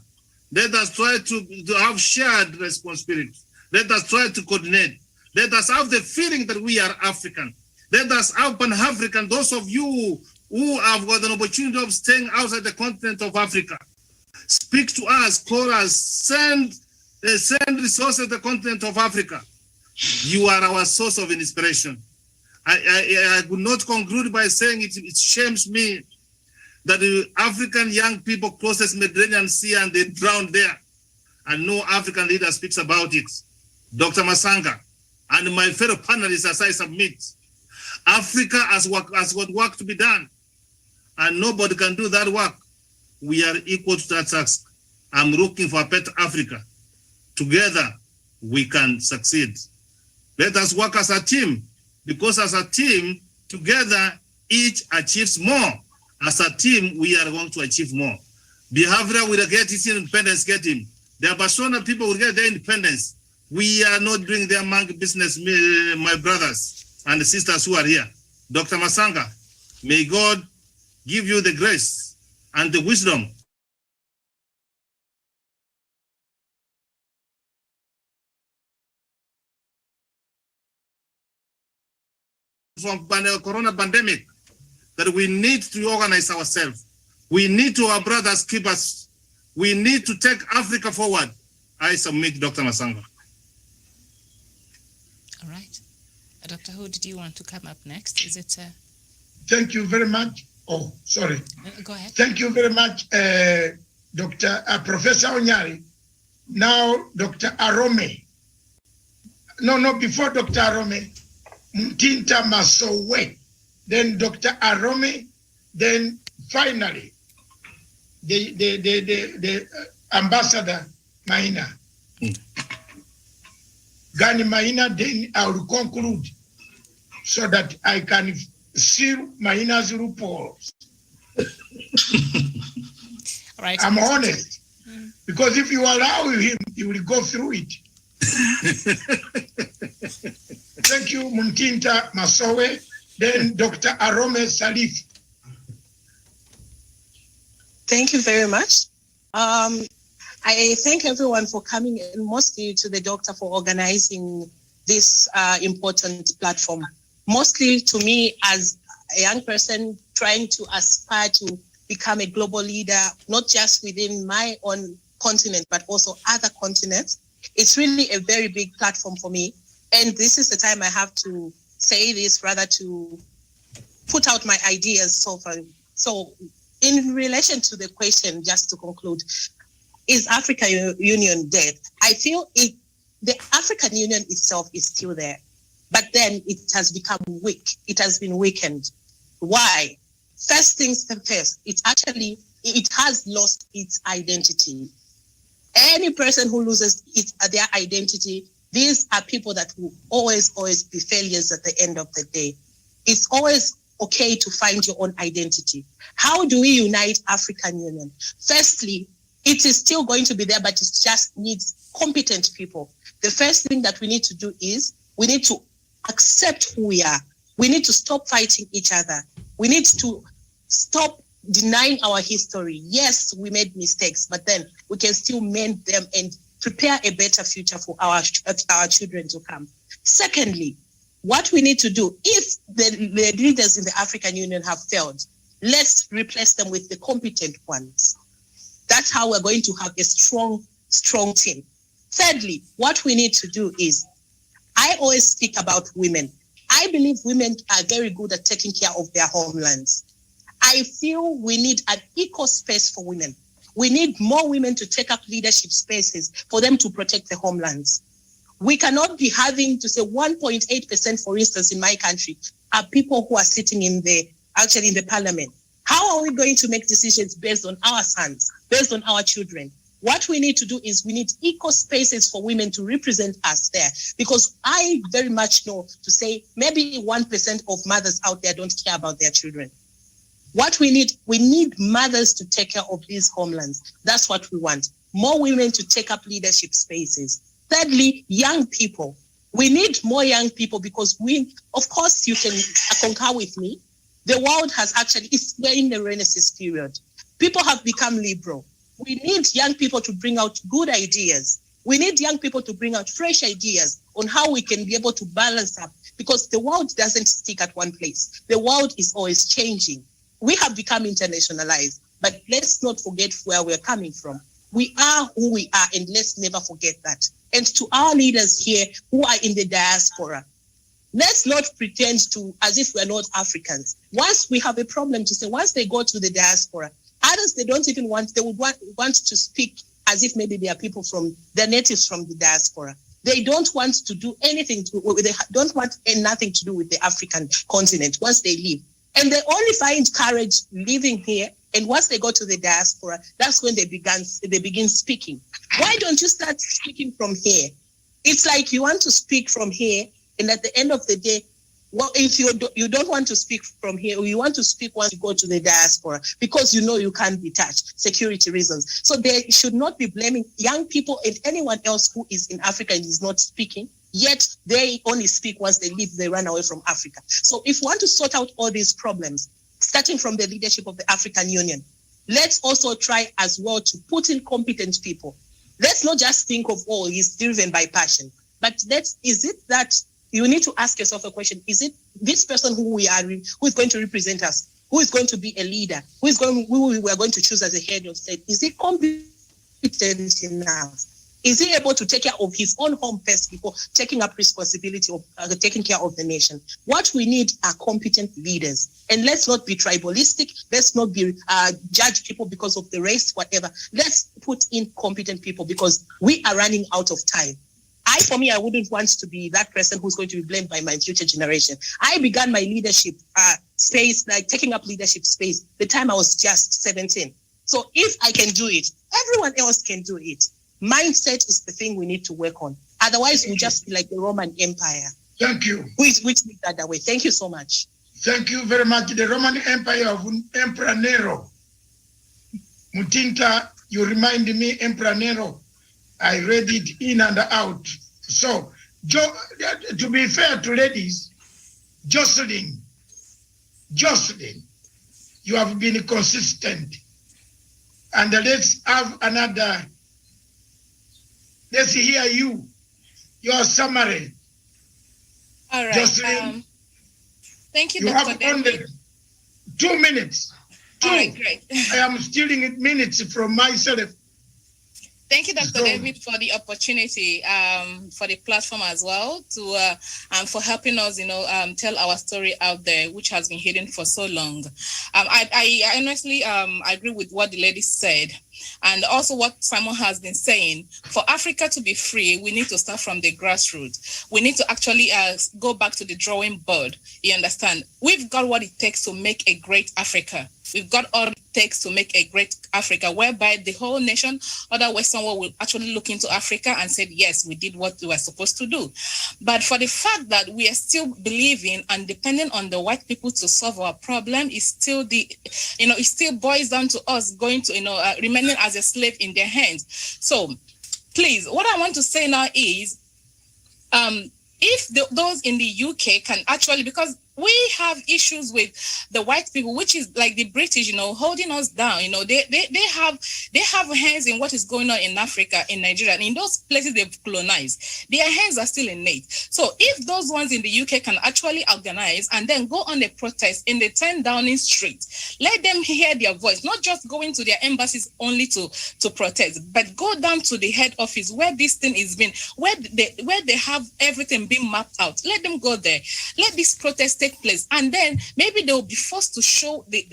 Let us try to have shared responsibility. Let us try to coordinate. Let us have the feeling that we are African. Let us have Pan-African. Those of you who have got an opportunity of staying outside the continent of Africa, speak to us, call us, send resources to the continent of Africa. You are our source of inspiration. I would not conclude by saying it shames me that the African young people crosses Mediterranean Sea and they drown there. And no African leader speaks about it. Dr. Masanga and my fellow panelists, as I submit, Africa has got work to be done, and nobody can do that work. We are equal to that task. I'm looking for a better Africa. Together, we can succeed. Let us work as a team, because as a team, together, each achieves more. As a team, we are going to achieve more. Biafra will get its independence, get him. The Ambazonia people will get their independence. We are not doing their monkey business, my brothers and sisters who are here. Dr. Masanga, may God give you the grace and the wisdom from the corona pandemic, that we need to organize ourselves. We need to, our brothers, keep us. We need to take Africa forward. I submit, Dr. Masanga. All right. Dr. Who did you want to come up next? Is it? Thank you very much. Oh, sorry. Go ahead. Thank you very much, Professor Onyari. Now, Dr. Arome. No, before Dr. Arome, Mtinta Masowe. Then Dr. Arome. Then finally, the Ambassador Maina. Gani Maina, then I will conclude so that I can see Maina's reports. Right. I'm honest. Because if you allow him, he will go through it. Thank you, Muntinta Masowe. Then Dr. Arome Salif. Thank you very much. I thank everyone for coming, and mostly to the doctor for organizing this important platform. Mostly to me as a young person trying to aspire to become a global leader, not just within my own continent, but also other continents. It's really a very big platform for me. And this is the time I have to say this, rather to put out my ideas so far. So in relation to the question, just to conclude, is African Union dead? I feel the African Union itself is still there, but then it has become weak. It has been weakened. Why? First things first, it has lost its identity. Any person who loses their identity, these are people that will always be failures at the end of the day. It's always okay to find your own identity. How do we unite African Union? Firstly, it is still going to be there, but it just needs competent people. The first thing that we need to do is we need to accept who we are. We need to stop fighting each other. We need to stop denying our history. Yes, we made mistakes, but then we can still mend them and prepare a better future for our children to come. Secondly, What we need to do, if the leaders in the African Union have failed, let's replace them with the competent ones. That's how we're going to have a strong team. Thirdly, what we need to do is, I always speak about women. I believe women are very good at taking care of their homelands. I feel we need an equal space for women. We need more women to take up leadership spaces for them to protect the homelands. We cannot be having to say 1.8%, for instance, in my country, are people who are sitting in the parliament. How are we going to make decisions based on our sons, based on our children? What we need to do is we need equal spaces for women to represent us there, because I very much know to say maybe 1% of mothers out there don't care about their children. What we need mothers to take care of these homelands. That's what we want. More women to take up leadership spaces. Thirdly, young people. We need more young people because of course, you can concur with me. The world we're in the Renaissance period. People have become liberal. We need young people to bring out good ideas. We need young people to bring out fresh ideas on how we can be able to balance up, because the world doesn't stick at one place. The world is always changing. We have become internationalized, but let's not forget where we're coming from. We are who we are, and let's never forget that. And to our leaders here who are in the diaspora, let's not pretend as if we're not Africans. Once we have a problem to say, once they go to the diaspora, others they would want to speak as if maybe they are they're natives from the diaspora. They don't want to do anything, they don't want nothing to do with the African continent once they leave. And they only find courage living here. And once they go to the diaspora, that's when they begin speaking. Why don't you start speaking from here? It's like you want to speak from here, and at the end of the day, well, if you don't want to speak from here, or you want to speak once you go to the diaspora, because you know you can't be touched, security reasons. So they should not be blaming young people and anyone else who is in Africa and is not speaking, yet they only speak once they leave, they run away from Africa. So if we want to sort out all these problems, starting from the leadership of the African Union, let's also try as well to put in competent people. Let's not just think of, he's driven by passion, but is it that you need to ask yourself a question? Is it this person who is going to represent us, who is going to be a leader, who we are going to choose as a head of state? Is he competent enough? Is he able to take care of his own home first before taking up responsibility of taking care of the nation? What we need are competent leaders. And let's not be tribalistic. Let's not be judge people because of the race, whatever. Let's put in competent people because we are running out of time. For me, I wouldn't want to be that person who's going to be blamed by my future generation. I began my leadership space, like taking up leadership space, the time I was just 17. So if I can do it, everyone else can do it. Mindset is the thing we need to work on. Otherwise, we'll just be like the Roman Empire. Thank you. Which did that way. Thank you so much. Thank you very much. The Roman Empire of Emperor Nero. Mutinta, you remind me, Emperor Nero. I read it in and out. So, to be fair to ladies, Jocelyn, you have been consistent. And let's have another. Let's hear your summary. All right. Jocelyn, thank you, you Dr. have David. only 2 minutes. All right, great. I am stealing minutes from myself. Thank you, Dr. David, for the opportunity, for the platform as well, to for helping us, tell our story out there, which has been hidden for so long. I honestly agree with what the lady said, and also what Simon has been saying. For Africa to be free, we need to start from the grassroots. We need to actually go back to the drawing board. You understand? We've got what it takes to make a great Africa. We've got all it takes to make a great Africa, whereby the whole nation, other Western world, will actually look into Africa and say, yes, we did what we were supposed to do. But for the fact that we are still believing and depending on the white people to solve our problem, is still it still boils down to us going to, remaining as a slave in their hands. So please, what I want to say now is, if those in the UK can actually, because we have issues with the white people, which is like the British, holding us down. They have hands in what is going on in Africa, in Nigeria, and in those places they've colonized. Their hands are still in it. So if those ones in the UK can actually organize and then go on a protest in the 10 Downing Street, let them hear their voice, not just going to their embassies only to protest, but go down to the head office where this thing is being, where they have everything being mapped out. Let them go there. Let this protest take place, and then maybe they will be forced to show the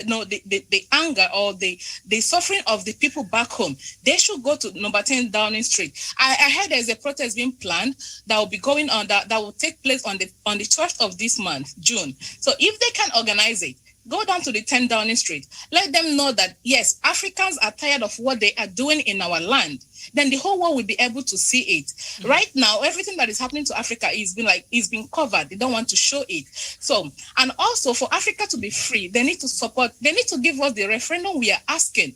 anger or the suffering of the people back home. They should go to number 10 Downing Street. I heard there's a protest being planned that will be going on that will take place on the 12th of this month, June. So if they can organize it, go down to the 10 Downing Street. Let them know that, yes, Africans are tired of what they are doing in our land. Then the whole world will be able to see it. Mm-hmm. Right now, everything that is happening to Africa is being covered. They don't want to show it. So, and also for Africa to be free, they need to support, they need to give us the referendum we are asking.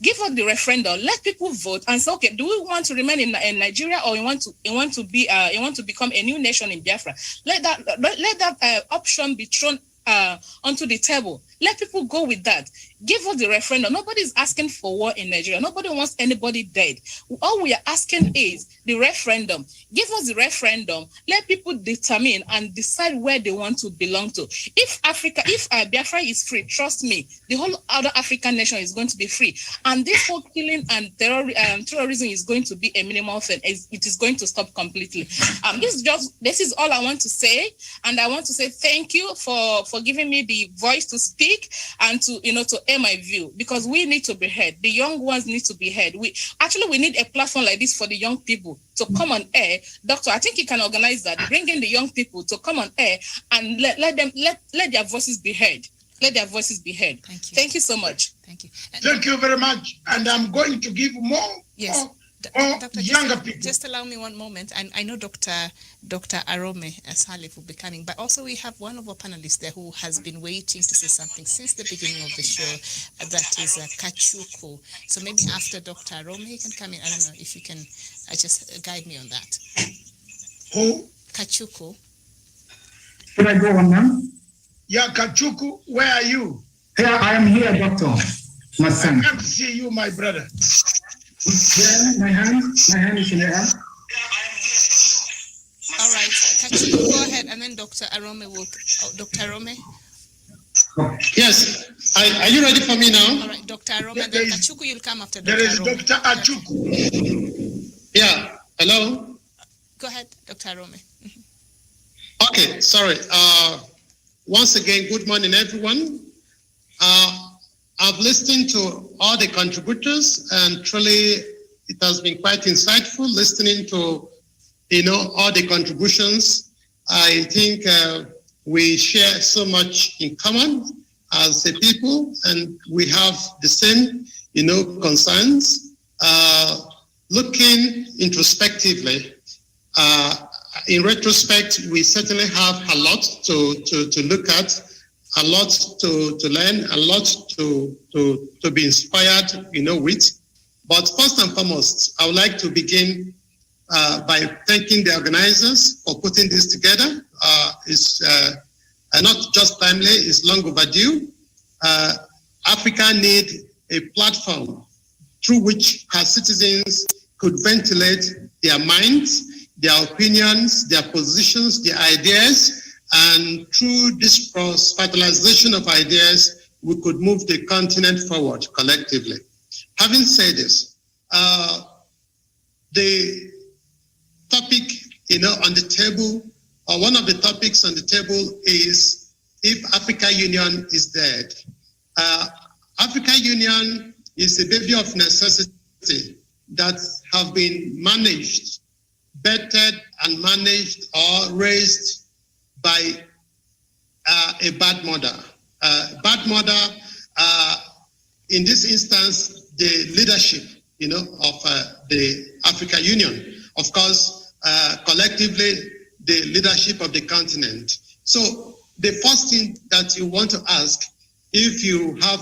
Give us the referendum. Let people vote and say, okay, do we want to remain in Nigeria, or you want to become a new nation in Biafra? Let that option be thrown onto the table. Let people go with that. Give us the referendum. Nobody is asking for war in Nigeria. Nobody wants anybody dead. All we are asking is the referendum. Give us the referendum. Let people determine and decide where they want to belong to. If Biafra is free, trust me, the whole other African nation is going to be free. And this whole killing and terrorism is going to be a minimal thing. It is going to stop completely. This is all I want to say. And I want to say thank you for giving me the voice to speak and to air my view, because we need to be heard. The young ones need to be heard. We need a platform like this for the young people to come on air. Doctor, I think you can organize that. Bring in the young people to come on air and let their voices be heard. Let their voices be heard. Thank you. Thank you so much. Thank you. Thank you very much. And I'm going to give more. Yes. Doctor, younger people. Just allow me one moment. And I know Dr. Arome Salif will be coming, but also we have one of our panelists there who has been waiting to say something since the beginning of the show. That is Kachuku. So maybe after Dr. Arome, he can come in. I don't know if you can just guide me on that. Who? Kachuku. Should I go on now? Yeah, Kachuku, where are you? Here, I am here, Doctor. My son. I can't see you, my brother. Yeah, my hand is in the air. All right, Kachuku, go ahead, and then Dr. Arome will. Dr. Arome. Yes. Are you ready for me now? All right, Dr. Arome, and then Kachuku, you'll come after Dr. There is Arome. Dr. Achuku. Yeah. Hello. Go ahead, Dr. Arome. Okay. Sorry. Once again, good morning, everyone. I've listened to all the contributors, and truly it has been quite insightful listening to, all the contributions. I think we share so much in common as a people, and we have the same, concerns. Looking introspectively, in retrospect, we certainly have a lot to look at, a lot to learn, a lot to be inspired, with. But first and foremost, I would like to begin by thanking the organizers for putting this together. It's not just timely, it's long overdue. Africa needs a platform through which her citizens could ventilate their minds, their opinions, their positions, their ideas, and through this cross-fertilization of ideas, we could move the continent forward collectively. Having said this, the topic, on the table, or one of the topics on the table is if African Union is dead. African Union is a baby of necessity that have been managed, bettered and managed or raised by a bad mother. Bad mother, in this instance, the leadership, of the African Union. Of course, collectively, the leadership of the continent. So the first thing that you want to ask, if you have,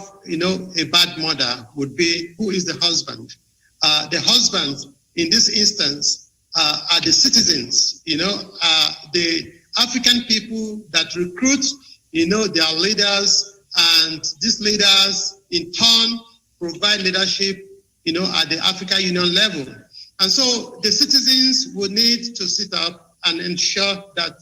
a bad mother, would be, who is the husband? The husband, in this instance, are the citizens, the African people that recruit their leaders, and these leaders in turn provide leadership, at the African Union level. And so the citizens will need to sit up and ensure that,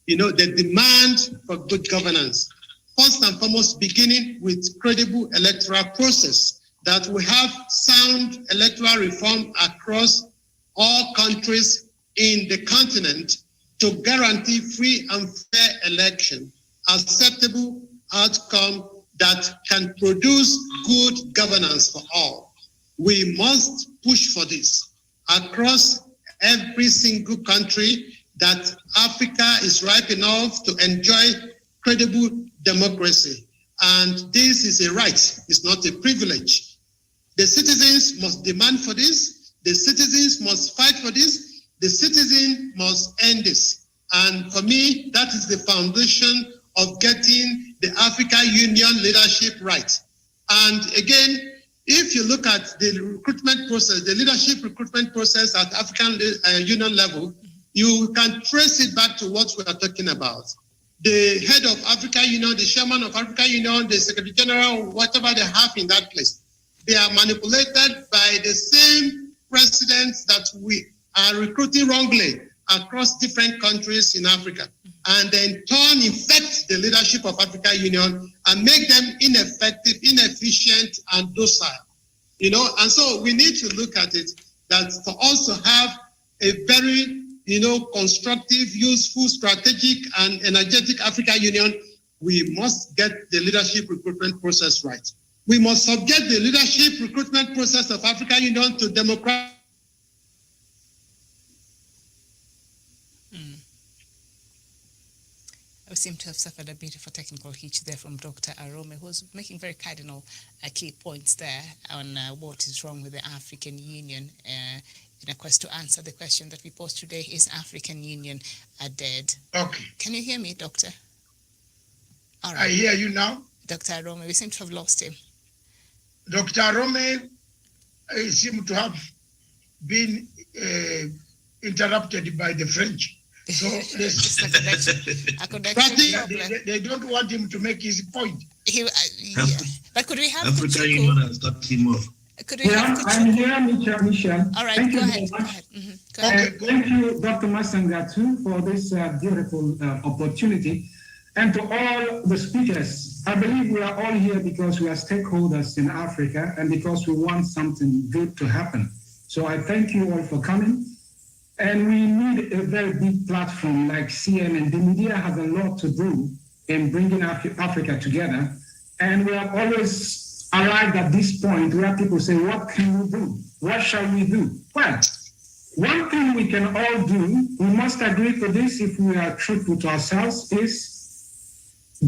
the demand for good governance, first and foremost, beginning with credible electoral process, that we have sound electoral reform across all countries in the continent to guarantee free and fair election, acceptable outcome that can produce good governance for all. We must push for this across every single country, that Africa is ripe enough to enjoy credible democracy. And this is a right, it's not a privilege. The citizens must demand for this. The citizens must fight for this. The citizen must end this. And for me, that is the foundation of getting the African Union leadership right. And again, if you look at the recruitment process, the leadership recruitment process at African Union level, you can trace it back to what we are talking about. The head of African Union, the chairman of African Union, the secretary general, whatever they have in that place, they are manipulated by the same presidents that we are recruiting wrongly across different countries in Africa, and then turn infect the leadership of African Union and make them ineffective, inefficient, and docile. And so we need to look at it that for us to have a very, constructive, useful, strategic, and energetic African Union, we must get the leadership recruitment process right. We must subject the leadership recruitment process of African Union to democratic. I seem to have suffered a bit of a technical hitch there from Dr. Arome, who was making very cardinal key points there on what is wrong with the African Union. In a quest to answer the question that we posed today, is African Union dead? Okay. Can you hear me, Doctor? All right. I hear you now. Dr. Arome, we seem to have lost him. Dr. Arome seemed to have been interrupted by the French. So they don't want him to make his point. But could we have African Union has got him off. I'm here, Michelle. All right, thank go you ahead. Go ahead. Thank you, Dr. Masanga, too, for this beautiful opportunity. And to all the speakers, I believe we are all here because we are stakeholders in Africa and because we want something good to happen. So I thank you all for coming. And we need a very big platform like CNN. The media has a lot to do in bringing Africa together. And we have always arrived at this point where people say, what can we do? What shall we do? Well, one thing we can all do, we must agree to this if we are truthful to ourselves, is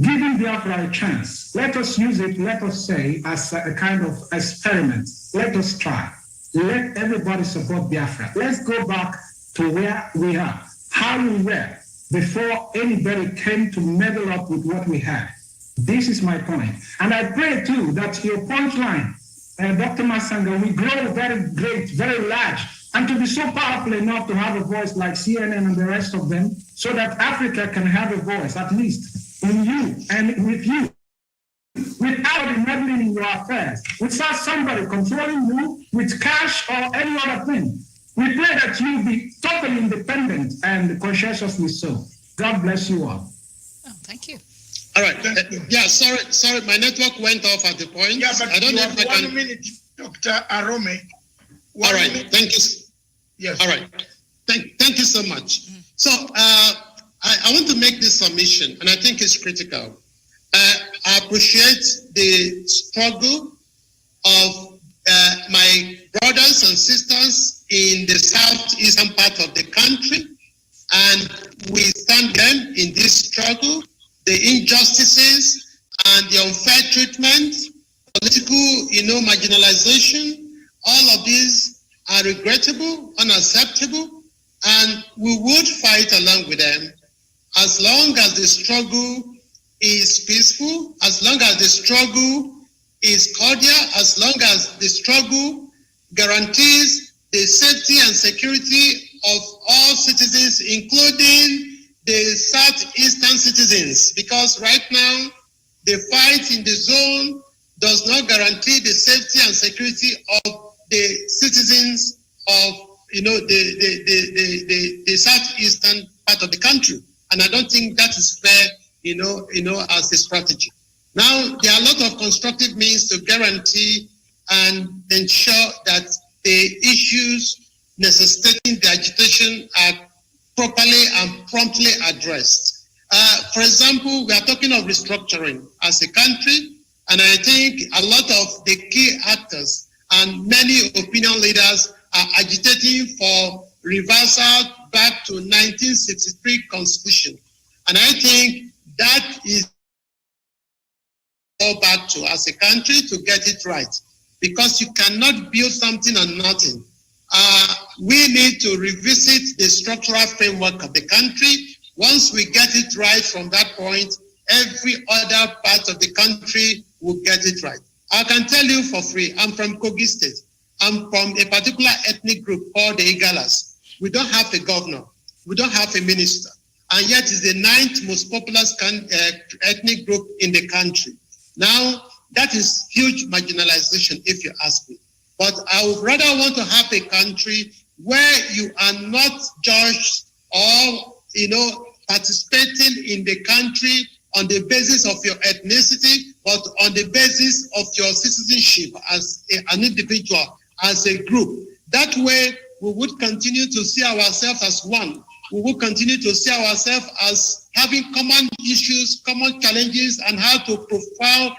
giving Biafra a chance. Let us use it, let us say, as a kind of experiment. Let us try. Let everybody support Biafra. Let's go back to where we are, how we were, before anybody came to meddle up with what we had. This is my point. And I pray, too, that your punchline, Dr. Masanga, will grow very great, very large, and to be so powerful enough to have a voice like CNN and the rest of them, so that Africa can have a voice, at least in you and with you, without meddling in your affairs, without somebody controlling you with cash or any other thing. We pray that you be totally independent and conscientiously so. God bless you all. Oh, thank you. All right. Sorry, my network went off at the point. Yeah, but I don't know if I can. 1 minute, Dr. Arome. All right, thank you. Yes. All right, thank you so much. So I want to make this submission, and I think it's critical. I appreciate the struggle of my brothers and sisters in the southeastern part of the country, and we stand them in this struggle. The injustices and the unfair treatment, political, marginalization, all of these are regrettable, unacceptable, and we would fight along with them as long as the struggle is peaceful, as long as the struggle is cordial, as long as the struggle guarantees the safety and security of all citizens, including the southeastern citizens, because right now the fight in the zone does not guarantee the safety and security of the citizens of the southeastern part of the country. And I don't think that is fair, as a strategy. Now, there are a lot of constructive means to guarantee and ensure that the issues necessitating the agitation are properly and promptly addressed. For example, we are talking of restructuring as a country, and I think a lot of the key actors and many opinion leaders are agitating for reversal back to 1963 Constitution. And I think that is all back to as a country to get it right, because you cannot build something on nothing. We need to revisit the structural framework of the country. Once we get it right from that point, every other part of the country will get it right. I can tell you for free, I'm from Kogi State. I'm from a particular ethnic group called the Igalas. We don't have a governor. We don't have a minister. And yet it's the 9th most populous ethnic group in the country. Now, that is huge marginalization, if you ask me. But I would rather want to have a country where you are not judged or, participating in the country on the basis of your ethnicity, but on the basis of your citizenship as an individual, as a group. That way, we would continue to see ourselves as one. We will continue to see ourselves as having common issues, common challenges, and how to provide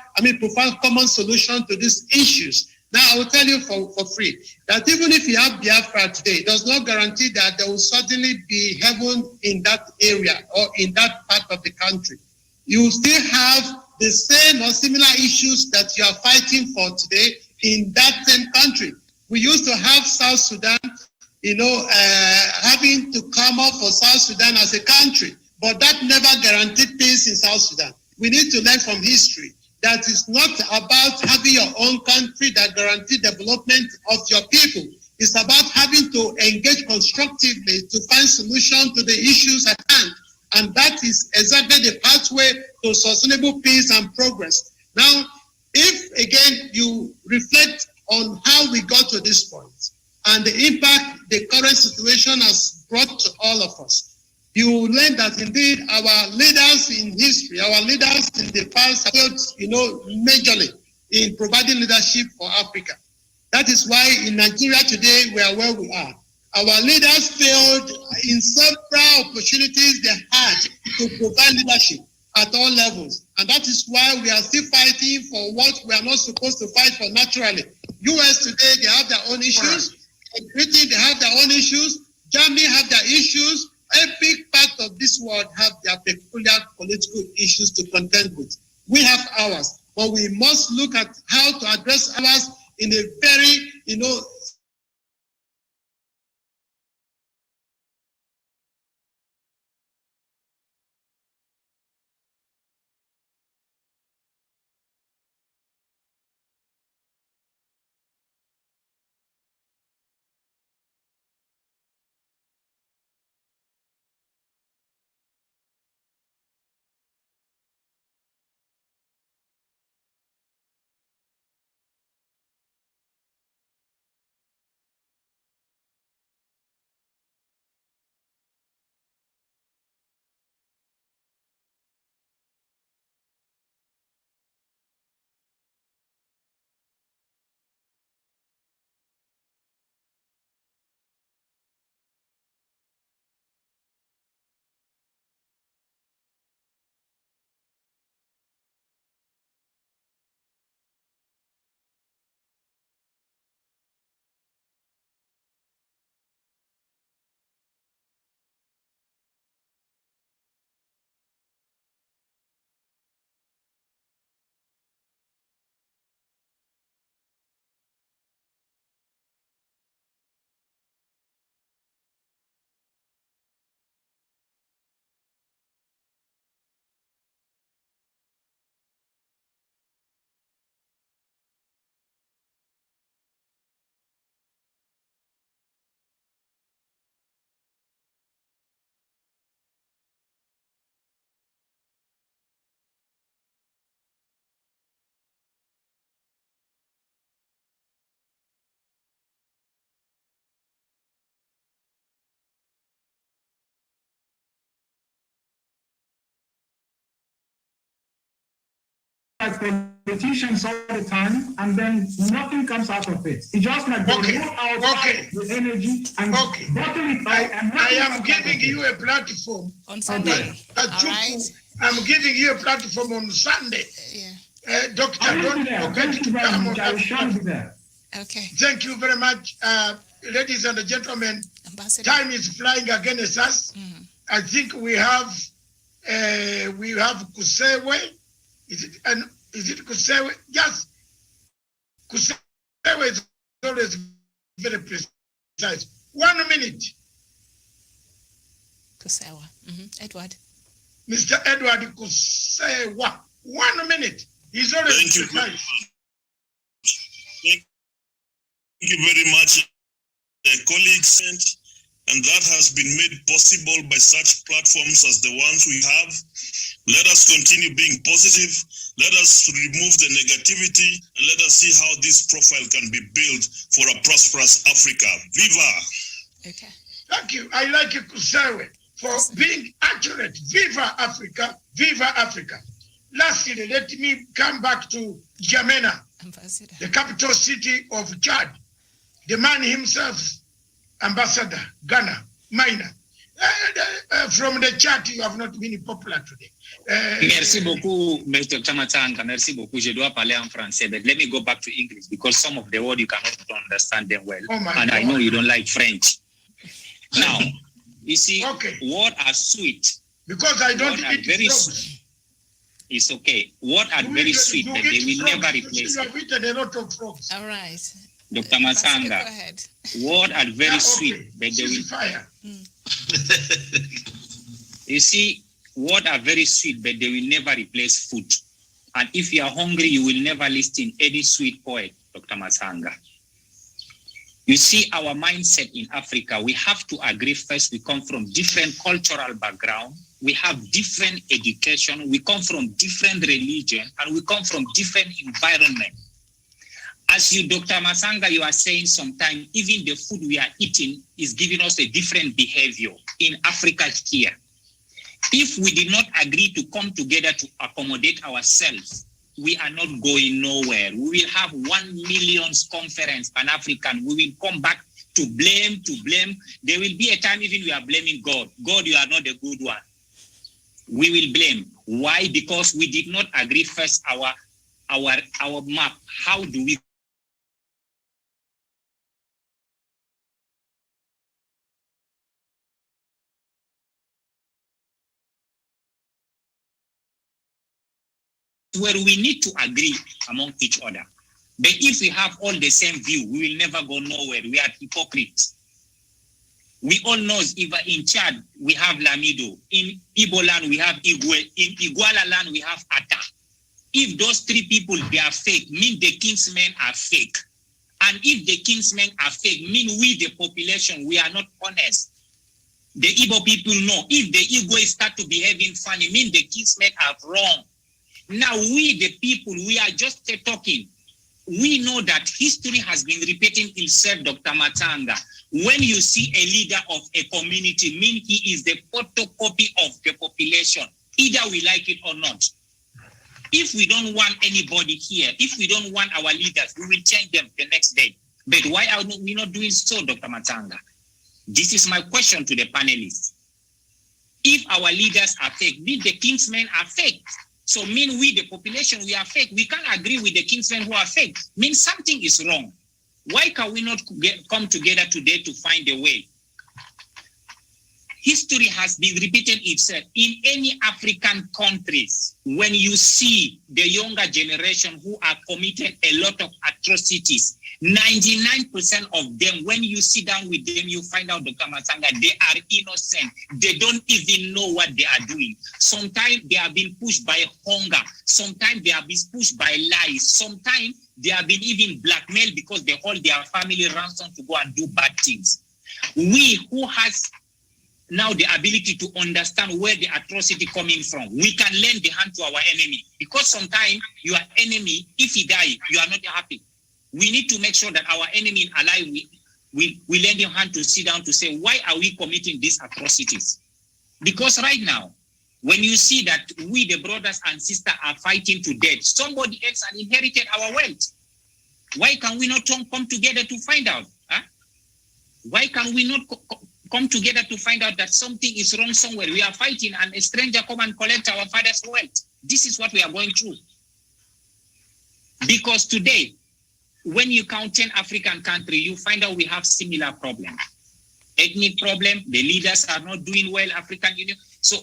common solutions to these issues. Now, I will tell you for free that even if you have Biafra today, it does not guarantee that there will suddenly be heaven in that area or in that part of the country. You will still have the same or similar issues that you are fighting for today in that same country. We used to have South Sudan, having to come up for South Sudan as a country, but that never guaranteed peace in South Sudan. We need to learn from history. That is not about having your own country that guarantees development of your people. It's about having to engage constructively to find solutions to the issues at hand. And that is exactly the pathway to sustainable peace and progress. Now, if again you reflect on how we got to this point and the impact the current situation has brought to all of us, you will learn that indeed our leaders in history, our leaders in the past have failed, majorly in providing leadership for Africa. That is why in Nigeria today we are where we are. Our leaders failed in several opportunities they had to provide leadership at all levels. And that is why we are still fighting for what we are not supposed to fight for naturally. US today, they have their own issues. Britain, they have their own issues. Germany have their issues. Every part of this world have their peculiar political issues to contend with. We have ours, but we must look at how to address ours in a very, like politicians all the time, and then nothing comes out of it. It's just like they put out the energy and bottle it out. I am giving you a platform on Sunday. I'm giving you a platform on Sunday. Doctor, don't forget to come on that. Okay. Thank you very much, ladies and gentlemen. Ambassador. Time is flying against us. I think we have Kusewe. Is it Kusewe? Yes. Kusewe is always very precise. 1 minute. Kusewa. Edward. Mr. Edward Kusewa. 1 minute. He's always precise. Thank you very much, colleagues. And that has been made possible by such platforms as the ones we have. Let us continue being positive. Let us remove the negativity, and let us see how this profile can be built for a prosperous Africa. Viva! Okay. Thank you. I like you, Kusewe, for being accurate. Viva Africa! Viva Africa! Lastly, let me come back to N'Djamena, the capital city of Chad. The man himself, Ambassador, Ghana, Minor. From the chat, you have not been popular today. Merci beaucoup, Mr. Tamatanga. Merci beaucoup. Je dois parler en français, but let me go back to English because some of the words you cannot understand them well. And God. I know you don't like French. Now, you see, words are sweet. Because I don't eat frogs. It's okay. Words are very sweet, but they will never replace you have eaten a lot of frogs. All right. Dr. Masanga, words are very sweet, but they will fire. You see, words are very sweet, but they will never replace food. And if you are hungry, you will never listen any sweet poet, Dr. Masanga. You see, our mindset in Africa, we have to agree first, we come from different cultural background, we have different education, we come from different religion, and we come from different environment. As you, Dr. Masanga, you are saying sometimes even the food we are eating is giving us a different behavior in Africa here. If we did not agree to come together to accommodate ourselves, we are not going nowhere. We will have 1 million conference Pan-African. We will come back to blame. There will be a time even we are blaming God. God, you are not the good one. We will blame. Why? Because we did not agree first our map. How do we where we need to agree among each other. But if we have all the same view, we will never go nowhere. We are hypocrites. We all know even in Chad, we have Lamido. In Igbo land, we have Igwe. In Iguala land, we have Ata. If those three people, they are fake, mean the kingsmen are fake. And if the kingsmen are fake, mean we, the population, we are not honest. The Igbo people know. If the Igbo start to behaving funny, mean the kingsmen are wrong. Now we, the people, we are just talking. We know that history has been repeating itself, Dr. Matanga. When you see a leader of a community, mean he is the photocopy of the population, either we like it or not. If we don't want anybody here, if we don't want our leaders, we will change them the next day. But why are we not doing so, Dr. Matanga? This is my question to the panelists. If our leaders are fake, mean the kingsmen are fake. So mean we, the population, we are fake. We can't agree with the kingsmen who are fake. Means something is wrong. Why can we not come together today to find a way? History has been repeating itself. In any African countries, when you see the younger generation who are committing a lot of atrocities, 99% of them, when you sit down with them, you find out, Dr. Masanga, they are innocent. They don't even know what they are doing. Sometimes they have been pushed by hunger. Sometimes they have been pushed by lies. Sometimes they have been even blackmailed because they hold their family ransom to go and do bad things. We who has now the ability to understand where the atrocity coming from, we can lend the hand to our enemy. Because sometimes your enemy, if he die, you are not happy. We need to make sure that our enemy in ally, we lend him hand to sit down to say, why are we committing these atrocities? Because right now, When you see that we, the brothers and sisters, are fighting to death, somebody else has inherited our wealth. Why can we not come together to find out? Huh? Why can we not come together to find out that something is wrong somewhere? We are fighting and a stranger come and collect our father's wealth. This is what we are going through. Because today, when you count 10 African countries, you find out we have similar problems. Ethnic problem, the leaders are not doing well, African Union. So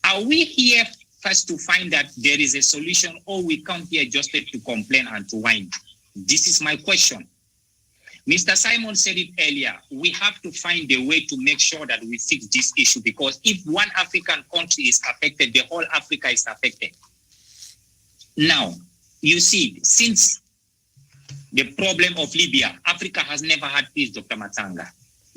are we here first to find that there is a solution, or we come here just to complain and to whine? This is my question. Mr. Simon said it earlier, we have to find a way to make sure that we fix this issue, because if one African country is affected, the whole Africa is affected. Now, you see, since the problem of Libya, Africa has never had peace, Dr. Matanga.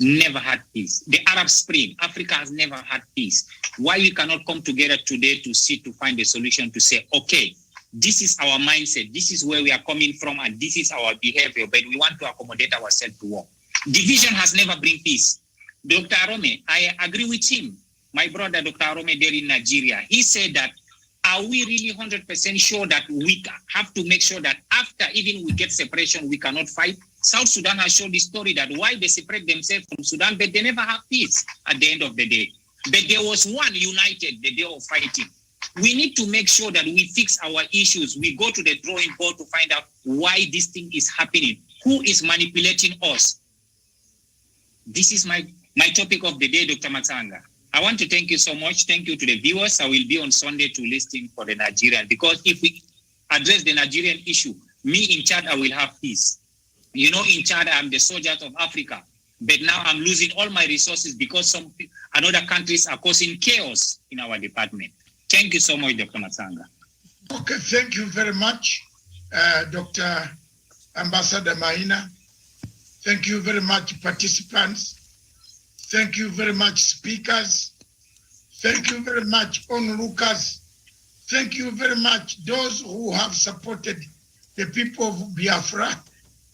Never had peace. The Arab Spring, Africa has never had peace. Why we cannot come together today to see, to find a solution, to say, okay, this is our mindset, this is where we are coming from, and this is our behavior, but we want to accommodate ourselves to work. Division has never bring peace. Dr. Arome, I agree with him. My brother, Dr. Arome, there in Nigeria, he said that, are we really 100% sure that we have to make sure that after even we get separation, we cannot fight? South Sudan has shown the story that why they separate themselves from Sudan, but they never have peace at the end of the day. But there was one united the day of fighting. We need to make sure that we fix our issues. We go to the drawing board to find out why this thing is happening. Who is manipulating us? This is my topic of the day, Dr. Matanga. I want to thank you so much. Thank you to the viewers. I will be on Sunday to listen for the Nigerian, because if we address the Nigerian issue, me in Chad, I will have peace. You know, in Chad, I'm the soldiers of Africa, but now I'm losing all my resources because some other countries are causing chaos in our department. Thank you so much, Dr. Matanga. Okay, thank you very much, Dr. Ambassador Maina. Thank you very much, participants. Thank you very much, speakers. Thank you very much, onlookers. Thank you very much, those who have supported the people of Biafra,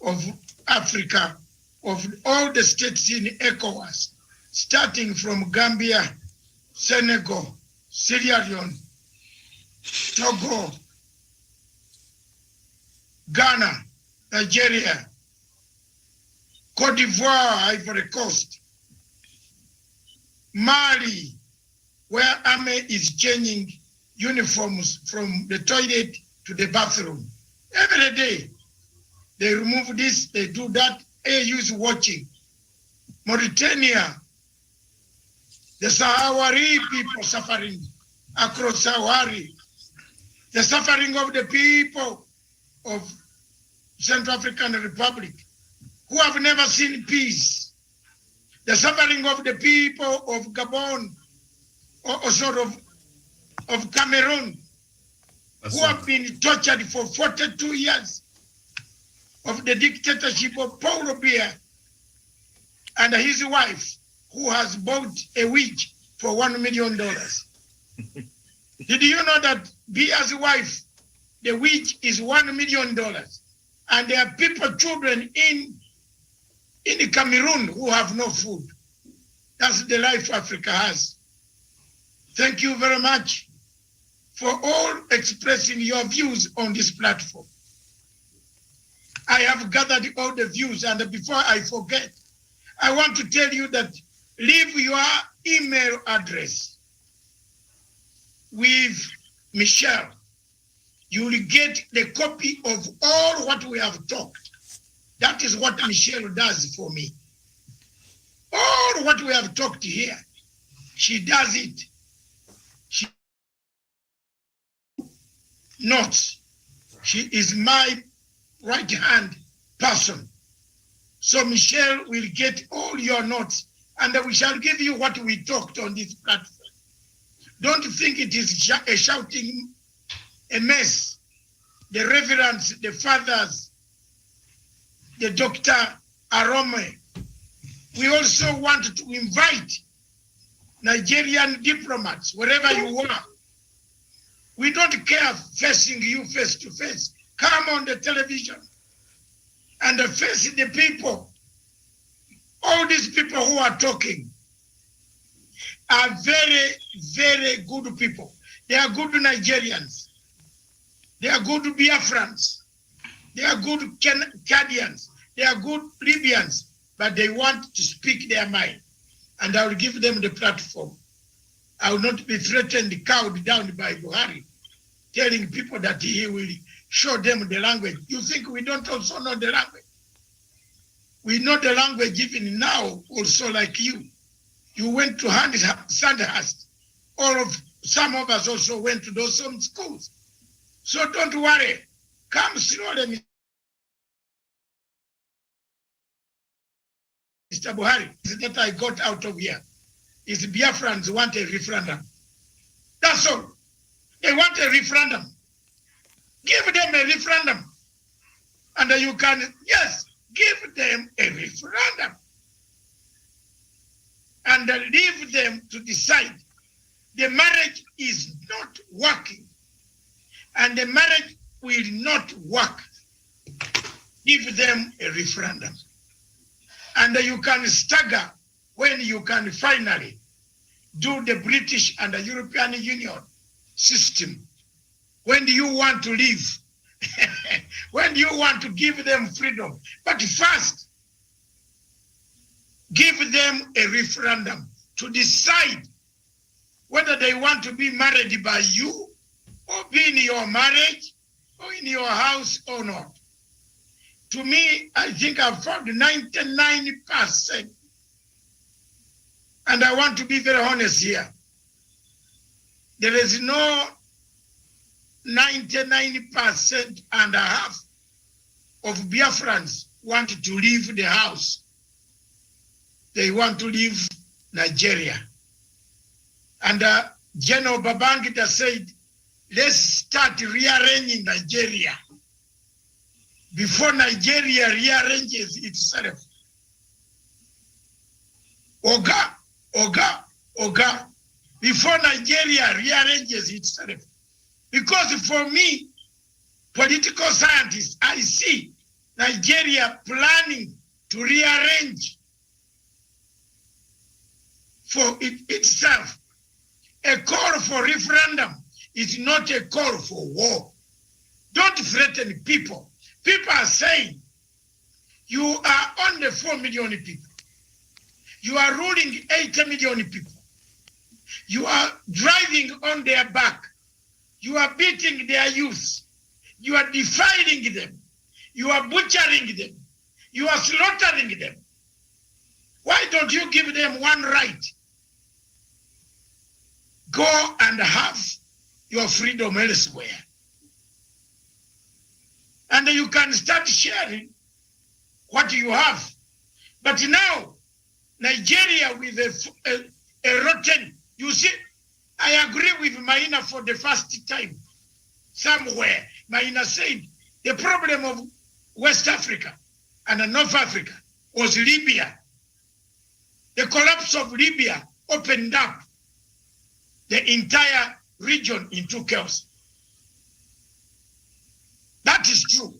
of Africa, of all the states in ECOWAS, starting from Gambia, Senegal, Sierra Leone, Togo, Ghana, Nigeria, Cote d'Ivoire, Ivory Coast, Mali, where army is changing uniforms from the toilet to the bathroom. Every day, they remove this, they do that, AU is watching. Mauritania, the Sahrawi people suffering across Sahrawi, the suffering of the people of Central African Republic who have never seen peace, the suffering of the people of Gabon, or sort of Cameroon, who have been tortured for 42 years of the dictatorship of Paul Biya and his wife, who has bought a wig for $1 million. Did you know that Biya's wife, the wig is $1 million? And there are people, children in Cameroon who have no food. That's the life Africa has. Thank you very much for all expressing your views on this platform. I have gathered all the views, and before I forget, I want to tell you that leave your email address with Michelle. You will get the copy of all what we have talked. That is what Michelle does for me. All what we have talked here, she does it. She notes. She is my right-hand person. So Michelle will get all your notes, and we shall give you what we talked on this platform. Don't think it is a shouting a mess. The reverends, the fathers, the Dr. Arome. We also want to invite Nigerian diplomats, wherever you are. We don't care facing you face to face. Come on the television and face the people. All these people who are talking. are very, very good people. They are good Nigerians. They are good Biafrans. They are good Cadians. They are good Libyans, but they want to speak their mind. And I will give them the platform. I will not be threatened, cowed down by Buhari, telling people that he will show them the language. You think we don't also know the language? We know the language even now, also like you. You went to Sandhurst. Some of us also went to those same schools. So don't worry. Come slowly, Mr. Buhari. That I got out of here is Biafrans want a referendum. That's all. They want a referendum. Give them a referendum. And you can, yes, give them a referendum. And leave them to decide. The marriage is not working. And the marriage will not work. Give them a referendum. And you can stagger when you can finally do the British and the European Union system. When do you want to leave? When do you want to give them freedom? But first, give them a referendum to decide whether they want to be married by you or be in your marriage or in your house or not. To me, I think I've found 99%. And I want to be very honest here. There is no 99% and a half of Biafrans want to leave the house. They want to leave Nigeria. And General Babangida said, let's start rearranging Nigeria before Nigeria rearranges itself. Oga, before Nigeria rearranges itself. Because for me, political scientists, I see Nigeria planning to rearrange for itself. A call for referendum is not a call for war. Don't threaten people. People are saying, you are only 4 million people. You are ruling 80 million people. You are driving on their back. You are beating their youth. You are defiling them. You are butchering them. You are slaughtering them. Why don't you give them one right? Go and have your freedom elsewhere. And you can start sharing what you have. But now, Nigeria with a rotten, you see, I agree with Maina for the first time. Somewhere, Maina said the problem of West Africa and North Africa was Libya. The collapse of Libya opened up the entire region into chaos. That is true.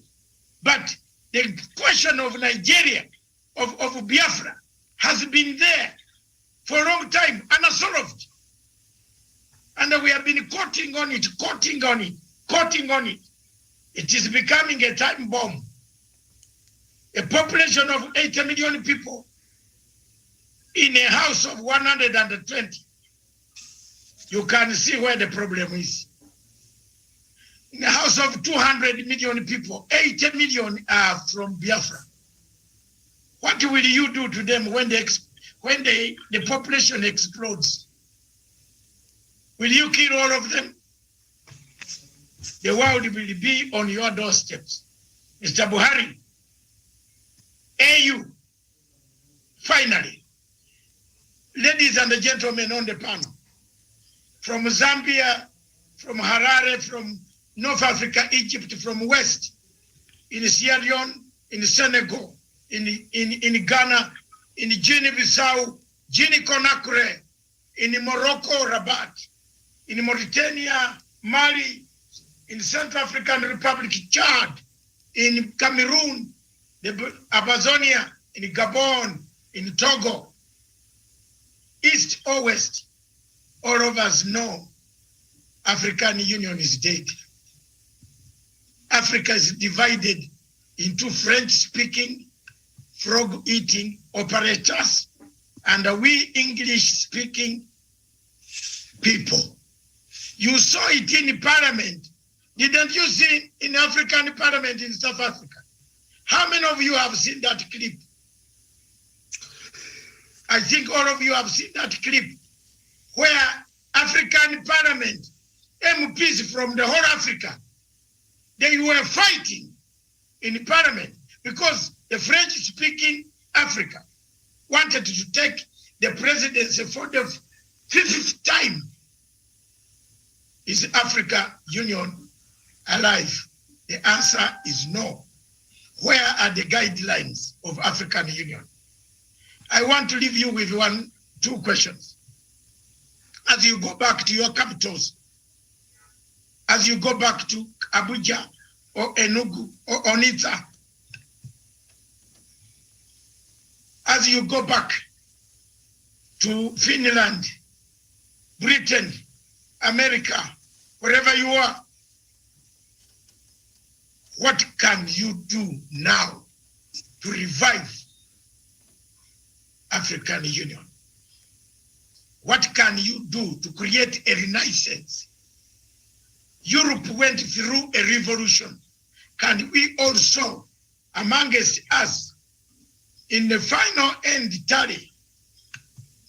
But the question of Nigeria, of Biafra, has been there for a long time, unsolved. And we have been counting on it. It is becoming a time bomb. A population of 80 million people in a house of 120. You can see where the problem is. In a house of 200 million people, 80 million are from Biafra. What will you do to them when the population explodes? Will you kill all of them? The world will be on your doorsteps. Mr. Buhari, AU, finally, ladies and gentlemen on the panel, from Zambia, from Harare, from North Africa, Egypt, from West, in Sierra Leone, in Senegal, in Ghana, in Guinea-Bissau, Guinea-Conakry, in Morocco, Rabat, in Mauritania, Mali, in Central African Republic, Chad, in Cameroon, the Ambazonia, in Gabon, in Togo, East or West, all of us know African Union is dead. Africa is divided into French-speaking, frog-eating operators, and we English-speaking people. You saw it in Parliament. Didn't you see in African Parliament in South Africa? How many of you have seen that clip? I think all of you have seen that clip where African Parliament, MPs from the whole Africa, they were fighting in Parliament because the French-speaking Africa wanted to take the presidency for the 5th time. Is Africa Union alive? The answer is no. Where are the guidelines of African Union? I want to leave you with two questions. As you go back to your capitals, as you go back to Abuja or Enugu or Onitsha, as you go back to Finland, Britain, America, wherever you are, what can you do now to revive African Union? What can you do to create a renaissance? Europe went through a revolution. Can we also, amongst us, in the final end tally,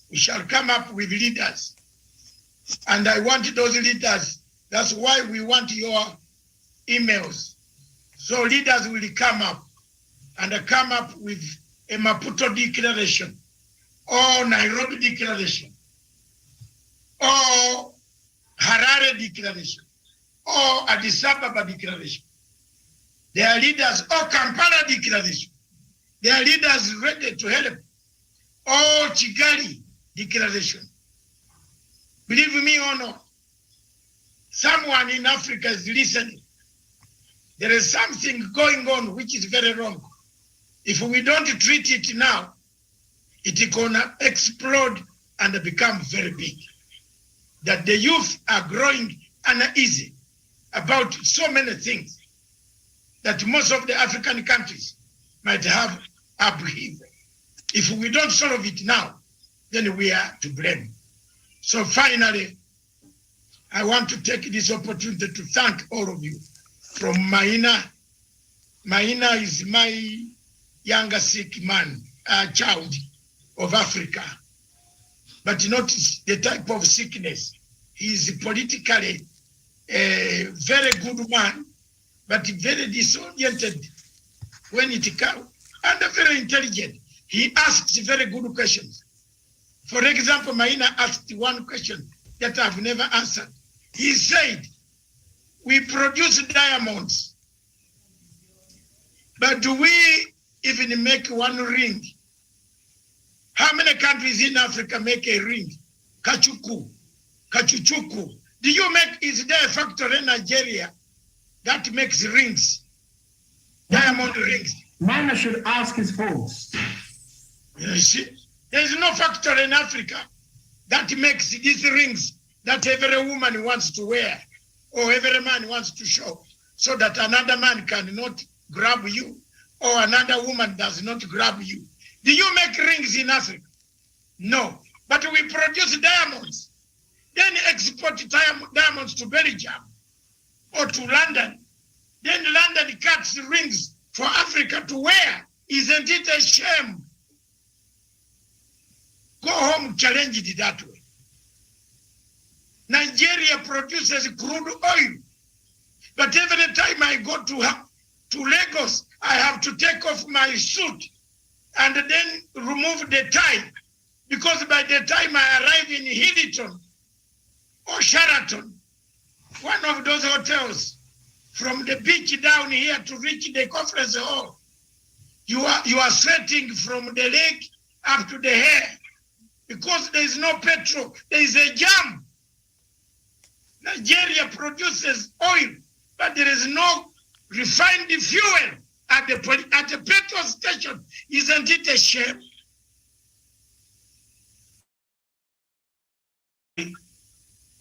we shall come up with leaders. And I want those leaders. That's why we want your emails. So leaders will come up and come up with a Maputo declaration or Nairobi declaration or Harare declaration or Addis Ababa declaration. They are leaders or Kampala declaration. They are leaders ready to help. Or Kigali declaration. Believe me or not, someone in Africa is listening. There is something going on which is very wrong. If we don't treat it now, it's gonna explode and become very big. That the youth are growing uneasy about so many things that most of the African countries might have upheaval. If we don't solve it now, then we are to blame. So finally, I want to take this opportunity to thank all of you. From Maina. Maina is my younger sick man, child of Africa, but not the type of sickness. He is politically a very good man, but very disoriented when it comes, and very intelligent. He asks very good questions. For example, Maina asked one question that I've never answered. He said, we produce diamonds, but do we even make one ring? How many countries in Africa make a ring? Kachuku, Kachuchuku. Do you make, is there a factory in Nigeria that makes rings? Diamond rings. Mana should ask his folks. You see, there is no factory in Africa that makes these rings that every woman wants to wear or every man wants to show, so that another man cannot grab you or another woman does not grab you. Do you make rings in Africa? No. But we produce diamonds, then export diamonds to Belgium or to London. Then London cuts rings for Africa to wear. Isn't it a shame? Go home, challenge it that way. Nigeria produces crude oil, but every time I go to Lagos, I have to take off my suit and then remove the tie, because by the time I arrive in Hilton or Sheraton, one of those hotels, from the beach down here to reach the conference hall, you are sweating from the leg up to the hair, because there is no petrol, there is a jam. Nigeria produces oil, but there is no refined fuel at the petrol station. Isn't it a shame?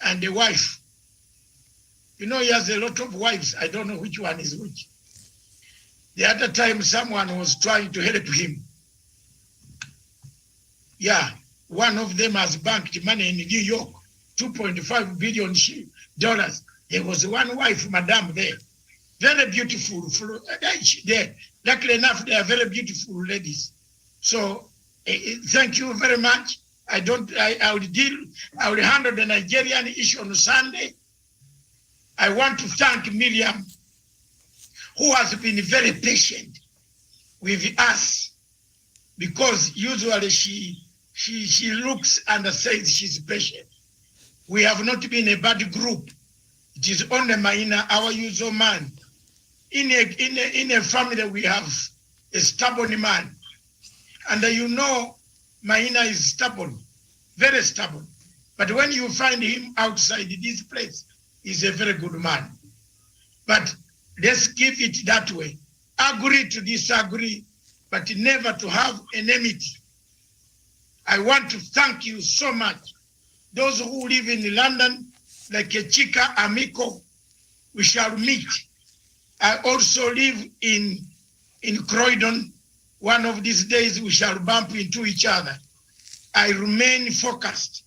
and a wife. You know, he has a lot of wives. I don't know which one is which. The other time, someone was trying to help him. Yeah, one of them has banked money in New York, $2.5 billion. There was one wife, madam, there. Very beautiful. There. Luckily enough, they are very beautiful ladies. So, thank you very much. I will handle the Nigerian issue on Sunday. I want to thank Miriam, who has been very patient with us, because usually she looks and says she's patient. We have not been a bad group. It is only Maina, our usual man. In a family, we have a stubborn man. And you know, Maina is stubborn, very stubborn. But when you find him outside this place, he's a very good man. But let's keep it that way. Agree to disagree, but never to have enmity. I want to thank you so much. Those who live in London, like Chika Amico, we shall meet. I also live in Croydon. One of these days we shall bump into each other. I remain focused.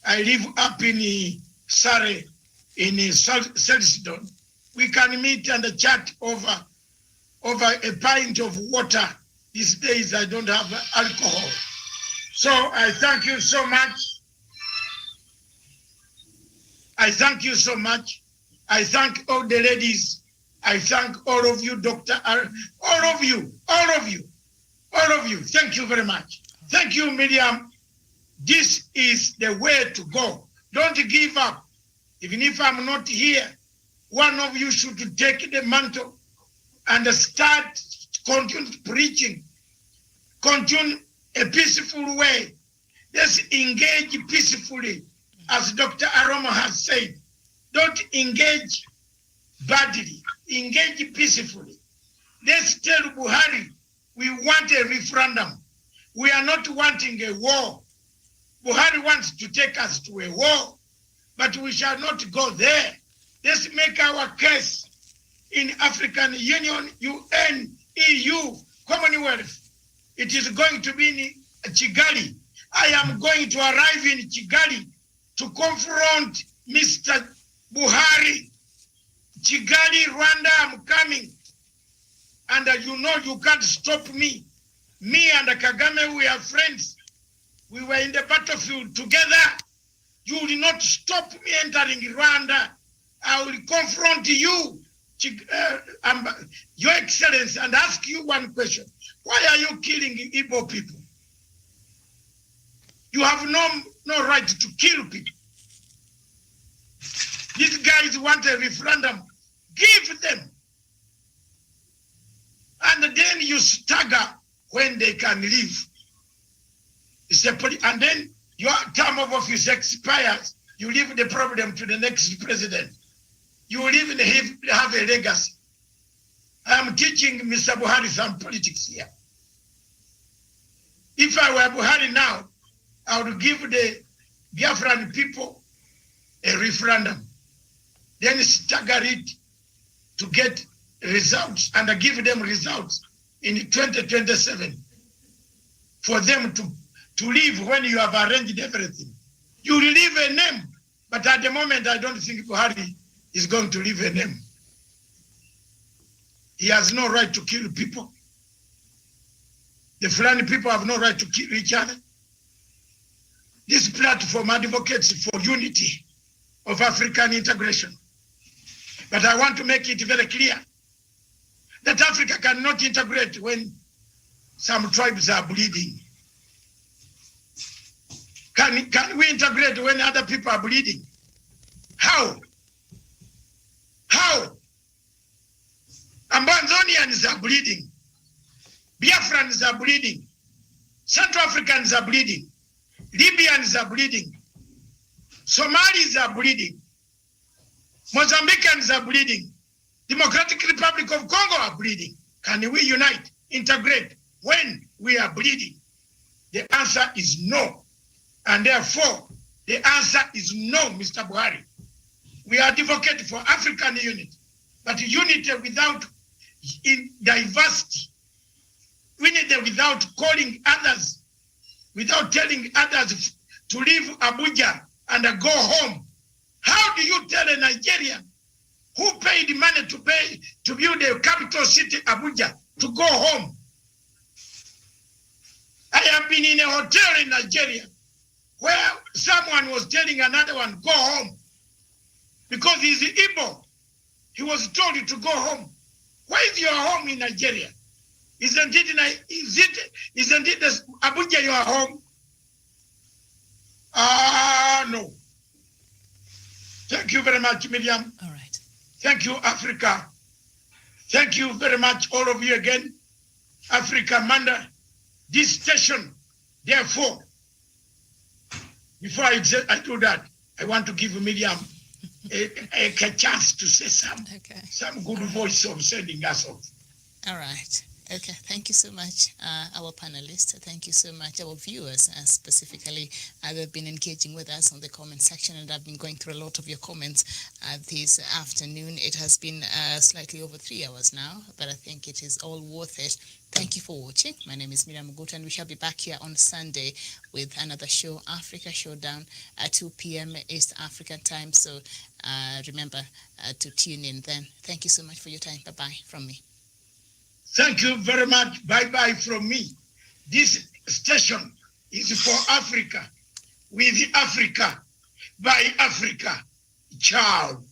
I live up in Surrey, in Selsdon. We can meet and chat over a pint of water. These days I don't have alcohol. So I thank you so much. I thank you so much. I thank all the ladies. I thank all of you, Doctor, all of you. Thank you very much. Thank you, Miriam. This is the way to go. Don't give up. Even if I'm not here, one of you should take the mantle and continue preaching. Continue a peaceful way. Let's engage peacefully. As Dr. Aroma has said, don't engage badly, engage peacefully. Let's tell Buhari we want a referendum. We are not wanting a war. Buhari wants to take us to a war, but we shall not go there. Let's make our case in African Union, UN, EU, Commonwealth. It is going to be in Kigali. I am going to arrive in Kigali to confront Mr. Buhari. Kigali, Rwanda, I'm coming. And you know you can't stop me. Me and Kagame, we are friends. We were in the battlefield together. You will not stop me entering Rwanda. I will confront you, Your Excellency, and ask you one question. Why are you killing Igbo people? You have no right to kill people. These guys want a referendum. Give them. And then you stagger when they can leave. And then your term of office expires. You leave the problem to the next president. You will even have a legacy. I am teaching Mr. Buhari some politics here. If I were Buhari now, I would give the Biafran people a referendum. Then stagger it to get results and give them results in 2027 for them to leave when you have arranged everything. You will leave a name, but at the moment I don't think Buhari is going to leave a name. He has no right to kill people. The Fulani people have no right to kill each other. This platform advocates for unity of African integration. But I want to make it very clear that Africa cannot integrate when some tribes are bleeding. Can we integrate when other people are bleeding? How? How? Ambazonians are bleeding. Biafrans are bleeding. Central Africans are bleeding. Libyans are bleeding. Somalis are bleeding. Mozambicans are bleeding. Democratic Republic of Congo are bleeding. Can we unite, integrate when we are bleeding? The answer is no. And therefore, The answer is no, Mr. Buhari. We are advocating for African unity, but unity without diversity, unity without calling others, without telling others to leave Abuja and go home. How do you tell a Nigerian who paid money to build a capital city, Abuja, to go home? I have been in a hotel in Nigeria where someone was telling another one, go home. Because he's Igbo. He was told to go home. Where is your home in Nigeria? Isn't it Abuja your home? No. Thank you very much, Miriam. All right. Thank you, Africa. Thank you very much, all of you again. Africa, Manda, this station, therefore, before I do that, I want to give Miriam a chance to say some good voice of sending us off. All right. Okay. Thank you so much, our panelists. Thank you so much, our viewers, specifically. They've been engaging with us on the comment section, and I've been going through a lot of your comments this afternoon. It has been slightly over 3 hours now, but I think it is all worth it. Thank you for watching. My name is Miriam Muguta, and we shall be back here on Sunday with another show, Africa Showdown, at 2 p.m. East African time. So remember to tune in then. Thank you so much for your time. Bye-bye from me. Thank you very much. Bye-bye from me. This station is for Africa, with Africa, by Africa. Ciao.